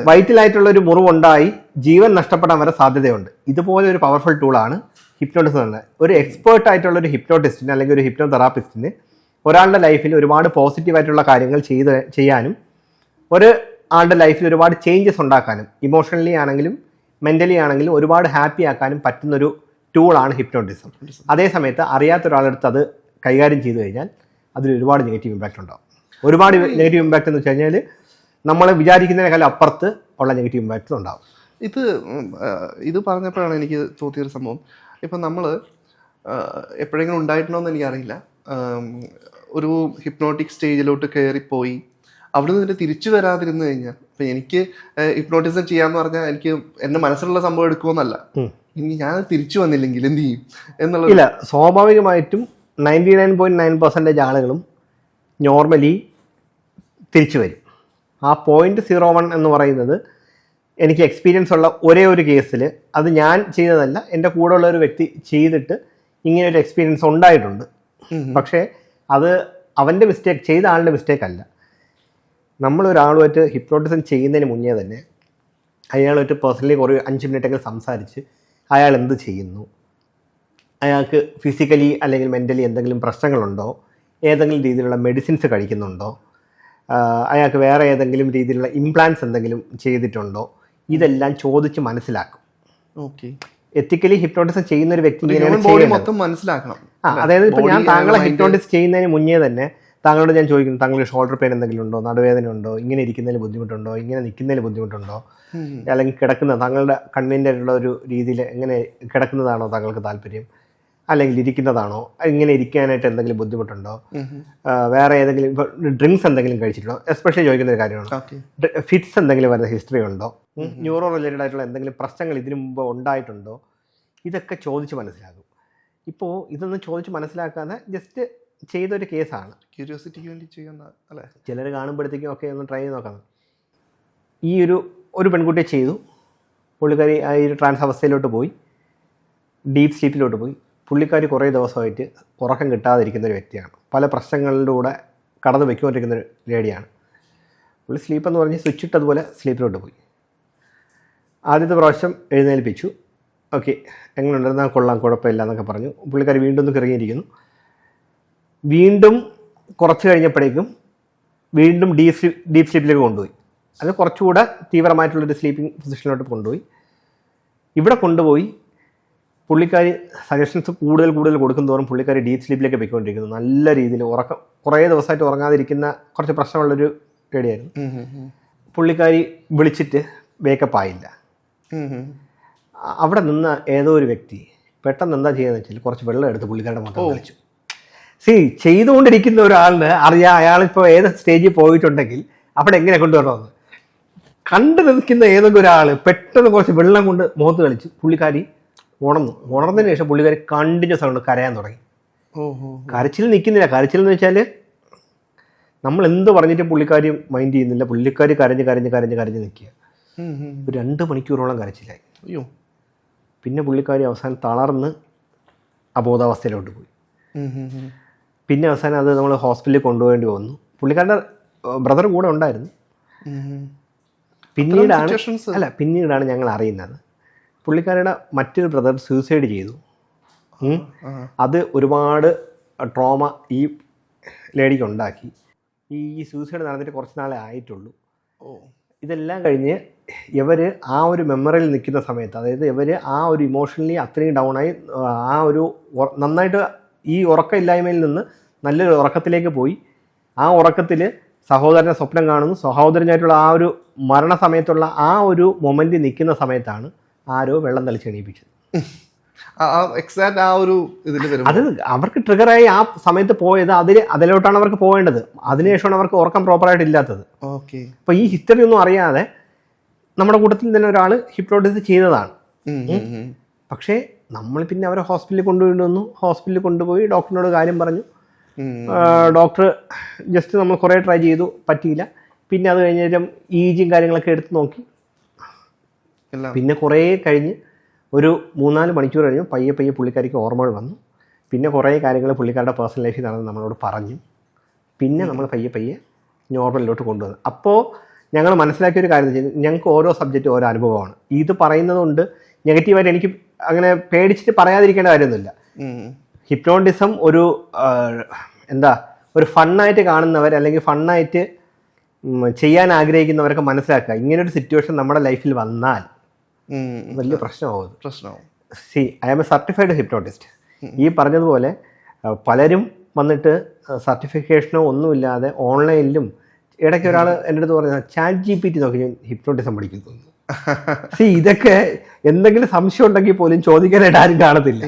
വൈറ്റലായിട്ടുള്ള ഒരു മുറിവുണ്ടായി ജീവൻ നഷ്ടപ്പെടാൻ വരെ സാധ്യതയുണ്ട്. ഇതുപോലെ ഒരു പവർഫുൾ ടൂളാണ് ഹിപ്നോട്ടിസം എന്ന്. ഒരു എക്സ്പേർട്ട് ആയിട്ടുള്ള ഒരു ഹിപ്നോട്ടിസ്റ്റിന് അല്ലെങ്കിൽ ഒരു ഹിപ്നോ തെറാപ്പിസ്റ്റിന് ഒരാളുടെ ലൈഫിൽ ഒരുപാട് പോസിറ്റീവായിട്ടുള്ള കാര്യങ്ങൾ ചെയ്യാനും ഒരു ആളുടെ ലൈഫിൽ ഒരുപാട് ചേഞ്ചസ് ഉണ്ടാക്കാനും ഇമോഷണലി ആണെങ്കിലും മെൻ്റലി ആണെങ്കിലും ഒരുപാട് ഹാപ്പി ആക്കാനും പറ്റുന്നൊരു ടൂളാണ് ഹിപ്നോട്ടിസം. അതേ സമയത്ത് അറിയാത്ത ഒരാളെടുത്ത് അത് കൈകാര്യം ചെയ്തു കഴിഞ്ഞാൽ അതിൽ ഒരുപാട് നെഗറ്റീവ് ഇമ്പാക്റ്റ് ഉണ്ടാവും. ഒരുപാട് നെഗറ്റീവ് ഇമ്പാക്റ്റ് എന്ന് വെച്ച് കഴിഞ്ഞാൽ നമ്മൾ വിചാരിക്കുന്നതിനേക്കാളും അപ്പുറത്ത് ഉള്ള നെഗറ്റീവ് ഇമ്പാക്റ്റ് ഉണ്ടാവും. ഇത് പറഞ്ഞപ്പോഴാണ് എനിക്ക് തോന്നിയൊരു സംഭവം. ഇപ്പം നമ്മൾ എപ്പോഴെങ്കിലും ഉണ്ടായിട്ടുണ്ടോയെന്ന് എനിക്കറിയില്ല, ഒരു ഹിപ്നോട്ടിക് സ്റ്റേജിലോട്ട് കയറിപ്പോയി അവിടെ നിന്ന് തിരിച്ചു വരാതിരുന്നു കഴിഞ്ഞാൽ, ഇപ്പം എനിക്ക് ഹിപ്നോട്ടിസം ചെയ്യാന്ന് പറഞ്ഞാൽ എനിക്ക് എൻ്റെ മനസ്സിലുള്ള സംഭവം എടുക്കുമെന്നല്ല, ഇനി ഞാൻ തിരിച്ചു വന്നില്ലെങ്കിൽ എന്ത് ചെയ്യും എന്നുള്ളത്. ഇല്ല, സ്വാഭാവികമായിട്ടും 99.9% ആളുകളും നോർമലി തിരിച്ചു വരും. ആ 0.01 എന്ന് പറയുന്നത് എനിക്ക് എക്സ്പീരിയൻസ് ഉള്ള ഒരേ ഒരു കേസിൽ, അത് ഞാൻ ചെയ്തതല്ല, എൻ്റെ കൂടെ ഉള്ള ഒരു വ്യക്തി ചെയ്തിട്ട് ഇങ്ങനെ ഒരു എക്സ്പീരിയൻസ് ഉണ്ടായിട്ടുണ്ട്. പക്ഷേ അത് അവൻ്റെ മിസ്റ്റേക്ക്, ചെയ്ത ആളുടെ മിസ്റ്റേക്ക് അല്ല. നമ്മളൊരാളുമായിട്ട് ഹിപ്നോട്ടിസം ചെയ്യുന്നതിന് മുന്നേ തന്നെ അയാളുമായിട്ട് പേഴ്സണലി കുറേ 5 മിനിറ്റെങ്കിലും സംസാരിച്ച് അയാൾ എന്ത് ചെയ്യുന്നു, അയാൾക്ക് ഫിസിക്കലി അല്ലെങ്കിൽ മെൻ്റലി എന്തെങ്കിലും പ്രശ്നങ്ങളുണ്ടോ, ഏതെങ്കിലും രീതിയിലുള്ള മെഡിസിൻസ് കഴിക്കുന്നുണ്ടോ, അയാൾക്ക് വേറെ ഏതെങ്കിലും രീതിയിലുള്ള ഇംപ്ലാന്റ്സ് എന്തെങ്കിലും ചെയ്തിട്ടുണ്ടോ, ഇതെല്ലാം ചോദിച്ച് മനസ്സിലാക്കും. ഓക്കെ, എത്തിക്കലി ഹിപ്നോട്ടിസം ചെയ്യുന്ന ഒരു വ്യക്തി മനസ്സിലാക്കണം. അതായത് ഇപ്പോൾ ഞാൻ താങ്കളെ ഹിപ്നോട്ടിസ് ചെയ്യുന്നതിന് മുന്നേ തന്നെ താങ്കളോട് ഞാൻ ചോദിക്കുന്നു, താങ്കളുടെ ഷോൾഡർ പെയിൻ എന്തെങ്കിലും ഉണ്ടോ, നടുവേദന ഉണ്ടോ, ഇങ്ങനെ ഇരിക്കുന്നതിന് ബുദ്ധിമുട്ടുണ്ടോ, ഇങ്ങനെ നിൽക്കുന്നതിന് ബുദ്ധിമുട്ടുണ്ടോ, അല്ലെങ്കിൽ കിടക്കുന്ന താങ്കളുടെ കണ്ണിൻ്റെ ഉള്ള ഒരു രീതിയിൽ എങ്ങനെ കിടക്കുന്നതാണോ താങ്കൾക്ക് താല്പര്യം, അല്ലെങ്കിൽ ഇരിക്കുന്നതാണോ, ഇങ്ങനെ ഇരിക്കാനായിട്ട് എന്തെങ്കിലും ബുദ്ധിമുട്ടുണ്ടോ, വേറെ ഏതെങ്കിലും ഇപ്പോൾ ഡ്രിങ്ക്സ് എന്തെങ്കിലും കഴിച്ചിട്ടുണ്ടോ, എസ്പെഷ്യലി ചോദിക്കുന്ന ഒരു കാര്യമാണ്. ഫിറ്റ്സ് എന്തെങ്കിലും വരുന്ന ഹിസ്റ്ററി ഉണ്ടോ, ന്യൂറോ റിലേറ്റഡ് ആയിട്ടുള്ള എന്തെങ്കിലും പ്രശ്നങ്ങൾ ഇതിനു മുമ്പ് ഉണ്ടായിട്ടുണ്ടോ, ഇതൊക്കെ ചോദിച്ച് മനസ്സിലാക്കും. ഇപ്പോൾ ഇതൊന്നും ചോദിച്ച് മനസ്സിലാക്കാതെ ജസ്റ്റ് ചെയ്തൊരു കേസാണ്, ക്യൂരിയോസിറ്റിക്ക് വേണ്ടി ചെയ്യുന്ന അല്ലേ. ചിലർ കാണുമ്പോഴത്തേക്കും ഒക്കെ ഒന്ന് ട്രൈ ചെയ്ത് നോക്കാം. ഈ ഒരു പെൺകുട്ടിയെ ചെയ്തു, പുള്ളിക്കാരി ആ ഒരു ട്രാൻസ് അവസ്ഥയിലോട്ട് പോയി, ഡീപ്പ് സ്ലീപ്പിലോട്ട് പോയി. പുള്ളിക്കാരി കുറേ ദിവസമായിട്ട് ഉറക്കം കിട്ടാതിരിക്കുന്ന ഒരു വ്യക്തിയാണ്, പല പ്രശ്നങ്ങളിലൂടെ കടന്നു വയ്ക്കൊണ്ടിരിക്കുന്ന ഒരു ലേഡിയാണ്. പുള്ളി സ്ലീപ്പ് എന്ന് പറഞ്ഞ് സ്വിച്ച് ഇട്ടതുപോലെ സ്ലീപ്പിലോട്ട് പോയി. ആദ്യത്തെ പ്രാവശ്യം എഴുന്നേൽപ്പിച്ചു, ഓക്കെ എങ്ങനെ ഉണ്ടായിരുന്നാൽ കൊള്ളാം, കുഴപ്പമില്ല എന്നൊക്കെ പറഞ്ഞു. പുള്ളിക്കാരി വീണ്ടും ഒന്ന് കിറങ്ങിയിരിക്കുന്നു. വീണ്ടും കുറച്ച് കഴിഞ്ഞപ്പോഴേക്കും വീണ്ടും ഡീപ്പ് സ്ലീപ്പിലേക്ക് കൊണ്ടുപോയി. അത് കുറച്ചുകൂടെ തീവ്രമായിട്ടുള്ളൊരു സ്ലീപ്പിംഗ് പൊസിഷനിലോട്ട് കൊണ്ടുപോയി. ഇവിടെ കൊണ്ടുപോയി പുള്ളിക്കാരി സജഷൻസ് കൂടുതൽ കൊടുക്കും തോറും പുള്ളിക്കാരി ഡീപ്പ് സ്ലീപ്പിലേക്ക് പോയിക്കൊണ്ടിരിക്കുന്നു. നല്ല രീതിയിൽ ഉറക്കം, കുറേ ദിവസമായിട്ട് ഉറങ്ങാതിരിക്കുന്ന കുറച്ച് പ്രശ്നമുള്ളൊരു ലേഡിയായിരുന്നു. പുള്ളിക്കാരി വിളിച്ചിട്ട് വേക്കപ്പ് ആയില്ല. അവിടെ നിന്ന് ഏതോ ഒരു വ്യക്തി പെട്ടെന്ന് എന്താ ചെയ്യുന്നത് വെച്ചാൽ കുറച്ച് വെള്ളം എടുത്ത് പുള്ളിക്കാരുടെ മുഖത്ത് കളിച്ചു. ചെയ്തുകൊണ്ടിരിക്കുന്ന ഒരാളിന് അറിയാം അയാളിപ്പോൾ ഏത് സ്റ്റേജിൽ പോയിട്ടുണ്ടെങ്കിൽ അവിടെ എങ്ങനെ കൊണ്ടുവരണമെന്ന്. കണ്ടു നിൽക്കുന്ന ഏതെങ്കിലും ഒരാൾ പെട്ടെന്ന് കുറച്ച് വെള്ളം കൊണ്ട് മുഖത്ത് കളിച്ച് പുള്ളിക്കാരി ഉണർന്നതിന് ശേഷം പുള്ളിക്കാരി കണ്ടിന്യൂസ് കൊണ്ട് കരയാൻ തുടങ്ങി. കരച്ചിൽ നിൽക്കുന്നില്ല. കരച്ചിൽ എന്ന് വെച്ചാൽ നമ്മൾ എന്ത് പറഞ്ഞിട്ടും പുള്ളിക്കാരി മൈൻഡ് ചെയ്യുന്നില്ല. പുള്ളിക്കാരി കരഞ്ഞ് നിൽക്കുക. ഒരു 2 മണിക്കൂറോളം കരച്ചിലായി. അയ്യോ. പിന്നെ പുള്ളിക്കാരി അവസാനം തളർന്ന് അബോധാവസ്ഥയിലോട്ട് പോയി. പിന്നെ അവസാനം അത് നമ്മൾ ഹോസ്പിറ്റലിൽ കൊണ്ടുപോകേണ്ടി വന്നു. പുള്ളിക്കാരുടെ ബ്രദർ കൂടെ ഉണ്ടായിരുന്നു. പിന്നീടാണ് ഞങ്ങൾ അറിയുന്നത് പുള്ളിക്കാരുടെ മറ്റൊരു ബ്രദർ സൂസൈഡ് ചെയ്തു. അത് ഒരുപാട് ട്രോമ ഈ ലേഡിക്ക് ഉണ്ടാക്കി. ഈ സൂസൈഡ് നടന്നിട്ട് കുറച്ച് നാളെ ആയിട്ടുള്ളൂ. ഇതെല്ലാം കഴിഞ്ഞ് ഇവർ ആ ഒരു മെമ്മറിയിൽ നിൽക്കുന്ന സമയത്ത്, അതായത് ഇവർ ആ ഒരു ഇമോഷണലി അത്രയും ഡൗൺ ആയി, ആ ഒരു നന്നായിട്ട് ഈ ഉറക്കമില്ലായ്മയിൽ നിന്ന് നല്ലൊരു ഉറക്കത്തിലേക്ക് പോയി. ആ ഉറക്കത്തിൽ സഹോദരനെ സ്വപ്നം കാണുന്നു. സഹോദരനായിട്ടുള്ള ആ ഒരു മരണസമയത്തുള്ള ആ ഒരു മൊമെന്റ് നിൽക്കുന്ന സമയത്താണ് ആരോ വെള്ളം തളിച്ച് എണീപ്പിച്ചത്. അത് അവർക്ക് ട്രിഗറായി ആ സമയത്ത് പോയത് അതിലോട്ടാണ് അവർക്ക് പോകേണ്ടത്. അതിനുശേഷമാണ് അവർക്ക് ഉറക്കം പ്രോപ്പറായിട്ട് ഇല്ലാത്തത്. അപ്പൊ ഈ ഹിസ്റ്ററി ഒന്നും അറിയാതെ നമ്മുടെ കൂട്ടത്തിൽ തന്നെ ഒരാൾ ഹിപ്നോട്ടിസ് ചെയ്തതാണ്. പക്ഷേ നമ്മൾ പിന്നെ അവരെ ഹോസ്പിറ്റലിൽ കൊണ്ടുപോയി ഹോസ്പിറ്റലിൽ കൊണ്ടുപോയി ഡോക്ടറിനോട് കാര്യം പറഞ്ഞു. ഡോക്ടർ ജസ്റ്റ് നമ്മൾ കുറേ ട്രൈ ചെയ്തു, പറ്റിയില്ല. പിന്നെ അത് കഴിഞ്ഞേരം EEGയും കാര്യങ്ങളൊക്കെ എടുത്ത് നോക്കി. പിന്നെ കുറേ കഴിഞ്ഞ് ഒരു 3-4 മണിക്കൂർ കഴിഞ്ഞു പയ്യെ പുള്ളിക്കാരിക്ക് ഓർമ്മകൾ വന്നു. പിന്നെ കുറേ കാര്യങ്ങൾ പുള്ളിക്കാരുടെ പേഴ്സണൽ ലൈഫിൽ നടന്ന് നമ്മളോട് പറഞ്ഞു. പിന്നെ നമ്മൾ പയ്യെ നോർമലിലോട്ട് കൊണ്ടുവന്നു. അപ്പോൾ ഞങ്ങൾ മനസ്സിലാക്കിയൊരു കാര്യം എന്ന് വെച്ചാൽ ഞങ്ങൾക്ക് ഓരോ സബ്ജക്റ്റ് ഓരോ അനുഭവമാണ്. ഇത് പറയുന്നത് കൊണ്ട് നെഗറ്റീവായിട്ട് എനിക്ക് അങ്ങനെ പേടിച്ചിട്ട് പറയാതിരിക്കേണ്ട കാര്യമൊന്നുമില്ല. ഹിപ്നോട്ടിസം ഒരു ഒരു ഫണ്ണായിട്ട് കാണുന്നവർ അല്ലെങ്കിൽ ഫണ്ണായിട്ട് ചെയ്യാൻ ആഗ്രഹിക്കുന്നവരൊക്കെ മനസ്സിലാക്കുക, ഇങ്ങനൊരു സിറ്റുവേഷൻ നമ്മുടെ ലൈഫിൽ വന്നാൽ വലിയ പ്രശ്നമാവും. I am a certified hypnotist. ഈ പറഞ്ഞതുപോലെ പലരും വന്നിട്ട് സർട്ടിഫിക്കേഷനോ ഒന്നുമില്ലാതെ ഓൺലൈനിലും ഇടയ്ക്ക് ഒരാൾ എൻ്റെ അടുത്ത് പറഞ്ഞ ChatGPT നോക്കി ഞാൻ ഹിപ്നോട്ടിസം പഠിക്കുന്നു. ഇതൊക്കെ എന്തെങ്കിലും സംശയം ഉണ്ടെങ്കിൽ പോലും ചോദിക്കാനായിട്ട് ആരും കാണത്തില്ല.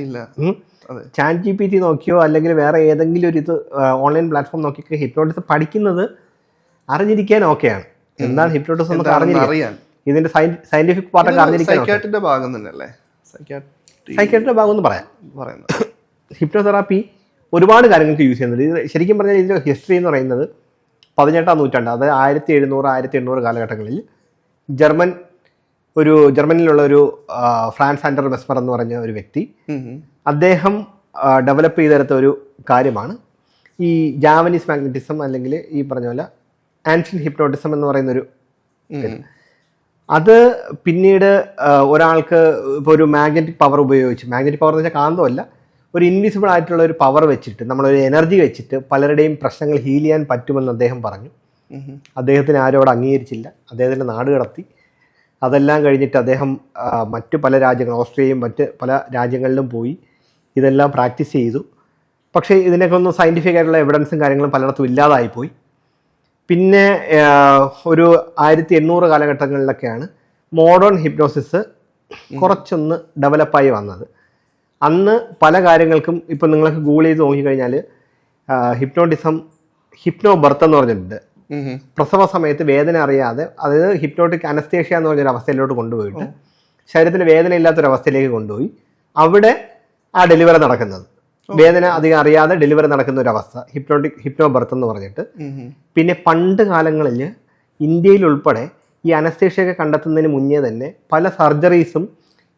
ChatGPT നോക്കിയോ അല്ലെങ്കിൽ വേറെ ഏതെങ്കിലും ഒരു ഓൺലൈൻ പ്ലാറ്റ്ഫോം നോക്കിയൊക്കെ ഹിപ്നോട്ടിസം പഠിക്കുന്നത് അറിഞ്ഞിരിക്കാൻ ഓക്കെയാണ്. എന്താണ് ഹിപ്നോട്ടിസം എന്നൊക്കെ അറിഞ്ഞിരിക്കാൻ, ഇതിന്റെ സയന്റിഫിക് പാർട്ടൊക്കെ അറിഞ്ഞിരിക്കാൻ. സൈക്യാട്രിയുടെ ഭാഗം എന്ന് പറയാം. ഹിപ്നോതെറാപ്പി ഒരുപാട് കാര്യങ്ങൾക്ക് യൂസ് ചെയ്യുന്നുണ്ട്. ഇത് ശരിക്കും പറഞ്ഞാൽ ഇതിന്റെ ഹിസ്റ്ററി എന്ന് പറയുന്നത് 18ാം നൂറ്റാണ്ട്, അതായത് 1700-1800 കാലഘട്ടങ്ങളിൽ ജർമ്മനിലുള്ള ഒരു ഫ്രാൻസ് ആൻഡർ മെസ്മർ എന്ന് പറഞ്ഞ ഒരു വ്യക്തി, അദ്ദേഹം ഡെവലപ്പ് ചെയ്തെടുത്ത ഒരു കാര്യമാണ് ഈ ജാവനീസ് മാഗ്നറ്റിസം, അല്ലെങ്കിൽ ഈ പറഞ്ഞ പോലെ ആൻഷ്യൻ ഹിപ്നോട്ടിസം എന്ന് പറയുന്നൊരു. അത് പിന്നീട് ഒരാൾക്ക് ഇപ്പോൾ ഒരു മാഗ്നറ്റിക് പവർ ഉപയോഗിച്ച്, മാഗ്നറ്റിക് പവർ എന്ന് വെച്ചാൽ കാന്തമല്ല, ഒരു ഇൻവിസിബിൾ ആയിട്ടുള്ള ഒരു പവർ വെച്ചിട്ട്, നമ്മളൊരു എനർജി വെച്ചിട്ട് പലരുടെയും പ്രശ്നങ്ങൾ ഹീൽ ചെയ്യാൻ പറ്റുമെന്ന് അദ്ദേഹം പറഞ്ഞു. അദ്ദേഹത്തിന് ആരോട് അംഗീകരിച്ചില്ല, അദ്ദേഹത്തിൻ്റെ നാട് കടത്തി. അതെല്ലാം കഴിഞ്ഞിട്ട് അദ്ദേഹം മറ്റു പല രാജ്യങ്ങൾ, ഓസ്ട്രേലിയയും മറ്റ് പല രാജ്യങ്ങളിലും പോയി ഇതെല്ലാം പ്രാക്ടീസ് ചെയ്തു. പക്ഷേ ഇതിനൊക്കെ ഒന്നും സയൻറ്റിഫിക് ആയിട്ടുള്ള എവിഡൻസും കാര്യങ്ങളും പലയിടത്തും ഇല്ലാതായിപ്പോയി. പിന്നെ ഒരു 1800 കാലഘട്ടങ്ങളിലൊക്കെയാണ് മോഡേൺ ഹിപ്നോസിസ് കുറച്ചൊന്ന് ഡെവലപ്പായി വന്നത്. അന്ന് പല കാര്യങ്ങൾക്കും ഇപ്പം നിങ്ങൾക്ക് ഗൂഗിൾ ചെയ്ത് നോക്കിക്കഴിഞ്ഞാൽ ഹിപ്നോട്ടിസം, ഹിപ്നോ ബർത്ത് എന്ന് പറഞ്ഞിട്ടുണ്ട്. പ്രസവ സമയത്ത് വേദന അറിയാതെ, അതായത് ഹിപ്നോട്ടിക് അനസ്തേഷ്യ എന്ന് പറഞ്ഞൊരു അവസ്ഥയിലോട്ട് കൊണ്ടുപോയിട്ട് ശരീരത്തിന് വേദന ഇല്ലാത്തൊരവസ്ഥയിലേക്ക് കൊണ്ടുപോയി അവിടെ ആ ഡെലിവറി നടക്കുന്നത്, വേദന അധികം അറിയാതെ ഡെലിവറി നടക്കുന്ന ഒരു അവസ്ഥ, ഹിപ്നോ ബർത്ത് എന്ന് പറഞ്ഞിട്ട്. പിന്നെ പണ്ട് കാലങ്ങളിൽ ഇന്ത്യയിൽ ഉൾപ്പെടെ ഈ അനസ്തേഷ്യയൊക്കെ കണ്ടെത്തുന്നതിന് മുന്നേ തന്നെ പല സർജറീസും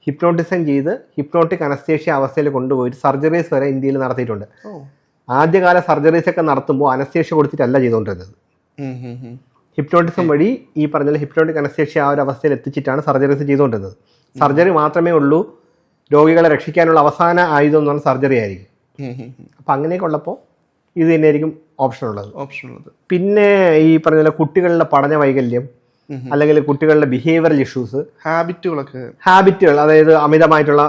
ഹിപ്നോട്ടിസം ചെയ്ത് ഹിപ്നോട്ടിക് അനസ്തേഷ്യ അവസ്ഥയിൽ കൊണ്ടുപോയിട്ട് സർജറീസ് വരെ ഇന്ത്യയിൽ നടത്തിയിട്ടുണ്ട്. ആദ്യകാല സർജറീസ് ഒക്കെ നടത്തുമ്പോൾ അനസ്തേഷ്യ കൊടുത്തിട്ടല്ല ചെയ്തുകൊണ്ടിരുന്നത്. ഹിപ്നോട്ടിസം വഴി ഈ പറഞ്ഞ ഹിപ്നോട്ടിക് അനസ്തേഷ്യ ആ ഒരു അവസ്ഥയിൽ എത്തിച്ചിട്ടാണ് സർജറീസ് ചെയ്തുകൊണ്ടിരുന്നത്. സർജറി മാത്രമേ ഉള്ളൂ രോഗികളെ രക്ഷിക്കാനുള്ള അവസാന ആയുധം എന്ന് പറഞ്ഞാൽ സർജറി ആയിരിക്കും. അപ്പം അങ്ങനെയൊക്കെ ഉള്ളപ്പോൾ ഇത് തന്നെയായിരിക്കും ഓപ്ഷൻ ഉള്ളത്. പിന്നെ ഈ പറഞ്ഞ കുട്ടികളുടെ പഠന വൈകല്യം, അല്ലെങ്കിൽ കുട്ടികളുടെ ബിഹേവിയറൽ ഇഷ്യൂസ്, ഹാബിറ്റുകൾ, അതായത് അമിതമായിട്ടുള്ള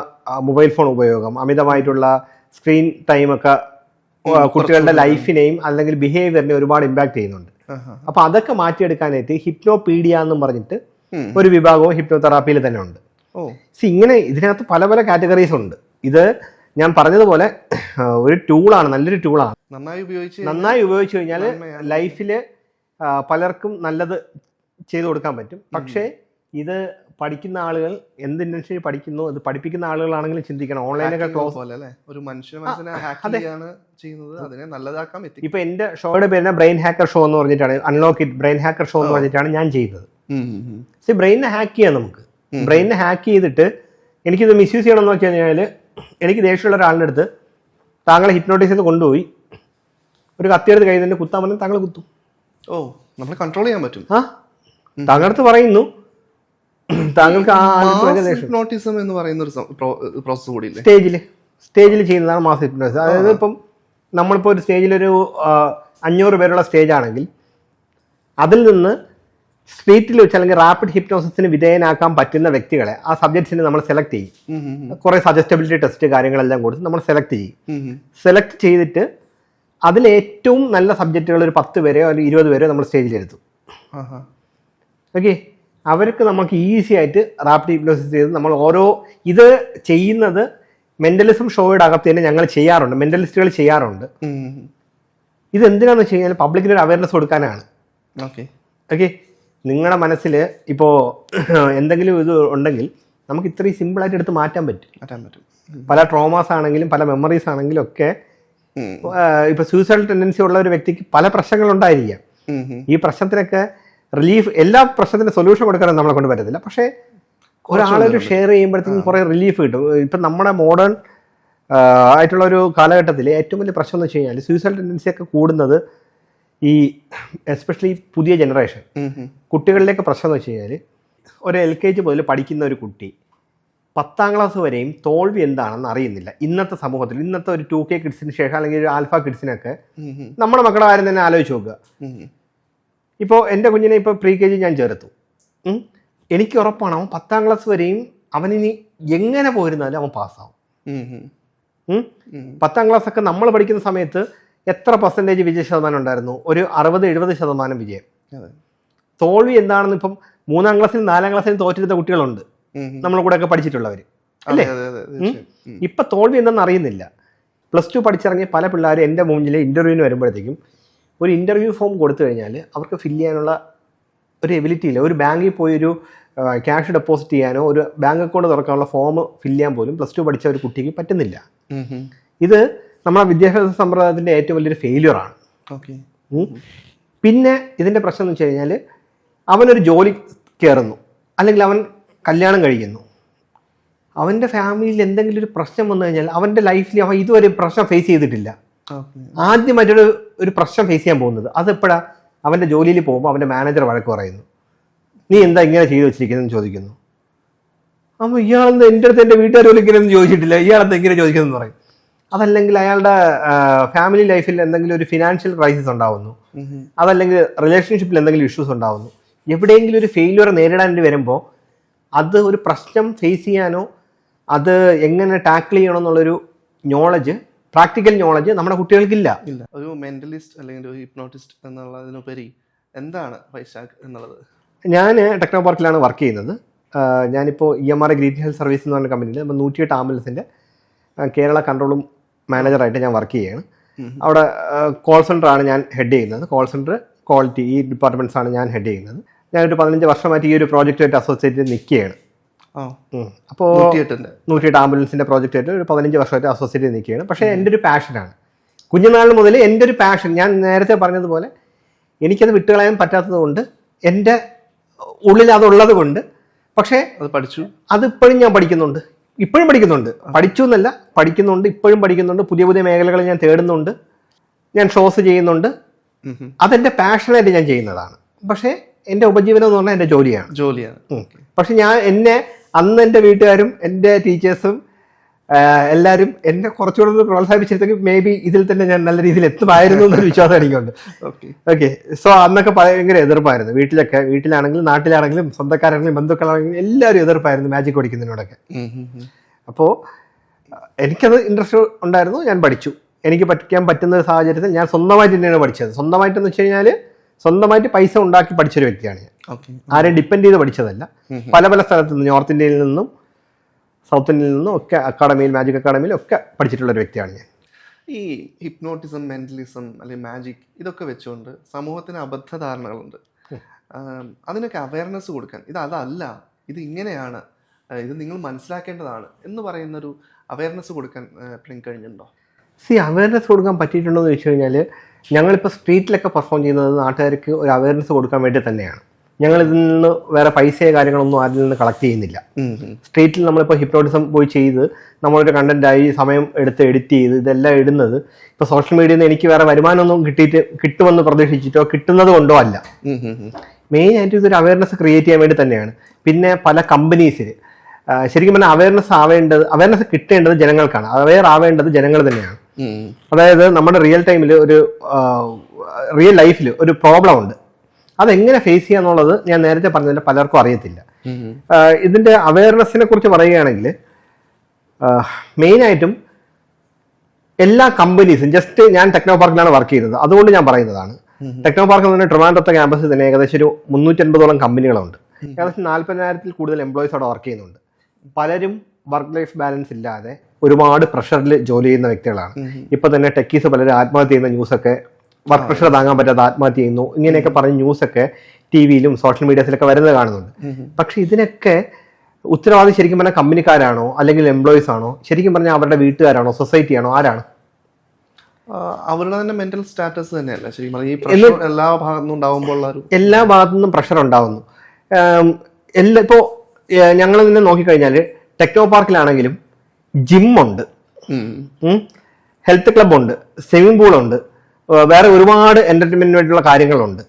മൊബൈൽ ഫോൺ ഉപയോഗം, അമിതമായിട്ടുള്ള സ്ക്രീൻ ടൈമൊക്കെ കുട്ടികളുടെ ലൈഫിനെയും അല്ലെങ്കിൽ ബിഹേവിയറിനെ ഒരുപാട് ഇമ്പാക്ട് ചെയ്യുന്നുണ്ട്. അപ്പൊ അതൊക്കെ മാറ്റിയെടുക്കാനായിട്ട് ഹിപ്നോപീഡിയ എന്നും പറഞ്ഞിട്ട് ഒരു വിഭാഗവും ഹിപ്നോതെറാപ്പിയിൽ തന്നെ ഉണ്ട്. ഇങ്ങനെ ഇതിനകത്ത് പല പല കാറ്റഗറീസ് ഉണ്ട്. ഇത് ഞാൻ പറഞ്ഞതുപോലെ ഒരു ടൂളാണ്, നല്ലൊരു ടൂളാണ്. നന്നായി ഉപയോഗിച്ച് കഴിഞ്ഞാൽ ലൈഫിൽ പലർക്കും നല്ലത് ചെയ്തു കൊടുക്കാൻ പറ്റും. പക്ഷേ ഇത് പഠിക്കുന്ന ആളുകൾ എന്ത് ഇന്റൻഷനിൽ പഠിക്കുന്നു, ഇത് പഠിപ്പിക്കുന്ന ആളുകളാണെങ്കിലും ചിന്തിക്കണം. ഓൺലൈനൊക്കെ ക്ലോസ് ഒരു മനുഷ്യനെ ഹാക്ക് ചെയ്യാണ് ചെയ്യുന്നത്, അതിനെ നല്ലതാക്കാൻ പറ്റും. ഇപ്പൊ എന്റെ ഷോയുടെ പേര് ബ്രെയിൻ ഹാക്കർ ഷോ എന്ന് പറഞ്ഞിട്ടാണ്, unlock it brain hacker show എന്ന് പറഞ്ഞിട്ടാണ് ഞാൻ ചെയ്യുന്നത്. ബ്രെയിനെ ഹാക്ക് ചെയ്യാം നമുക്ക്. ബ്രെയിനെ ഹാക്ക് ചെയ്തിട്ട് എനിക്കിത് മിസ്യൂസ് ചെയ്യണമെന്ന് വെച്ച് കഴിഞ്ഞാൽ, എനിക്ക് ദേഷ്യമുള്ള ഒരാളുടെ അടുത്ത് താങ്കളെ ഹിപ്നോട്ടൈസ് ചെയ്ത് കൊണ്ടുപോയി ഒരു കത്തിയെടുത്ത് കയ്യിൽ നിന്ന് കുത്താൻ പറഞ്ഞാൽ താങ്കൾ കുത്തും. നമ്മൾ കൺട്രോൾ ചെയ്യാൻ പറ്റും. താങ്കളുടെ അടുത്ത് പറയുന്നു താങ്കൾക്ക് ഹിപ്നോട്ടിസം എന്ന് പറയുന്ന ഒരു പ്രോസസ് കൂടി സ്റ്റേജിൽ ചെയ്യുന്നതാണ് മാസ് ഹിപ്നോസിസ്. അതായത് ഇപ്പം നമ്മളിപ്പോൾ ഒരു സ്റ്റേജിലൊരു 500 പേരുള്ള സ്റ്റേജ് ആണെങ്കിൽ അതിൽ നിന്ന് സ്ട്രീറ്റിൽ വെച്ച് അല്ലെങ്കിൽ റാപ്പിഡ് ഹിപ്നോസിസിന് വിധേയനാക്കാൻ പറ്റുന്ന വ്യക്തികളെ, ആ സബ്ജക്ട്സിനെ നമ്മൾ സെലക്ട് ചെയ്യും. കുറെ സജസ്റ്റബിലിറ്റി ടെസ്റ്റ് കാര്യങ്ങളെല്ലാം കൊടുത്ത് നമ്മൾ സെലക്ട് ചെയ്യും. സെലക്ട് ചെയ്തിട്ട് അതിൽ ഏറ്റവും നല്ല സബ്ജക്റ്റുകൾ ഒരു 10 പേരെയോ അല്ലെങ്കിൽ 20 പേരെയോ നമ്മൾ സ്റ്റേജിലെടുത്തു. ഓക്കെ, അവർക്ക് നമുക്ക് ഈസി ആയിട്ട് റാപ്പിഡ് ഹിപ്നോസിസ് ചെയ്ത് നമ്മൾ ഓരോ ഇത് ചെയ്യുന്നത് മെന്റലിസം ഷോയുടെ അകത്ത് തന്നെ ഞങ്ങൾ ചെയ്യാറുണ്ട്, മെന്റലിസ്റ്റുകൾ ചെയ്യാറുണ്ട്. ഇത് എന്തിനാന്ന് വെച്ച് കഴിഞ്ഞാൽ പബ്ലിക്കിന് ഒരു അവയർനെസ് കൊടുക്കാനാണ്. ഓക്കെ, നിങ്ങളുടെ മനസ്സിൽ ഇപ്പോൾ എന്തെങ്കിലും ഇത് ഉണ്ടെങ്കിൽ നമുക്ക് ഇത്രയും സിമ്പിളായിട്ട് എടുത്ത് മാറ്റാൻ പറ്റും. പല ട്രോമാസ് ആണെങ്കിലും പല മെമ്മറീസ് ആണെങ്കിലും ഒക്കെ ഇപ്പൊ സൂയിസൈഡൽ ടെൻഡൻസി ഉള്ള ഒരു വ്യക്തിക്ക് പല പ്രശ്നങ്ങളുണ്ടായിരിക്കാം. ഈ പ്രശ്നത്തിനൊക്കെ റിലീഫ്, എല്ലാ പ്രശ്നത്തിന് സൊല്യൂഷൻ കൊടുക്കാനും നമ്മളെ കൊണ്ട് പറ്റത്തില്ല. പക്ഷേ ഒരാളൊരു ഷെയർ ചെയ്യുമ്പോഴത്തേക്കും കുറെ റിലീഫ് കിട്ടും. ഇപ്പം നമ്മുടെ മോഡേൺ ആയിട്ടുള്ള ഒരു കാലഘട്ടത്തിൽ ഏറ്റവും വലിയ പ്രശ്നം എന്ന് വെച്ച് കഴിഞ്ഞാൽ സൂയിസൈഡൽ ടെൻഡൻസി ഒക്കെ കൂടുന്നത് ഈ എസ്പെഷ്യലി പുതിയ ജനറേഷൻ കുട്ടികളിലേക്ക് പ്രശ്നം എന്ന് വെച്ച് കഴിഞ്ഞാൽ ഒരു LKG മുതൽ പഠിക്കുന്ന ഒരു കുട്ടി 10ാം ക്ലാസ് വരെയും തോൽവി എന്താണെന്ന് അറിയുന്നില്ല. ഇന്നത്തെ സമൂഹത്തിൽ, ഇന്നത്തെ ഒരു 2K കിഡ്സിന് ശേഷം അല്ലെങ്കിൽ ഒരു ആൽഫ കിഡ്സിനൊക്കെ നമ്മുടെ മക്കളുടെ കാര്യം തന്നെ ആലോചിച്ച് നോക്കുക. ഇപ്പോൾ എൻ്റെ കുഞ്ഞിനെ ഇപ്പോൾ pre-KG ഞാൻ ചേർത്തു. എനിക്ക് ഉറപ്പാണ് അവൻ 10ാം ക്ലാസ് വരെയും അവനിനി എങ്ങനെ പോയിരുന്നാലും അവൻ പാസ്സാവും. 10ാം ക്ലാസ് ഒക്കെ നമ്മൾ പഠിക്കുന്ന സമയത്ത് എത്ര % വിജയ ശതമാനം ഉണ്ടായിരുന്നു? ഒരു 60-70% വിജയം. തോൽവി എന്താണെന്ന് ഇപ്പം 3ാം ക്ലാസ്സിലും 4ാം ക്ലാസ്സിലും തോറ്റിരുന്ന കുട്ടികളുണ്ട് നമ്മളെ കൂടെ ഒക്കെ പഠിച്ചിട്ടുള്ളവർ, അല്ലേ? ഇപ്പം തോൽവി എന്താണെന്ന് അറിയുന്നില്ല. +2 പഠിച്ചിറങ്ങിയ പല പിള്ളേരും എൻ്റെ മുന്നിൽ ഇൻ്റർവ്യൂവിന് വരുമ്പോഴത്തേക്കും ഒരു ഇൻ്റർവ്യൂ ഫോം കൊടുത്തു കഴിഞ്ഞാൽ അവർക്ക് ഫില്ല് ചെയ്യാനുള്ള ഒരു എബിലിറ്റി ഇല്ല. ഒരു ബാങ്കിൽ പോയി ഒരു ക്യാഷ് ഡെപ്പോസിറ്റ് ചെയ്യാനോ ഒരു ബാങ്ക് അക്കൗണ്ട് തുറക്കാനുള്ള ഫോം ഫില്ല് ചെയ്യാൻ പോലും +2 പഠിച്ച ഒരു കുട്ടിക്ക് പറ്റുന്നില്ല. ഇത് നമ്മുടെ വിദ്യാഭ്യാസ സമ്പ്രദായത്തിൻ്റെ ഏറ്റവും വലിയൊരു ഫെയിലിയറാണ്. പിന്നെ ഇതിൻ്റെ പ്രശ്നം എന്ന് വെച്ച് കഴിഞ്ഞാൽ അവനൊരു ജോലി കയറുന്നു, അല്ലെങ്കിൽ അവൻ കല്യാണം കഴിക്കുന്നു, അവൻ്റെ ഫാമിലിയിൽ എന്തെങ്കിലും ഒരു പ്രശ്നം വന്നു കഴിഞ്ഞാൽ അവൻ്റെ ലൈഫിൽ അവൻ ഇതുവരെ പ്രശ്നം ഫേസ് ചെയ്തിട്ടില്ല. ആദ്യമായിട്ടൊരു ഒരു പ്രശ്നം ഫേസ് ചെയ്യാൻ പോകുന്നത് അതെപ്പോഴാ? അവൻ്റെ ജോലിയിൽ പോകുമ്പോൾ അവൻ്റെ മാനേജർ വഴക്ക് പറയുന്നു, നീ എന്താ ഇങ്ങനെ ചെയ്തു വെച്ചിരിക്കുന്നതെന്ന് ചോദിക്കുന്നു. അപ്പോൾ ഇയാളെന്താ എൻ്റെ അടുത്ത് എൻ്റെ വീട്ടുകാർ പോലും ഇങ്ങനെയൊന്നും ചോദിച്ചിട്ടില്ല, ഇയാളെന്താ ഇങ്ങനെ ചോദിക്കുന്നതെന്ന് പറയും. അതല്ലെങ്കിൽ അയാളുടെ ഫാമിലി ലൈഫിൽ എന്തെങ്കിലും ഒരു ഫിനാൻഷ്യൽ ക്രൈസിസ് ഉണ്ടാവുന്നു, അതല്ലെങ്കിൽ റിലേഷൻഷിപ്പിൽ എന്തെങ്കിലും ഇഷ്യൂസ് ഉണ്ടാവുന്നു, എവിടെയെങ്കിലും ഒരു ഫെയിലിയർ നേരിടേണ്ടി വരുമ്പോൾ അത് ഒരു പ്രശ്നം ഫേസ് ചെയ്യാനോ അത് എങ്ങനെ ടാക്കിൾ ചെയ്യണം എന്നുള്ളൊരു നോളജ്, പ്രാക്ടിക്കൽ നോളജ് നമ്മുടെ കുട്ടികൾക്കില്ല. ഒരു മെന്റലിസ്റ്റ് അല്ലെങ്കിൽ ഒരു ഹിപ്നോട്ടിസ്റ്റ് എന്നുള്ളതിനുപരി എന്താണ് വൈശാഖ് എന്നുള്ളത്? ഞാൻ ടെക്നോ പാർക്കിലാണ് വർക്ക് ചെയ്യുന്നത്. ഞാനിപ്പോൾ EMR ഗ്രീൻ ഹെൽത്ത് സർവീസ് എന്ന് പറഞ്ഞ കമ്പനിയിൽ 108 ആംബുലൻസിൻ്റെ കേരള കൺട്രോളും മാനേജറായിട്ട് ഞാൻ വർക്ക് ചെയ്യുകയാണ്. അവിടെ കോൾ സെൻ്ററാണ് ഞാൻ ഹെഡ് ചെയ്യുന്നത്. കോൾ സെൻ്റർ, ക്വാളിറ്റി, ഈ ഡിപ്പാർട്ട്മെൻറ്റ്സാണ് ഞാൻ ഹെഡ് ചെയ്യുന്നത്. ഞാനൊരു 15 വർഷമായിട്ട് ഈ ഒരു പ്രോജക്റ്റായിട്ട് അസോസിയേറ്റ് നിൽക്കുകയാണ്. അപ്പോൾ 108 ആംബുലൻസിൻ്റെ പ്രോജക്റ്റായിട്ട് ഒരു 15 വർഷമായിട്ട് അസോസിയേറ്റ് നിൽക്കുകയാണ്. പക്ഷേ എൻ്റെ ഒരു പാഷനാണ്, കുഞ്ഞുനാളിൽ മുതൽ എൻ്റെ ഒരു പാഷൻ. ഞാൻ നേരത്തെ പറഞ്ഞതുപോലെ എനിക്കത് വിട്ടുകളയാൻ പറ്റാത്തത് കൊണ്ട്, എൻ്റെ ഉള്ളിൽ അതുള്ളത് കൊണ്ട്, പക്ഷേ അത് പഠിച്ചു, അതിപ്പോഴും ഞാൻ പഠിക്കുന്നുണ്ട്, ഇപ്പോഴും പഠിക്കുന്നുണ്ട്. പഠിച്ചു എന്നല്ല, പഠിക്കുന്നുണ്ട്, ഇപ്പോഴും പഠിക്കുന്നുണ്ട്. പുതിയ പുതിയ മേഖലകൾ ഞാൻ തേടുന്നുണ്ട്, ഞാൻ ഷോസ് ചെയ്യുന്നുണ്ട്. അതെൻ്റെ പാഷനായിട്ട് ഞാൻ ചെയ്യുന്നതാണ്. പക്ഷേ എൻ്റെ ഉപജീവനം എന്ന് പറഞ്ഞാൽ എൻ്റെ ജോലിയാണ്. പക്ഷെ എന്നെ അന്ന് എൻ്റെ വീട്ടുകാരും എൻ്റെ ടീച്ചേഴ്സും എല്ലാവരും എന്നെ കുറച്ചുകൂടെ പ്രോത്സാഹിപ്പിച്ചിരുന്നെങ്കിൽ മേ ബി ഇതിൽ തന്നെ ഞാൻ നല്ല രീതിയിൽ എത്തുമായിരുന്നു എന്നൊരു വിശ്വാസം എനിക്കുണ്ട്. ഓക്കെ, സോ അന്നൊക്കെ ഭയങ്കര എതിർപ്പായിരുന്നു വീട്ടിലാണെങ്കിലും നാട്ടിലാണെങ്കിലും സ്വന്തക്കാരാണെങ്കിലും ബന്ധുക്കളാണെങ്കിലും എല്ലാവരും എതിർപ്പായിരുന്നു മാജിക് പഠിക്കുന്നതിനോടൊക്കെ. അപ്പോൾ എനിക്കത് ഇൻട്രസ്റ്റ് ഉണ്ടായിരുന്നു, ഞാൻ പഠിച്ചു. എനിക്ക് പഠിക്കാൻ പറ്റുന്ന ഒരു സാഹചര്യത്തിൽ ഞാൻ സ്വന്തമായിട്ട് തന്നെയാണ് പഠിച്ചത്. സ്വന്തമായിട്ടെന്ന് വെച്ച് കഴിഞ്ഞാൽ സ്വന്തമായിട്ട് പൈസ ഉണ്ടാക്കി പഠിച്ചൊരു വ്യക്തിയാണ് ഞാൻ. ആരെയും ഡിപ്പെൻഡ് ചെയ്ത് പഠിച്ചതല്ല. പല പല സ്ഥലത്തു നിന്നും, നോർത്ത് ഇന്ത്യയിൽ നിന്നും സൗത്ത് ഇന്ത്യയിൽ നിന്നും ഒക്കെ അക്കാഡമിയിൽ മാജിക് അക്കാഡമിയിലും ഒക്കെ പഠിച്ചിട്ടുള്ള ഒരു വ്യക്തിയാണ് ഞാൻ. ഈ ഹിപ്നോട്ടിസം, മെന്റലിസം അല്ലെങ്കിൽ മാജിക് ഇതൊക്കെ വെച്ചുകൊണ്ട് സമൂഹത്തിന് അബദ്ധധാരണകളുണ്ട്. അതിനൊക്കെ അവയർനെസ് കൊടുക്കാൻ അതല്ല, ഇത് ഇങ്ങനെയാണ്, ഇത് നിങ്ങൾ മനസ്സിലാക്കേണ്ടതാണ് എന്ന് പറയുന്നൊരു അവയർനെസ് കൊടുക്കാൻ എപ്പോഴും കഴിഞ്ഞിട്ടുണ്ടോ? അവയർനെസ് കൊടുക്കാൻ പറ്റിയിട്ടുണ്ടോ എന്ന് ചോദിച്ചു കഴിഞ്ഞാൽ, ഞങ്ങളിപ്പോൾ സ്ട്രീറ്റിലൊക്കെ പെർഫോം ചെയ്യുന്നത് നാട്ടുകാർക്ക് ഒരു അവയർനെസ് കൊടുക്കാൻ വേണ്ടി തന്നെയാണ്. ഞങ്ങൾ ഇതിൽ നിന്ന് വേറെ പൈസയോ കാര്യങ്ങളൊന്നും അതിൽ നിന്ന് കളക്ട് ചെയ്യുന്നില്ല. സ്ട്രീറ്റിൽ നമ്മളിപ്പോൾ ഹിപ്നോട്ടിസം പോയി ചെയ്ത് നമ്മളൊരു കണ്ടന്റായി സമയം എടുത്ത് എഡിറ്റ് ചെയ്ത് ഇതെല്ലാം ഇടുന്നത് ഇപ്പോൾ സോഷ്യൽ മീഡിയയിൽ നിന്ന് എനിക്ക് വേറെ വരുമാനമൊന്നും കിട്ടുമെന്ന് പ്രതീക്ഷിച്ചിട്ടോ കിട്ടുന്നത് കൊണ്ടോ അല്ല. മെയിനായിട്ട് ഇതൊരു അവയർനെസ് ക്രിയേറ്റ് ചെയ്യാൻ വേണ്ടി തന്നെയാണ്. പിന്നെ പല കമ്പനീസിൽ ശരിക്കും പറഞ്ഞാൽ അവയർനെസ് കിട്ടേണ്ടത് ജനങ്ങൾക്കാണ്, അവെയർ ആവേണ്ടത് ജനങ്ങൾ തന്നെയാണ്. അതായത് നമ്മുടെ റിയൽ ടൈമിൽ റിയൽ ലൈഫിൽ ഒരു പ്രോബ്ലം ഉണ്ട്, അതെങ്ങനെ ഫേസ് ചെയ്യാന്നുള്ളത് ഞാൻ നേരത്തെ പറഞ്ഞതിൽ പലർക്കും അറിയത്തില്ല. ഇതിന്റെ അവയർനെസ്സിനെ കുറിച്ച് പറയുകയാണെങ്കിൽ മെയിനായിട്ടും എല്ലാ കമ്പനീസും, ജസ്റ്റ് ഞാൻ ടെക്നോ പാർക്കിലാണ് വർക്ക് ചെയ്തത്, അതുകൊണ്ട് ഞാൻ പറയുന്നതാണ്. ടെക്നോ പാർക്ക് എന്ന് പറഞ്ഞാൽ ട്രിവാൻഡ്രത്തെ ക്യാമ്പസിൽ തന്നെ ഏകദേശം ഒരു 350ഓളം കമ്പനികളുണ്ട്. ഏകദേശം 40,000-ൽ കൂടുതൽ എംപ്ലോയീസ് അവിടെ വർക്ക് ചെയ്യുന്നുണ്ട്. പലരും വർക്ക് ലൈഫ് ബാലൻസ് ഇല്ലാതെ ഒരുപാട് പ്രഷറിൽ ജോലി ചെയ്യുന്ന വ്യക്തികളാണ്. ഇപ്പൊ തന്നെ ടെക്കീസ് പലരും ആത്മഹത്യ ചെയ്യുന്ന ന്യൂസൊക്കെ, വർക്ക് പ്രഷർ താങ്ങാൻ പറ്റാതെ ആത്മഹത്യ ചെയ്യുന്നു, ഇങ്ങനെയൊക്കെ പറഞ്ഞ ന്യൂസൊക്കെ ടിവിയിലും സോഷ്യൽ മീഡിയസിലൊക്കെ വരുന്നത് കാണുന്നുണ്ട്. പക്ഷെ ഇതിനൊക്കെ ഉത്തരവാദി ശരിക്കും പറഞ്ഞാൽ കമ്പനിക്കാരാണോ അല്ലെങ്കിൽ എംപ്ലോയീസ് ആണോ, ശരിക്കും പറഞ്ഞാൽ അവരുടെ വീട്ടുകാരാണോ, സൊസൈറ്റി ആണോ, ആരാണ്? അവരുടെ തന്നെ മെന്റൽ സ്റ്റാറ്റസ് തന്നെയല്ല ശരിക്കും പറഞ്ഞാൽ ഈ പ്രഷർ എല്ലാ ഭാഗത്തുനിന്നും ഉണ്ടാവുമ്പോൾ എല്ലാ ഭാഗത്തുനിന്നും പ്രഷർ ഉണ്ടാവുന്നു. ഇപ്പോ ഞങ്ങൾ തന്നെ നോക്കിക്കഴിഞ്ഞാൽ ടെക്നോ പാർക്കിലാണെങ്കിലും ജിമ്മുണ്ട്, ഹെൽത്ത് ക്ലബ് ഉണ്ട്, സ്വിമ്മിംഗ് പൂളുണ്ട്, വേറെ ഒരുപാട് എന്റർടൈൻമെന്റിന് വേണ്ടിയുള്ള കാര്യങ്ങളുണ്ട്.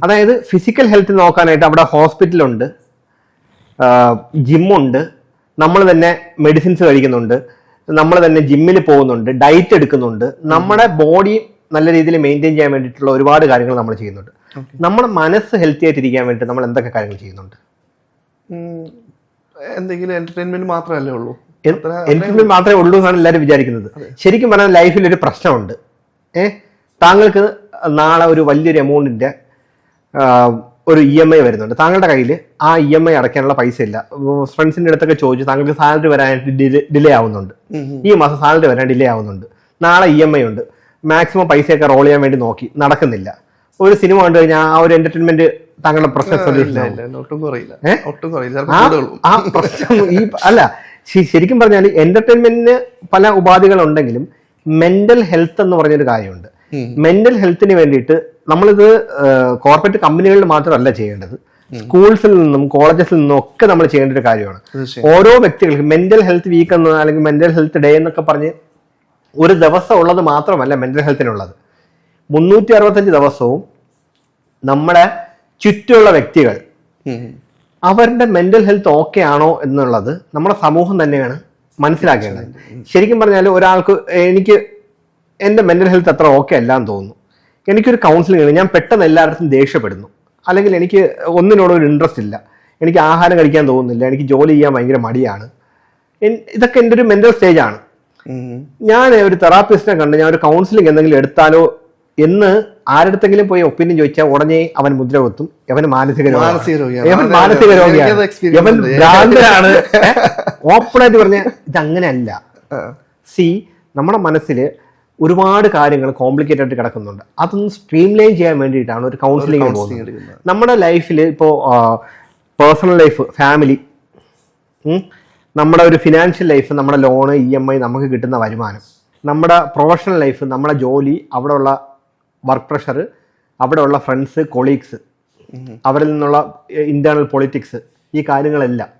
അതായത് ഫിസിക്കൽ ഹെൽത്ത് നോക്കാനായിട്ട് അവിടെ ഹോസ്പിറ്റലുണ്ട്, ജിമ്മുണ്ട്, നമ്മൾ തന്നെ മെഡിസിൻസ് കഴിക്കുന്നുണ്ട്, നമ്മൾ തന്നെ ജിമ്മിൽ പോകുന്നുണ്ട്, ഡയറ്റ് എടുക്കുന്നുണ്ട്, നമ്മുടെ ബോഡി നല്ല രീതിയിൽ മെയിൻറ്റെയിൻ ചെയ്യാൻ വേണ്ടിയിട്ടുള്ള ഒരുപാട് കാര്യങ്ങൾ നമ്മൾ ചെയ്യുന്നുണ്ട്. നമ്മുടെ മനസ്സ് ഹെൽത്തി ആയിട്ടിരിക്കാൻ വേണ്ടി നമ്മൾ എന്തൊക്കെ കാര്യങ്ങൾ ചെയ്യുന്നുണ്ട്? എന്തെങ്കിലും എന്റർടൈൻമെന്റ് മാത്രമല്ലേ ഉള്ളൂ? എന്റർടൈൻമെന്റ് മാത്രമേ ഉള്ളൂ എന്നാണ് എല്ലാവരും വിചാരിക്കുന്നത്. ശരിക്കും പറഞ്ഞാൽ ലൈഫിൽ ഒരു പ്രശ്നമുണ്ട്. താങ്കൾക്ക് നാളെ ഒരു വലിയൊരു എമൗണ്ടിന്റെ ഒരു EMI വരുന്നുണ്ട്, താങ്കളുടെ കയ്യിൽ ആ EMI അടയ്ക്കാനുള്ള പൈസ ഇല്ല. ഫ്രണ്ട്സിന്റെ അടുത്തൊക്കെ ചോദിച്ചു, താങ്കൾക്ക് സാലറി വരാനായിട്ട് ഡിലേ ആവുന്നുണ്ട്, ഈ മാസം സാലറി വരാൻ ഡിലേ ആവുന്നുണ്ട്, നാളെ EMI ഉണ്ട്, മാക്സിമം പൈസയൊക്കെ റോൾ ചെയ്യാൻ വേണ്ടി നോക്കി, നടക്കുന്നില്ല. ഒരു സിനിമ കണ്ടു കഴിഞ്ഞാൽ ആ ഒരു എന്റർടൈൻമെന്റ് താങ്കളുടെ പ്രശ്നം സൊല്യൂഷൻ ആ പ്രശ്നം അല്ല. ശരിക്കും പറഞ്ഞാൽ എന്റർടൈൻമെന്റിന് പല ഉപാധികൾ ഉണ്ടെങ്കിലും മെന്റൽ ഹെൽത്ത് എന്ന് പറഞ്ഞൊരു കാര്യമുണ്ട്. മെന്റൽ ഹെൽത്തിന് വേണ്ടിയിട്ട് നമ്മളിത് കോർപ്പറേറ്റ് കമ്പനികളിൽ മാത്രമല്ല ചെയ്യേണ്ടത്, സ്കൂൾസിൽ നിന്നും കോളേജസിൽ നിന്നും ഒക്കെ നമ്മൾ ചെയ്യേണ്ട ഒരു കാര്യമാണ്. ഓരോ വ്യക്തികൾക്ക് മെന്റൽ ഹെൽത്ത് വീക്ക് എന്ന് അല്ലെങ്കിൽ മെന്റൽ ഹെൽത്ത് ഡേ എന്നൊക്കെ പറഞ്ഞ് ഒരു ദിവസം ഉള്ളത് മാത്രമല്ല മെന്റൽ ഹെൽത്തിനുള്ളത്. 365 ദിവസവും നമ്മുടെ ചുറ്റുമുള്ള വ്യക്തികൾ അവരുടെ മെന്റൽ ഹെൽത്ത് ഓക്കെ ആണോ എന്നുള്ളത് നമ്മുടെ സമൂഹം തന്നെയാണ് മനസ്സിലാക്കേണ്ടത്. ശരിക്കും പറഞ്ഞാൽ ഒരാൾക്ക് എൻ്റെ മെന്റൽ ഹെൽത്ത് അത്ര ഓക്കെ അല്ലാന്ന് തോന്നുന്നു, എനിക്കൊരു കൗൺസിലിംഗ്, ഞാൻ പെട്ടെന്ന് എല്ലായിടത്തും ദേഷ്യപ്പെടുന്നു, അല്ലെങ്കിൽ എനിക്ക് ഒന്നിനോടും ഒരു ഇൻട്രസ്റ്റ് ഇല്ല, എനിക്ക് ആഹാരം കഴിക്കാൻ തോന്നുന്നില്ല, എനിക്ക് ജോലി ചെയ്യാൻ ഭയങ്കര മടിയാണ്, ഇതൊക്കെ എൻ്റെ ഒരു മെന്റൽ സ്റ്റേജ് ആണ്. ഞാൻ ഒരു തെറാപ്പിസ്റ്റിനെ കണ്ട് ഞാൻ ഒരു കൗൺസിലിംഗ് എന്തെങ്കിലും എടുത്താലോ എന്ന് ആരുടെങ്കിലും പോയി ഒപ്പീനിയൻ ചോദിച്ചാൽ ഉടനെ അവൻ മുദ്ര കുത്തും, അവന് മാനസിക രോഗിയാണ്, അവൻ ഭ്രാന്തനാണ്. ഓപ്പണായിട്ട് പറഞ്ഞ ഇതങ്ങനെയല്ല. നമ്മുടെ മനസ്സിൽ ഒരുപാട് കാര്യങ്ങൾ കോംപ്ലിക്കേറ്റഡ് ആയിട്ട് കിടക്കുന്നുണ്ട്, അതൊന്ന് സ്ട്രീം ലൈൻ ചെയ്യാൻ വേണ്ടിയിട്ടാണ് ഒരു കൗൺസിലിംഗ് പോകുന്നത്. നമ്മുടെ ലൈഫിൽ ഇപ്പോൾ പേഴ്സണൽ ലൈഫ്, ഫാമിലി, നമ്മുടെ ഒരു ഫിനാൻഷ്യൽ ലൈഫ്, നമ്മുടെ ലോണ്, EMI, നമുക്ക് കിട്ടുന്ന വരുമാനം, നമ്മുടെ പ്രൊഫഷണൽ ലൈഫ്, നമ്മുടെ ജോലി, അവിടെയുള്ള വർക്ക് പ്രഷർ, അവിടെയുള്ള ഫ്രണ്ട്സ്, കൊളീഗ്സ്, അവരിൽ നിന്നുള്ള ഇന്റേണൽ പൊളിറ്റിക്സ്, ഈ കാര്യങ്ങളെല്ലാം.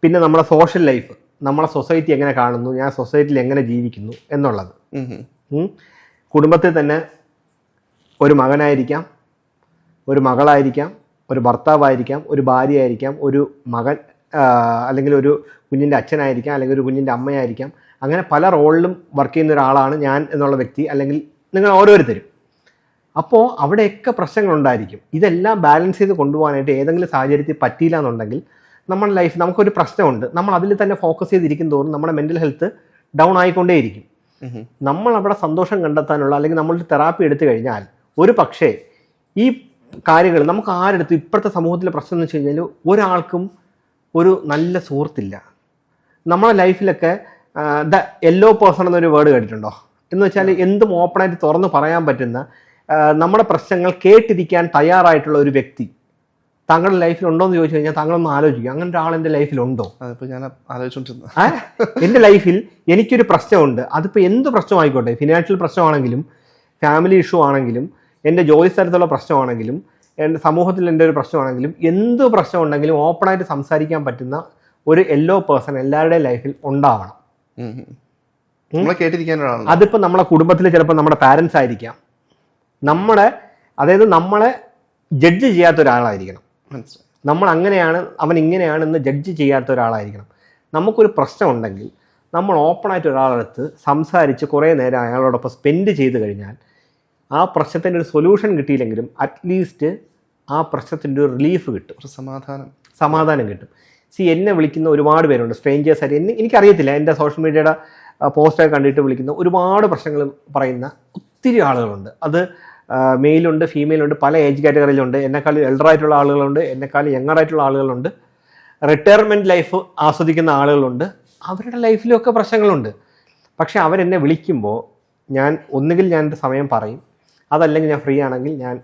പിന്നെ നമ്മുടെ സോഷ്യൽ ലൈഫ്, നമ്മളെ സൊസൈറ്റി എങ്ങനെ കാണുന്നു, ഞാൻ സൊസൈറ്റിയിൽ എങ്ങനെ ജീവിക്കുന്നു എന്നുള്ളത്. കുടുംബത്തിൽ തന്നെ ഒരു മകനായിരിക്കാം, ഒരു മകളായിരിക്കാം, ഒരു ഭർത്താവായിരിക്കാം, ഒരു ഭാര്യയായിരിക്കാം, ഒരു മകൻ അല്ലെങ്കിൽ ഒരു കുഞ്ഞിൻ്റെ അച്ഛനായിരിക്കാം, അല്ലെങ്കിൽ ഒരു കുഞ്ഞിൻ്റെ അമ്മയായിരിക്കാം. അങ്ങനെ പല റോളിലും വർക്ക് ചെയ്യുന്ന ഒരാളാണ് ഞാൻ എന്നുള്ള വ്യക്തി, അല്ലെങ്കിൽ നിങ്ങൾ ഓരോരുത്തരും. അപ്പോൾ അവിടെയൊക്കെ പ്രശ്നങ്ങളുണ്ടായിരിക്കും. ഇതെല്ലാം ബാലൻസ് ചെയ്ത് കൊണ്ടുപോകാനായിട്ട് ഏതെങ്കിലും സാഹചര്യത്തിൽ പറ്റിയില്ല എന്നുണ്ടെങ്കിൽ നമ്മുടെ ലൈഫ്, നമുക്കൊരു പ്രശ്നമുണ്ട്, നമ്മൾ അതിൽ തന്നെ ഫോക്കസ് ചെയ്തിരിക്കും തോറും നമ്മുടെ മെന്റൽ ഹെൽത്ത് ഡൗൺ ആയിക്കൊണ്ടേയിരിക്കും. നമ്മൾ അവിടെ സന്തോഷം കണ്ടെത്താനുള്ള, അല്ലെങ്കിൽ നമ്മൾ തെറാപ്പി എടുത്തു കഴിഞ്ഞാൽ ഒരു പക്ഷേ ഈ കാര്യങ്ങൾ നമുക്ക് ആരെടുത്ത് ഇപ്പോഴത്തെ സമൂഹത്തിലെ പ്രശ്നം എന്ന് വെച്ച് കഴിഞ്ഞാൽ ഒരാൾക്കും ഒരു നല്ല സുഹൃത്തില്ല, നമ്മുടെ ലൈഫിലൊക്കെ ദ യെല്ലോ പേഴ്സൺ എന്നൊരു വേർഡ് കേട്ടിട്ടുണ്ടോ? എന്ന് വെച്ചാൽ എന്തും ഓപ്പണായിട്ട് തുറന്ന് പറയാൻ പറ്റുന്ന, നമ്മുടെ പ്രശ്നങ്ങൾ കേട്ടിരിക്കാൻ തയ്യാറായിട്ടുള്ള ഒരു വ്യക്തി താങ്കളുടെ ലൈഫിൽ ഉണ്ടോ എന്ന് ചോദിച്ചു കഴിഞ്ഞാൽ താങ്കളൊന്ന് ആലോചിക്കുക. അങ്ങനെ ഒരാൾ എൻ്റെ ലൈഫിലുണ്ടോ? ഞാൻ ആലോചിച്ചോണ്ടിരുന്നു. എൻ്റെ ലൈഫിൽ എനിക്കൊരു പ്രശ്നമുണ്ട്. അതിപ്പോൾ എന്ത് പ്രശ്നമായിക്കോട്ടെ, ഫിനാൻഷ്യൽ പ്രശ്നമാണെങ്കിലും ഫാമിലി ഇഷ്യൂ ആണെങ്കിലും എൻ്റെ ജോലി സ്ഥലത്തുള്ള പ്രശ്നമാണെങ്കിലും എൻ്റെ സമൂഹത്തിൽ എൻ്റെ ഒരു പ്രശ്നമാണെങ്കിലും എന്ത് പ്രശ്നം ഉണ്ടെങ്കിലും ഓപ്പണായിട്ട് സംസാരിക്കാൻ പറ്റുന്ന ഒരു യെല്ലോ പേഴ്സൺ എല്ലാവരുടെയും ലൈഫിൽ ഉണ്ടാവണം. അതിപ്പോൾ നമ്മളെ കുടുംബത്തിൽ ചിലപ്പോൾ നമ്മുടെ പാരൻസ് ആയിരിക്കാം, നമ്മളെ ജഡ്ജ് ചെയ്യാത്ത ഒരാളായിരിക്കണം. നമ്മൾ അങ്ങനെയാണ്, അവൻ ഇങ്ങനെയാണെന്ന് ജഡ്ജ് ചെയ്യാത്ത ഒരാളായിരിക്കണം. നമുക്കൊരു പ്രശ്നം ഉണ്ടെങ്കിൽ നമ്മൾ ഓപ്പണായിട്ട് ഒരാളടുത്ത് സംസാരിച്ച് കുറേ നേരം അയാളോടൊപ്പം സ്പെൻഡ് ചെയ്ത് കഴിഞ്ഞാൽ ആ പ്രശ്നത്തിൻ്റെ ഒരു സൊല്യൂഷൻ കിട്ടിയില്ലെങ്കിലും അറ്റ്ലീസ്റ്റ് ആ പ്രശ്നത്തിൻ്റെ ഒരു റിലീഫ് കിട്ടും, ഒരു സമാധാനം കിട്ടും. എന്നെ വിളിക്കുന്ന ഒരുപാട് പേരുണ്ട്, സ്ട്രേഞ്ചേഴ്സ് ആയിട്ട്. എനിക്കറിയത്തില്ല, എൻ്റെ സോഷ്യൽ മീഡിയയുടെ പോസ്റ്റൊക്കെ കണ്ടിട്ട് വിളിക്കുന്ന ഒരുപാട് പ്രശ്നങ്ങൾ പറയുന്ന ഒത്തിരി ആളുകളുണ്ട്. അത് മെയിലുണ്ട്, ഫീമെയിലുണ്ട്, പല ഏജ് കാറ്റഗറിയിലുണ്ട്. എന്നെക്കാളും എൽഡറായിട്ടുള്ള ആളുകളുണ്ട്, എന്നെക്കാളും യങ്ങറായിട്ടുള്ള ആളുകളുണ്ട്, റിട്ടയർമെൻറ്റ് ലൈഫ് ആസ്വദിക്കുന്ന ആളുകളുണ്ട്. അവരുടെ ലൈഫിലൊക്കെ പ്രശ്നങ്ങളുണ്ട്. പക്ഷെ അവരെന്നെ വിളിക്കുമ്പോൾ ഒന്നുകിൽ ഞാനൊരു സമയം പറയും, അതല്ലെങ്കിൽ ഞാൻ ഫ്രീ ആണെങ്കിൽ ഞാൻ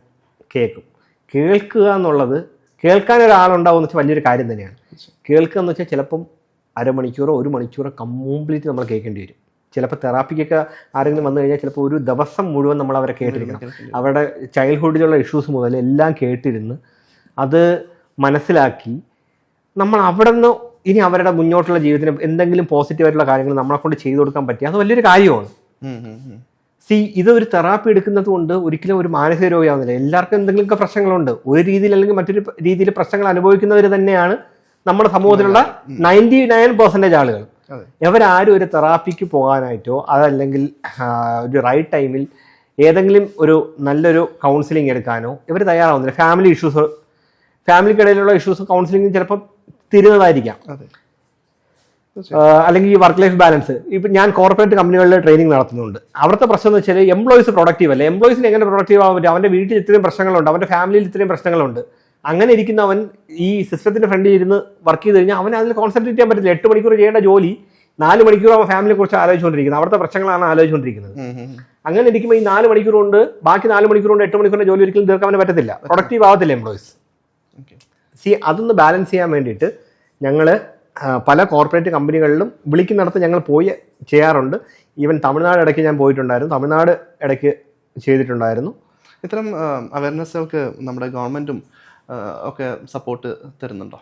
കേൾക്കുക എന്നുള്ളത്, കേൾക്കാൻ ഒരാളുണ്ടാവും എന്ന് വെച്ചാൽ വലിയൊരു കാര്യം തന്നെയാണ്. കേൾക്കുക എന്ന് വെച്ചാൽ ചിലപ്പം അരമണിക്കൂറോ 1 മണിക്കൂറോ കംപ്ലീറ്റ് നമ്മൾ കേൾക്കേണ്ടി വരും. ചിലപ്പോൾ തെറാപ്പിക്കൊക്കെ ആരെങ്കിലും വന്നു കഴിഞ്ഞാൽ ചിലപ്പോൾ ഒരു ദിവസം മുഴുവൻ നമ്മൾ അവരെ കേട്ടിരിക്കണം. അവരുടെ ചൈൽഡ്ഹുഡിലുള്ള ഇഷ്യൂസ് മുതൽ എല്ലാം കേട്ടിരുന്ന് അത് മനസ്സിലാക്കി നമ്മൾ അവിടെ നിന്ന് ഇനി അവരുടെ മുന്നോട്ടുള്ള ജീവിതത്തിന് എന്തെങ്കിലും പോസിറ്റീവായിട്ടുള്ള കാര്യങ്ങൾ നമ്മളെ കൊണ്ട് ചെയ്തു കൊടുക്കാൻ പറ്റിയ അത് വലിയൊരു കാര്യമാണ്. ഇതൊരു തെറാപ്പി എടുക്കുന്നത് കൊണ്ട് ഒരിക്കലും ഒരു മാനസിക രോഗിയാവുന്നില്ല. എല്ലാവർക്കും എന്തെങ്കിലുമൊക്കെ പ്രശ്നങ്ങളുണ്ട്. ഒരു രീതിയിൽ അല്ലെങ്കിൽ മറ്റൊരു രീതിയിൽ പ്രശ്നങ്ങൾ അനുഭവിക്കുന്നവർ തന്നെയാണ് നമ്മുടെ സമൂഹത്തിലുള്ള 99% ആളുകൾ. ഇവരാരും ഒരു തെറാപ്പിക്ക് പോകാനായിട്ടോ അതല്ലെങ്കിൽ ഒരു റൈറ്റ് ടൈമിൽ ഏതെങ്കിലും ഒരു നല്ലൊരു കൗൺസിലിംഗ് എടുക്കാനോ ഇവർ തയ്യാറാവുന്നില്ല. ഫാമിലിക്കിടയിലുള്ള ഇഷ്യൂസ് കൗൺസിലിംഗ് ചിലപ്പോൾ തീരുന്നതായിരിക്കാം. അല്ലെങ്കിൽ ഈ വർക്ക് ലൈഫ് ബാലൻസ്. ഇപ്പം ഞാൻ കോർപ്പറേറ്റ് കമ്പനികളിൽ ട്രെയിനിങ് നടത്തുന്നുണ്ട്. അവിടുത്തെ പ്രശ്നം എന്ന് വെച്ചാൽ എംപ്ലോയീസ് പ്രൊഡക്റ്റീവ് അല്ല. എംപ്ലോയീസിന് എങ്ങനെ പ്രൊഡക്റ്റീവ് ആവാൻ പറ്റും? അവൻ്റെ വീട്ടിൽ ഇത്രയും പ്രശ്നങ്ങളുണ്ട്, അവൻ്റെ ഫാമിലിയിൽ ഇത്രയും പ്രശ്നങ്ങളുണ്ട്. അങ്ങനെ ഇരിക്കുന്നവൻ ഈ സിസ്റ്റത്തിന്റെ ഫ്രണ്ടിൽ ഇരുന്ന് വർക്ക് ചെയ്ത് കഴിഞ്ഞാൽ അവന് അതിൽ കോൺസെൻട്രേറ്റ് ചെയ്യാൻ പറ്റില്ല. 8 മണിക്കൂർ ചെയ്യേണ്ട ജോലി 4 മണിക്കൂർ അവൻ ഫാമിലിയെ കുറിച്ച് ആലോചിച്ചുകൊണ്ടിരിക്കുന്നത്, അവിടുത്തെ പ്രശ്നങ്ങളാണ് ആലോചിച്ചുകൊണ്ടിരിക്കുന്നത്. അങ്ങനെ ഇരിക്കുമ്പോൾ ഈ 4 മണിക്കൂർ കൊണ്ട് ബാക്കി 4 മണിക്കൂർ കൊണ്ട് 8 മണിക്കൂറിന്റെ ജോലി ഒരിക്കലും തീർക്കാൻ അവന് പറ്റത്തില്ല, പ്രൊഡക്റ്റീവ് ആവത്തില്ല എംപ്ലോയീസ്. അതൊന്ന് ബാലൻസ് ചെയ്യാൻ വേണ്ടിയിട്ട് ഞങ്ങൾ പല കോർപ്പറേറ്റ് കമ്പനികളിലും വിളിക്കുന്നിടത്ത് ഞങ്ങൾ പോയി ചെയ്യാറുണ്ട്. ഈവൻ തമിഴ്നാട് ഇടയ്ക്ക് ഞാൻ പോയിട്ടുണ്ടായിരുന്നു, തമിഴ്നാട് ഇടയ്ക്ക് ചെയ്തിട്ടുണ്ടായിരുന്നു. ഇത്തരം അവയർനെസ്സുകൾക്ക് നമ്മുടെ ഗവൺമെന്റും ഒക്കെ സപ്പോർട്ട് തരുന്നുണ്ടോ?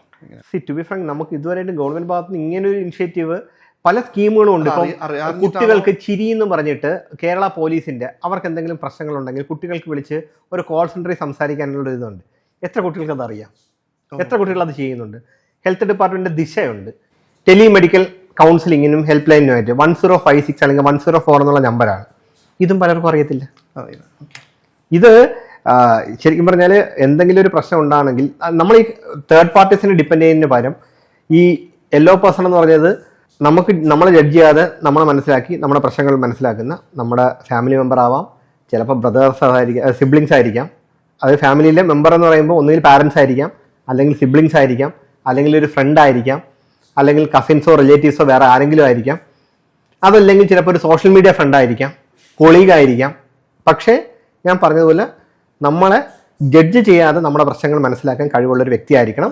ടു ബി ഫ്രാങ്ക്, നമുക്ക് ഇതുവരെയായിട്ട് ഗവൺമെന്റ് ഭാഗത്ത് നിന്ന് ഇങ്ങനൊരു ഇനിഷ്യേറ്റീവ് പല സ്കീമുകളും ഉണ്ട്. ഇപ്പം കുട്ടികൾക്ക് ചിരി എന്ന് പറഞ്ഞിട്ട് കേരള പോലീസിന്റെ അവർക്ക് എന്തെങ്കിലും പ്രശ്നങ്ങളുണ്ടെങ്കിൽ കുട്ടികൾക്ക് വിളിച്ച് ഒരു കോൾ സെന്ററിൽ സംസാരിക്കാനുള്ള ഇതുണ്ട്. എത്ര കുട്ടികൾക്ക് അത് അറിയാം? എത്ര കുട്ടികൾ അത് ചെയ്യുന്നുണ്ട്? ഹെൽത്ത് ഡിപ്പാർട്ട്മെന്റ് ദിശയുണ്ട്. ടെലിമെഡിക്കൽ കൗൺസിലിങ്ങിനും ഹെൽപ്പ് ലൈനിനുമായിട്ട് 1056 അല്ലെങ്കിൽ 104 എന്നുള്ള നമ്പറാണ്. ഇതും പലർക്കും അറിയത്തില്ല. ഇത് ശരിക്കും പറഞ്ഞാൽ എന്തെങ്കിലും ഒരു പ്രശ്നം ഉണ്ടാണെങ്കിൽ നമ്മൾ ഈ തേർഡ് പാർട്ടീസിനെ ഡിപ്പെൻഡ് ചെയ്യുന്നതിന് പകരം ഈ യെല്ലോ പേഴ്സൺ എന്ന് പറഞ്ഞത് നമ്മളെ ജഡ്ജ് ചെയ്യാതെ നമ്മളെ മനസ്സിലാക്കി നമ്മുടെ പ്രശ്നങ്ങൾ മനസ്സിലാക്കുന്ന നമ്മുടെ ഫാമിലി മെമ്പർ ആവാം, ചിലപ്പോൾ ബ്രദേഴ്സ് ആയിരിക്കാം, സിബ്ലിങ്സ് ആയിരിക്കാം. അത് ഫാമിലിയിലെ മെമ്പർ എന്ന് പറയുമ്പോൾ ഒന്നുകിൽ പാരൻസ് ആയിരിക്കാം, അല്ലെങ്കിൽ സിബ്ലിങ്സ് ആയിരിക്കാം, അല്ലെങ്കിൽ ഒരു ഫ്രണ്ട് ആയിരിക്കാം, അല്ലെങ്കിൽ കസിൻസോ റിലേറ്റീവ്സോ വേറെ ആരെങ്കിലും ആയിരിക്കാം. അതല്ലെങ്കിൽ ചിലപ്പോൾ ഒരു സോഷ്യൽ മീഡിയ ഫ്രണ്ട് ആയിരിക്കാം, കൊളീഗ് ആയിരിക്കാം. പക്ഷേ ഞാൻ പറഞ്ഞതുപോലെ നമ്മളെ ജഡ്ജ് ചെയ്യാതെ നമ്മുടെ പ്രശ്നങ്ങൾ മനസ്സിലാക്കാൻ കഴിവുള്ള ഒരു വ്യക്തി ആയിരിക്കണം.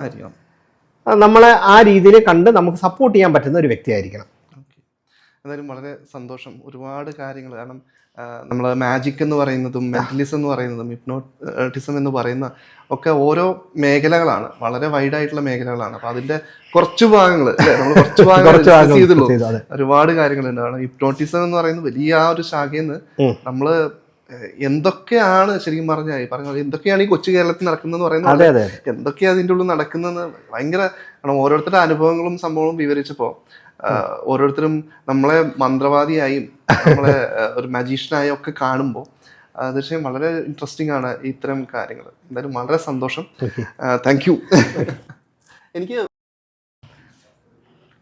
നമ്മളെ ആ രീതിയിൽ കണ്ട് നമുക്ക് സപ്പോർട്ട് ചെയ്യാൻ പറ്റുന്ന ഒരു വ്യക്തി ആയിരിക്കണം. എന്തായാലും വളരെ സന്തോഷം. ഒരുപാട് കാര്യങ്ങൾ, കാരണം നമ്മൾ മാജിക് എന്ന് പറയുന്നതും മെന്റലിസം എന്ന് പറയുന്നതും ഹിപ്നോട്ടിസം എന്ന് പറയുന്ന ഒക്കെ ഓരോ മേഖലകളാണ്, വളരെ വൈഡ് ആയിട്ടുള്ള മേഖലകളാണ്. അപ്പൊ അതിന്റെ കുറച്ച് ഭാഗങ്ങൾ നമ്മൾ കുറച്ച് ഭാഗങ്ങൾ ചെയ്തുള്ളൂ. ഒരുപാട് കാര്യങ്ങളുണ്ട്. കാരണം ഹിപ്നോട്ടിസം എന്ന് പറയുന്നത് വലിയ ആ ഒരു ശാഖയിൽ നിന്ന് നമ്മള് എന്തൊക്കെയാണ് ശരിക്കും പറഞ്ഞ എന്തൊക്കെയാണ് ഈ കൊച്ചു കേരളത്തിൽ നടക്കുന്നതെന്ന് പറയുന്നത്, എന്തൊക്കെയാണ് അതിൻ്റെ ഉള്ളിൽ നടക്കുന്നതെന്ന് ഭയങ്കര, കാരണം ഓരോരുത്തരുടെ അനുഭവങ്ങളും സംഭവങ്ങളും വിവരിച്ചപ്പോ ഓരോരുത്തരും നമ്മളെ മന്ത്രവാദിയായും നമ്മളെ ഒരു മജീഷ്യനായും ഒക്കെ കാണുമ്പോൾ തീർച്ചയായും വളരെ ഇൻട്രസ്റ്റിംഗ് ആണ് ഇത്തരം കാര്യങ്ങൾ. എന്തായാലും വളരെ സന്തോഷം. Thank you. എനിക്ക്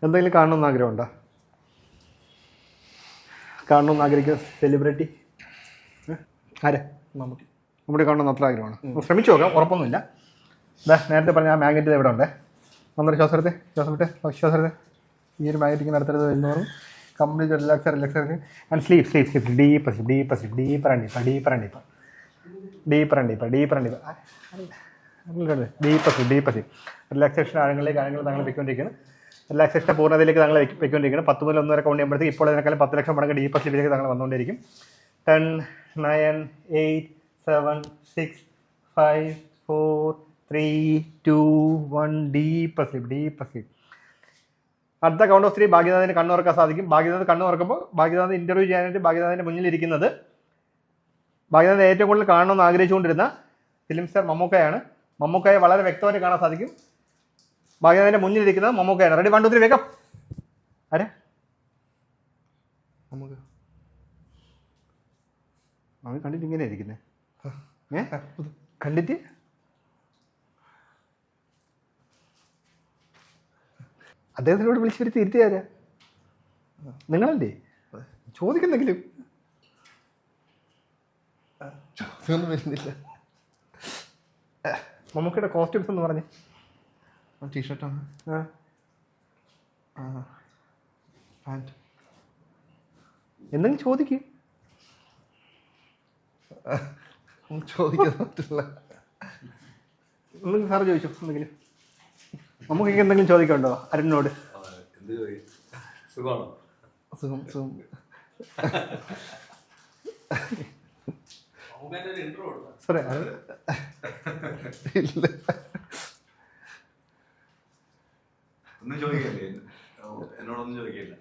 എന്തെങ്കിലും കാണണമെന്ന് ആഗ്രഹമുണ്ടോ? കാണണമെന്ന് ആഗ്രഹിക്കുന്ന സെലിബ്രിറ്റി ആരെ? നമ്മുടെ കാണണമെന്ന് അത്ര ആഗ്രഹമാണ്. ശ്രമിച്ചു നോക്കാം, ഉറപ്പൊന്നുമില്ല. നേരത്തെ പറഞ്ഞ ആ മാഗ്നറ്റ് എവിടെ ഉണ്ടേ? ഒന്നര ശ്വാസത്തെ ഈ ഒരു മാഗ്നറ്റിക് ഇങ്ങനെ അടുത്തടുത്ത് വരുന്നവരും complete relax and sleep deeper relaxation ആഴങ്ങളിലേക്ക് താങ്കൾ വെക്കൊണ്ടിരിക്കുകയാണ്. റിലാക്സേഷൻ്റെ പൂർണ്ണതയിലേക്ക് താങ്കൾ വെക്കൊണ്ടിരിക്കുകയാണ്. 10 മുതൽ 1 വരെ കൗണ്ട് ചെയ്യുമ്പോഴത്തേക്ക് ഇപ്പോൾ അതിനേക്കാളും 10 ലക്ഷം മടങ്ങ് ഡീപ്പർ സ്ലീപ്പിലേക്ക് താങ്കൾ വന്നുകൊണ്ടിരിക്കും. 10, 9, 8, 7, 6, 5, 4, 3, 2, 1 ഡീപ്പർ സ്ലീപ്പ്. അടുത്ത കൗണ്ട് ഓഫ് 3 ഭാഗ്യനാഥിന് കണ്ണുറക്കാൻ സാധിക്കും. ഭാഗ്യനാഥ് കണ്ണു തുറക്കുമ്പോൾ ഭാഗ്യനാഥ് ഇന്റർവ്യൂ ചെയ്യാനായിട്ട് ഭാഗ്യനാഥിന്റെ മുന്നിലിരിക്കുന്നത് ഭാഗ്യനാഥ് ഏറ്റവും കൂടുതൽ കാണണമെന്ന് ആഗ്രഹിച്ചുകൊണ്ടിരുന്ന ഫിലിം സ്റ്റാർ മമ്മൂക്കയാണ്. മമ്മൂക്കയെ വളരെ വ്യക്തമായിട്ട് കാണാൻ സാധിക്കും. ഭാഗ്യനാഥിന്റെ മുന്നിലിരിക്കുന്നത് മമ്മൂക്കയാണ്. റെഡി 1, 2, 3 വേഗം. ആരെ അവൻ കണ്ടിട്ട് ഇങ്ങനെ ഇരിക്കുന്നേ കണ്ടിട്ട് അദ്ദേഹത്തിനോട് വിളിച്ച് വരുത്തി ഇരുത്തിയാരാ? നിങ്ങളല്ലേ? ചോദിക്കുന്നെങ്കിലും വരുന്നില്ല. മമ്മൂക്കയുടെ കോസ്റ്റ്യൂംസ് എന്ന് പറഞ്ഞേ. ടീഷർട്ടാണ്, പാൻറ്. എന്തെങ്കിലും ചോദിക്കും. ചോദിക്കാൻ പറ്റില്ല. എന്തെങ്കിലും സാറ് ചോദിച്ചോ? എന്തെങ്കിലും നമുക്ക് എന്തെങ്കിലും ചോദിക്കണ്ടോ അരുണിനോട്? സുഖം സുഖം. സാറേ ഇല്ല, എന്നോടൊന്നും ചോദിക്കില്ല.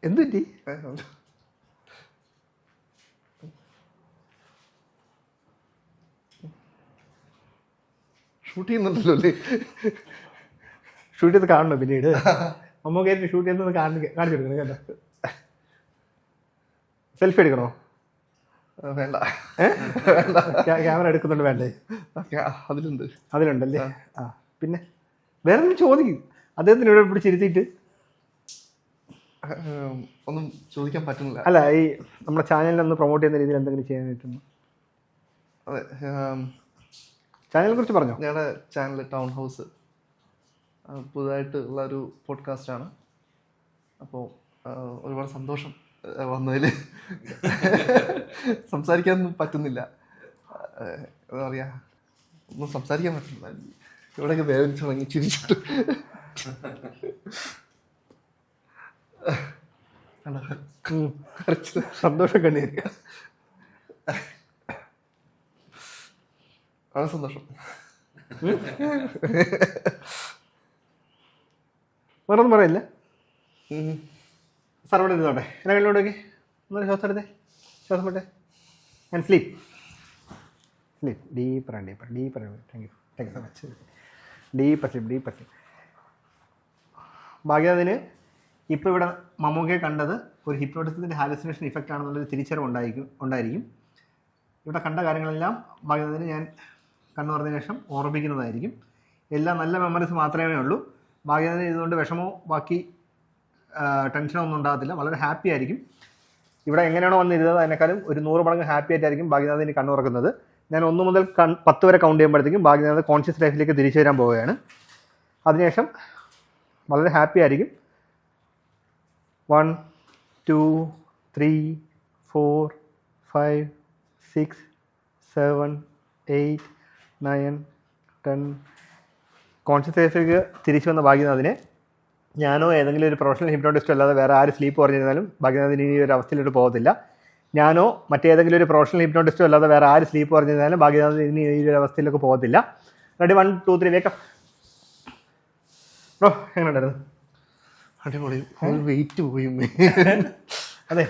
എന്തുപറ്റി? ഷൂട്ട് ചെയ്യുന്നുണ്ടല്ലോ അല്ലേ? ഷൂട്ട് ചെയ്ത് കാണണോ പിന്നീട്? മമ്മൂക്കായിട്ട് ഷൂട്ട് ചെയ്യുന്നത് കാണിച്ചെടുക്കണം കേട്ടോ. സെൽഫി എടുക്കണോ? വേണ്ട. ക്യാമറ എടുക്കുന്നുണ്ട് വേണ്ടേ? അതിലുണ്ടല്ലേ? ആ പിന്നെ വേറെ എന്തെങ്കിലും ചോദിക്കും. അദ്ദേഹത്തിന് ഇവിടെ പിടിച്ചിരുത്തിയിട്ട് ഒന്നും ചോദിക്കാൻ പറ്റുന്നില്ല. അല്ല, ഈ നമ്മുടെ ചാനലിനൊന്ന് പ്രൊമോട്ട് ചെയ്യുന്ന രീതിയിൽ എന്തെങ്കിലും ചെയ്യാനായിട്ടൊന്നും. അതെ, ചാനലിനെ കുറിച്ച് പറഞ്ഞോ. ഞങ്ങളുടെ ചാനൽ ടൗൺ ഹൗസ് പുതുതായിട്ട് ഉള്ള ഒരു പോഡ്കാസ്റ്റാണ്. അപ്പോൾ ഒരുപാട് സന്തോഷം വന്നതിൽ. സംസാരിക്കാനൊന്നും പറ്റുന്നില്ല. എന്താ പറയുക, ഒന്നും സംസാരിക്കാൻ പറ്റുന്നില്ല. ഇവിടെയൊക്കെ വേദനിച്ച് തുടങ്ങി ചിരിച്ചിട്ട്. സന്തോഷം കണ്ണീര്. വളരെ സന്തോഷം. വേറെ ഒന്നും പറയില്ല. സാർ ഇവിടെ ഇരുന്നോട്ടെ. എന്നെ കണ്ടിലോട്ടേക്ക് ഒന്നൊരു ശ്വാസം എടുത്തേ. ശ്വാസം വിട്ടെ. And sleep deeper. Thank you so much. Deeper sleep. ഭാഗ്യനാഥിന് ഇപ്പോൾ ഇവിടെ മമ്മൂക്കയെ കണ്ടത് ഒരു ഹിപ്നോട്ടിസത്തിൻ്റെ ഹാലുസിനേഷൻ ഇഫക്റ്റ് ആണെന്നുള്ളൊരു തിരിച്ചറിവ് ഉണ്ടായിരിക്കും. ഇവിടെ കണ്ട കാര്യങ്ങളെല്ലാം ഭാഗ്യനാഥിന് ഞാൻ കണ്ണു പറഞ്ഞതിന് ശേഷം ഓർമ്മിപ്പിക്കുന്നതായിരിക്കും. എല്ലാം നല്ല മെമ്മറീസ് മാത്രമേ ഉള്ളൂ. ഭാഗ്യനാഥിന് ഇതുകൊണ്ട് വിഷമോ ബാക്കി ടെൻഷനോ ഒന്നും ഉണ്ടാകത്തില്ല. വളരെ ഹാപ്പി ആയിരിക്കും. ഇവിടെ എങ്ങനെയാണോ വന്നിരുന്നത് അതിനേക്കാളും ഒരു 100 മടങ്ങ് ഹാപ്പി ആയിട്ടായിരിക്കും ഭാഗ്യനാഥിന് കണ്ണു തുറക്കുന്നത്. ഞാൻ 1 മുതൽ 10 വരെ കൗണ്ട് ചെയ്യുമ്പോഴത്തേക്കും ഭാഗ്യനാഥ് കോൺഷ്യസ് ലൈഫിലേക്ക് തിരിച്ചു വരാൻ പോവുകയാണ്. അതിനുശേഷം വളരെ ഹാപ്പി ആയിരിക്കും. 1, 2, 3, 4, 5, 6, 7, 8, 9, 10. കോൺഷ്യസ് ലൈഫിലേക്ക് തിരിച്ചു വന്ന ഭാഗ്യനാഥിനെ ഞാനോ ഏതെങ്കിലും ഒരു പ്രൊഫഷണൽ ഹിപ്നോട്ടിസ്റ്റോ അല്ലാതെ വേറെ ആര് സ്ലീപ്പ് പറഞ്ഞിരുന്നാലും ഭാഗ്യനാഥിന് ഈ ഒരു അവസ്ഥയിലോട്ട് പോകത്തില്ല. ഞാനോ മറ്റേതെങ്കിലും ഒരു പ്രൊഫഷണൽ ഹിപ്നോട്ടിസ്റ്റോ അല്ലാതെ വേറെ ആര് സ്ലീപ്പ് പറഞ്ഞിരുന്നാലും ഭാഗ്യനാഥിന് ഇനി ഈ ഒരു അവസ്ഥയിലേക്ക് പോകത്തില്ല. Ready 1, 2, 3 wake up. ബ്രോ എങ്ങനെ ഉണ്ടായിരുന്നു? അടിപൊളി. വെയിറ്റ് പോയി. അതെ.